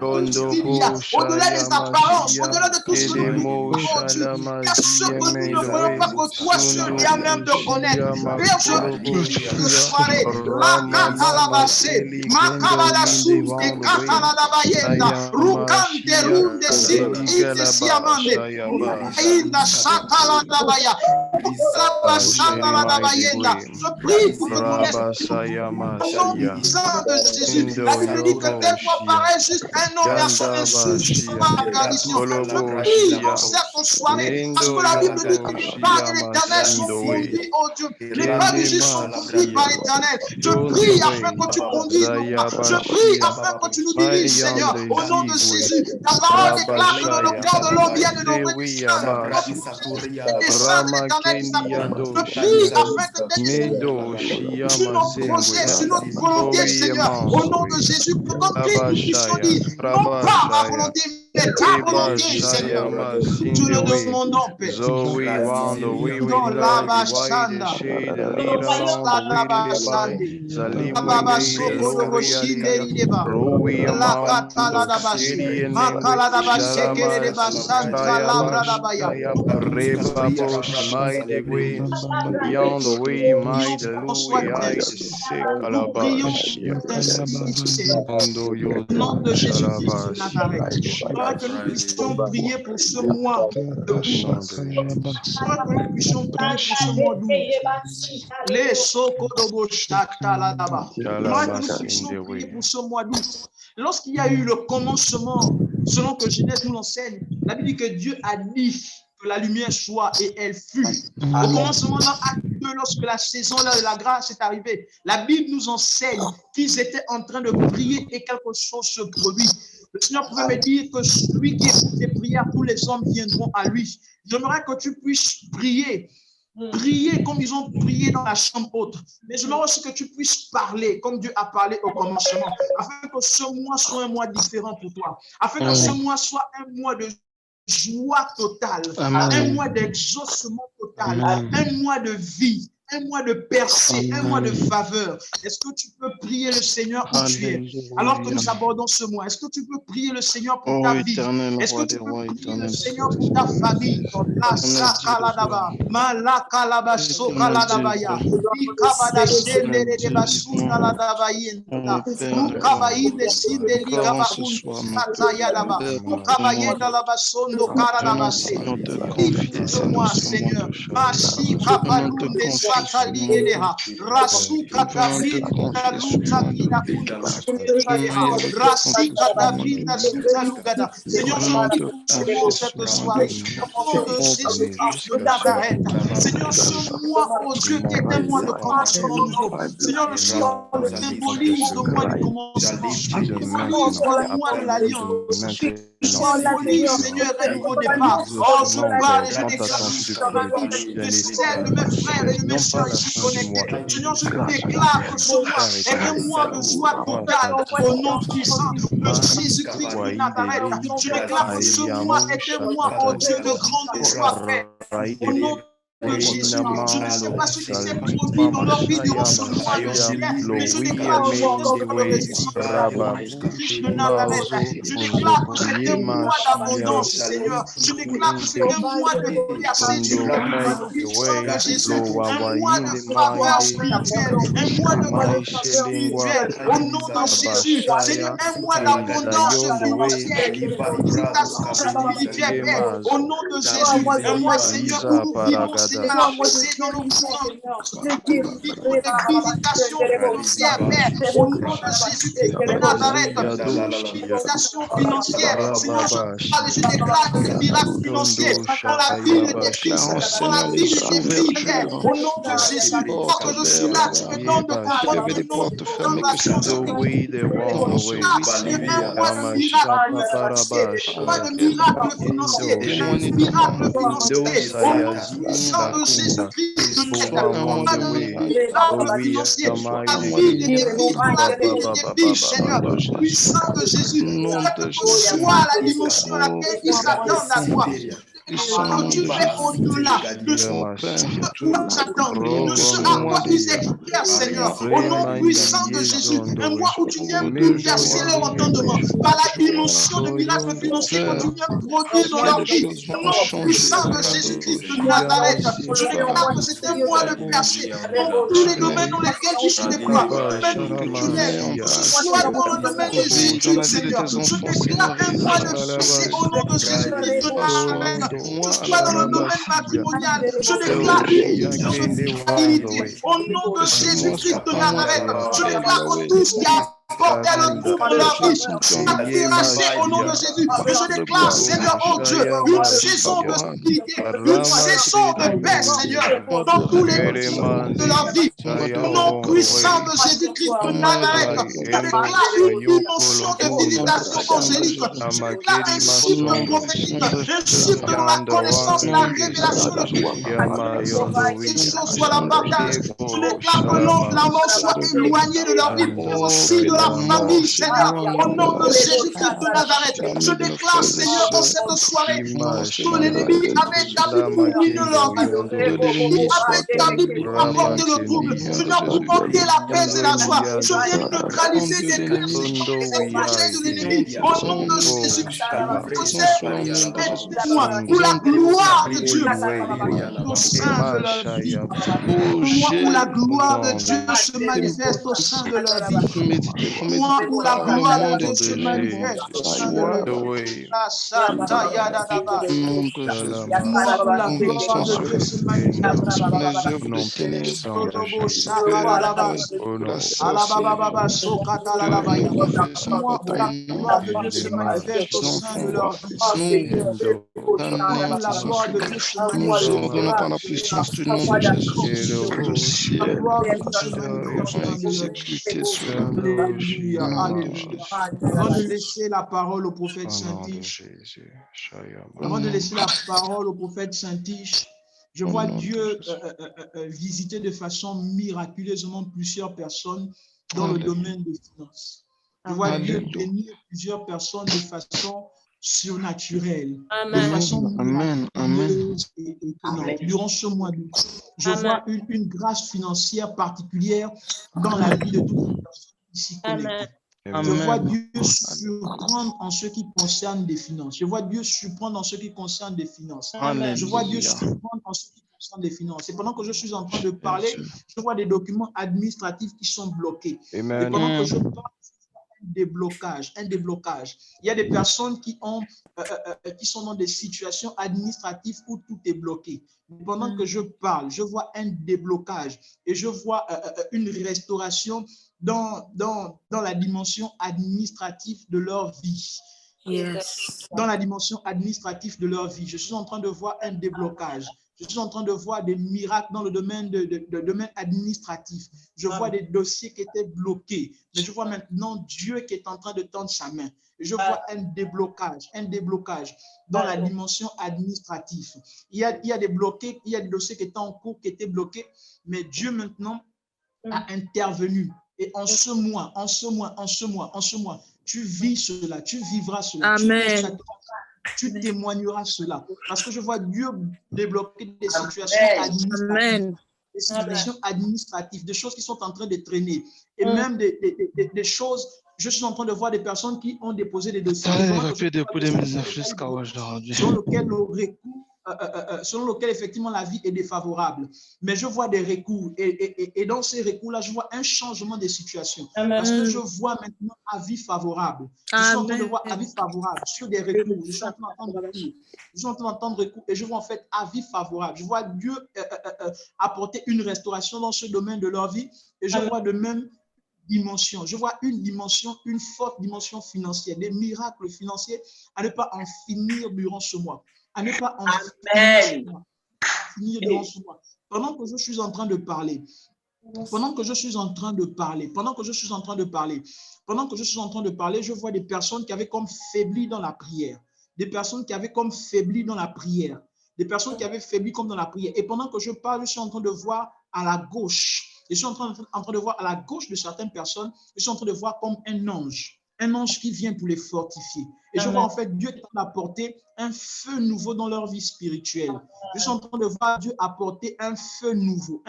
au-delà des apparences, au-delà de tout ce que nous avons, Dieu, il y a ce que nous ne voyons pas que toi seul es à même de connaître. Père, je prie cette soirée, la katalabase, makabada souf, et kataladabayenda, rukante runde sim, ite siamande, inda sataladabaya, je prie pour que mon esprit, au nom puissant de Jésus, la Bible dit que tel fois paraît juste un homme à son insu sur ma perdition. Je prie dans cette soirée, parce que la Bible dit que les pas de l'Éternel sont conduits, oh Dieu, les pas du juste sont conduits par l'Éternel. Je prie afin que tu conduises nos pas. Je prie afin que tu nous diriges, Seigneur, au nom de Jésus. Ta parole déclare que dans le cœur de l'homme, il y a de nombreux je prie afin que tes sur nos projets, sur notre volonté, Seigneur, au nom de Jésus, pour que nous puissions dire, non pas ma volonté, mais ta volonté, Seigneur. Tu le demandons, Père. Dans la bachanda, dans la bachanda, Baba Sokoro Shinde Ideba, la Katala da Bashi, Makala da Bashi, Kere de Basanta, Labra da Baya. Beyond the way, my hallelujah, Nous prions au nom de Jésus-Christ de Nazareth. Que nous puissions prier pour ce mois de août. Que nous puissions prier pour ce mois d'août. Les Sokodobo Shaktaladaba. Que nous puissions prier pour ce mois d'août. Lorsqu'il y a eu le commencement, selon que Genèse nous l'enseigne, la Bible dit que Dieu a dit que la lumière soit et elle fut. Au commencement, dans Acte 2, lorsque la saison de la grâce est arrivée, la Bible nous enseigne qu'ils étaient en train de prier et quelque chose se produit. Le Seigneur pouvait me dire que celui qui écoute les prières, tous les hommes viendront à lui. J'aimerais que tu puisses prier. Prier comme ils ont prié dans la chambre haute. Mais j'aimerais aussi que tu puisses parler comme Dieu a parlé au commencement. Afin que ce mois soit un mois différent pour toi. Afin que ce mois soit un mois de joie totale. Un mois d'exaucement total. Un mois de vie. Un mois de percée, un mois de faveur. Est-ce que tu peux prier le Seigneur où tu es? Alors que nous abordons ce mois, est-ce que tu peux prier le Seigneur pour ta vie? Est-ce que tu peux prier le Seigneur pour ta famille? La sakaladaba, malakalaba sokaladabaya, ikabada shendere de basuna ladabayenda, ukabaide sindeli gabaun katayadaba, ukabayenda labasondo karadabase. Moi, Seigneur, machi kapalunde Seigneur, cette soirée, Seigneur, ce mois, oh Dieu, qui est un mois de commencement nouveau. Seigneur, le soir symbolise le mois du commencement, symbolise le mois de l'alliance. Symbolise, Seigneur, un nouveau départ. Oh, je parle et je déclare de celle de mes frères et de mes soeurs ici connectés. Seigneur, je déclare que ce mois est un mois de joie totale au nom puissant de Jésus-Christ de Nazareth. Je déclare que ce mois est un mois, oh Dieu, de grande joie, Père. Au nom Jésus, je ne sais pas ce qui s'est produit dans leur vie durant ce mois de juillet, mais je déclare que je déclare que c'est un mois d'abondance, Seigneur. Je déclare que c'est un mois de percée, un mois de faveur spirituelle, un mois de grandeur spirituelle. Au nom de Jésus, Seigneur, un mois d'abondance financière, visitation spirituelle. Au nom de Jésus, un mois, Seigneur, où nous vivons Seigneur, c'est dans nos visitations financières, Père, au nom de Jésus-Christ de Nazareth, visitation financière, Seigneur, je déclare des miracles financiers dans la vie de tes fils, dans la vie de tes filles, Père, au nom de Jésus, parce que je suis là, tu me donnes de comprendre que non, dans la un miracle financier, un miracle financier, au nom puissant de Jésus-Christ de Nazareth, un miracle financier dans la vie de tes filles, dans la vie de tes filles, Seigneur, puissant de Jésus, quelle que soit la dimension à laquelle ils s'attendent à toi. Que tu fais au-delà de ce qu'ils s'attendent, de ce à quoi ils espèrent, Seigneur, au nom puissant de Jésus. Un mois où tu viens bouleverser leur entendement par la dimension de miracle financier que tu viens produire dans leur vie. Au nom puissant de Jésus-Christ de Nazareth, je déclare que c'est un mois de percée dans tous les domaines dans lesquels tu te déploies. Soit dans le domaine des études, Seigneur, je déclare un mois de percée au nom de Jésus-Christ de Nazareth. Que ce soit dans le domaine matrimonial, je déclare une stabilité au nom de Jésus-Christ de Nazareth. Je déclare que tout ce qui a porté le trouble de leur vie soit terrassé au nom de Jésus. Et je déclare, Seigneur, oh Dieu, une saison de stabilité, une saison de paix, Seigneur, dans tous les domaines de leur vie. Au nom puissant de Jésus-Christ de Nazareth, je déclare une dimension de visitation angélique. Je déclare un chiffre prophétique, un chiffre de la connaissance, la révélation de Dieu. Quelque chose soit la partage. Je déclare que l'ange de la mort soit éloigné de leur vie, mais aussi de la famille, Seigneur. Au nom de Jésus-Christ de Nazareth, je déclare, Seigneur, dans cette soirée, que l'ennemi avait établi pour ruiner leur vie. L'ennemi avait établi pour apporter le trouble. Seigneur, pour porter la paix et la joie. Je viens neutraliser des projets de l'ennemi. Au nom de Jésus-Christ, pour la gloire de Dieu au sein de leur vie. Où la gloire de Dieu se manifeste au sein de leur vie. Moi, où la gloire de Dieu se manifeste au sein de leur vie. Moi, où la gloire de Dieu se manifeste au sein de leur Avant de laisser la parole au prophète Saint-Tiche, je vois Dieu visiter de façon miraculeusement plusieurs personnes dans le domaine des finances. Je vois Dieu bénir plusieurs personnes de façon surnaturelle, de façon miraculeuse et étonnante. Durant ce mois d'août, je vois une grâce financière particulière dans la vie de toutes les personnes ici connectées. Je vois Dieu surprendre en ce qui concerne des finances. Je vois Dieu surprendre en ce qui concerne des finances. Je vois Dieu surprendre en ce qui concerne des finances. Et pendant que je suis en train de parler, je vois des documents administratifs qui sont bloqués. Et pendant que je parle, un déblocage. Il y a des personnes qui sont dans des situations administratives où tout est bloqué. Pendant que je parle, je vois un déblocage et je vois une restauration dans la dimension administrative de leur vie. Yes. Dans la dimension administrative de leur vie. Je suis en train de voir un déblocage. Je suis en train de voir des miracles dans le domaine, domaine administratif. Je vois des dossiers qui étaient bloqués. Mais je vois maintenant Dieu qui est en train de tendre sa main. Je vois un déblocage dans la dimension administrative. Il y a des bloqués, il y a des dossiers qui étaient en cours, qui étaient bloqués. Mais Dieu maintenant a intervenu. Et en ce mois, tu vis cela, tu vivras cela. Amen. Tu témoigneras cela. Parce que je vois Dieu débloquer des situations administratives. Des situations administratives, des choses qui sont en train de traîner. Et même des choses, je suis en train de voir des personnes qui ont déposé des dossiers. Sur lesquels le recours selon lequel effectivement la vie est défavorable. Mais je vois des recours et dans ces recours-là, je vois un changement des situations. Parce que je vois maintenant avis favorable. Je suis en train de voir avis favorable sur des recours. Je suis en train d'entendre recours. Je suis en train d'entendre recours et je vois en fait avis favorable. Je vois Dieu apporter une restauration dans ce domaine de leur vie et je vois de même dimension. Je vois une dimension, une forte dimension financière, des miracles financiers à ne pas en finir durant ce mois. À ne pas en finir durant ce mois. Pendant que je suis en train de parler, je vois des personnes qui avaient comme faibli dans la prière. Des personnes qui avaient comme faibli dans la prière. Des personnes qui avaient faibli comme dans la prière. Et pendant que je parle, je suis en train de voir à la gauche. Je suis en train de voir à la gauche de certaines personnes, je suis en train de voir comme un ange qui vient pour les fortifier. Et je vois en fait Dieu apporter un feu nouveau dans leur vie spirituelle. Je suis en train de voir Dieu apporter un feu nouveau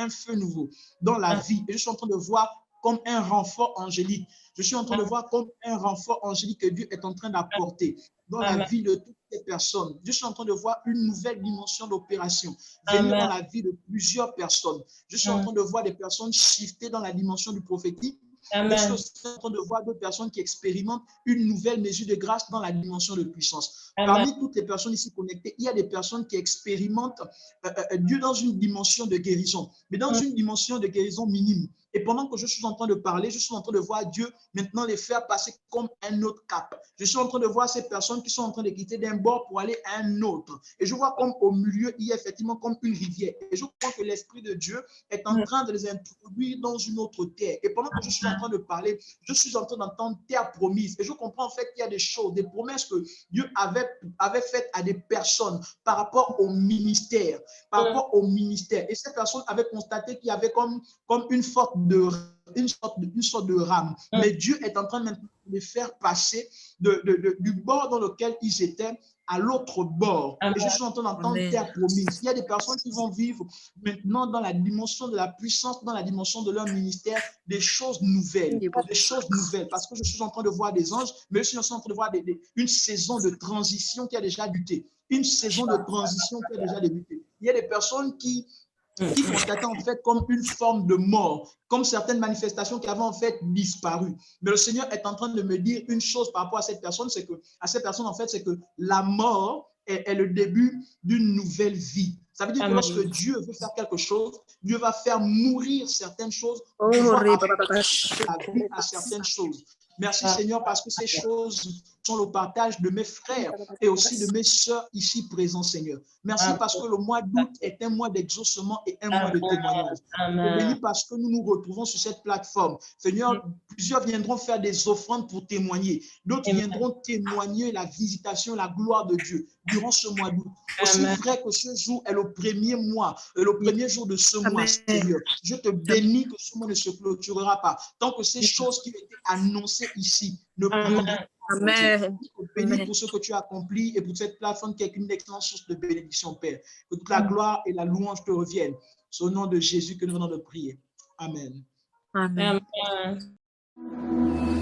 dans la vie. Et je suis en train de voir comme un renfort angélique. Je suis en train de voir comme un renfort angélique que Dieu est en train d'apporter dans la vie de toutes ces personnes. Je suis en train de voir une nouvelle dimension d'opération venir dans la vie de plusieurs personnes. Je suis en train de voir des personnes shifter dans la dimension du prophétique. Je suis aussi en train de voir d'autres personnes qui expérimentent une nouvelle mesure de grâce dans la dimension de puissance. Parmi toutes les personnes ici connectées, il y a des personnes qui expérimentent Dieu dans une dimension de guérison, mais dans une dimension de guérison minime. Et pendant que je suis en train de parler, je suis en train de voir Dieu maintenant les faire passer comme un autre cap. Je suis en train de voir ces personnes qui sont en train de quitter d'un bord pour aller à un autre. Et je vois comme au milieu, il y a effectivement comme une rivière. Et je crois que l'Esprit de Dieu est en train de les introduire dans une autre terre. Et pendant que je suis en train de parler, je suis en train d'entendre terre promise. Et je comprends en fait qu'il y a des choses, des promesses que Dieu avait faites à des personnes par rapport au ministère. Et ces personnes avaient constaté qu'il y avait comme une sorte de rame. Mais Dieu est en train maintenant de les faire passer du bord dans lequel ils étaient à l'autre bord. Et je suis en train d'entendre terre promise. Il y a des personnes qui vont vivre maintenant dans la dimension de la puissance, dans la dimension de leur ministère, des choses nouvelles. Parce que je suis en train de voir des anges, mais je suis en train de voir une saison de transition qui a déjà débuté. Il y a des personnes qui constataient en fait comme une forme de mort, comme certaines manifestations qui avaient en fait disparu. Mais le Seigneur est en train de me dire une chose par rapport à cette personne, c'est que la mort est le début d'une nouvelle vie. Ça veut dire que lorsque Dieu veut faire quelque chose, Dieu va faire mourir certaines choses pour la vie à certaines choses. Merci Seigneur parce que ces choses sont le partage de mes frères et aussi de mes sœurs ici présents, Seigneur. Merci parce que le mois d'août est un mois d'exaucement et un mois de témoignage. Béni parce que nous nous retrouvons sur cette plateforme. Seigneur, plusieurs viendront faire des offrandes pour témoigner. D'autres viendront témoigner la visitation, la gloire de Dieu durant ce mois d'août. Aussi vrai que ce jour est le premier mois, le premier jour de ce mois, Seigneur. Je te bénis que ce mois ne se clôturera pas. Tant que ces choses qui ont été annoncées ici ne prendront pas. Amen. Bénis pour ce que tu as accompli et pour cette plateforme qui est une excellente source de bénédiction, Père. Que toute la gloire et la louange te reviennent. C'est au nom de Jésus que nous venons de prier. Amen. Amen. Amen.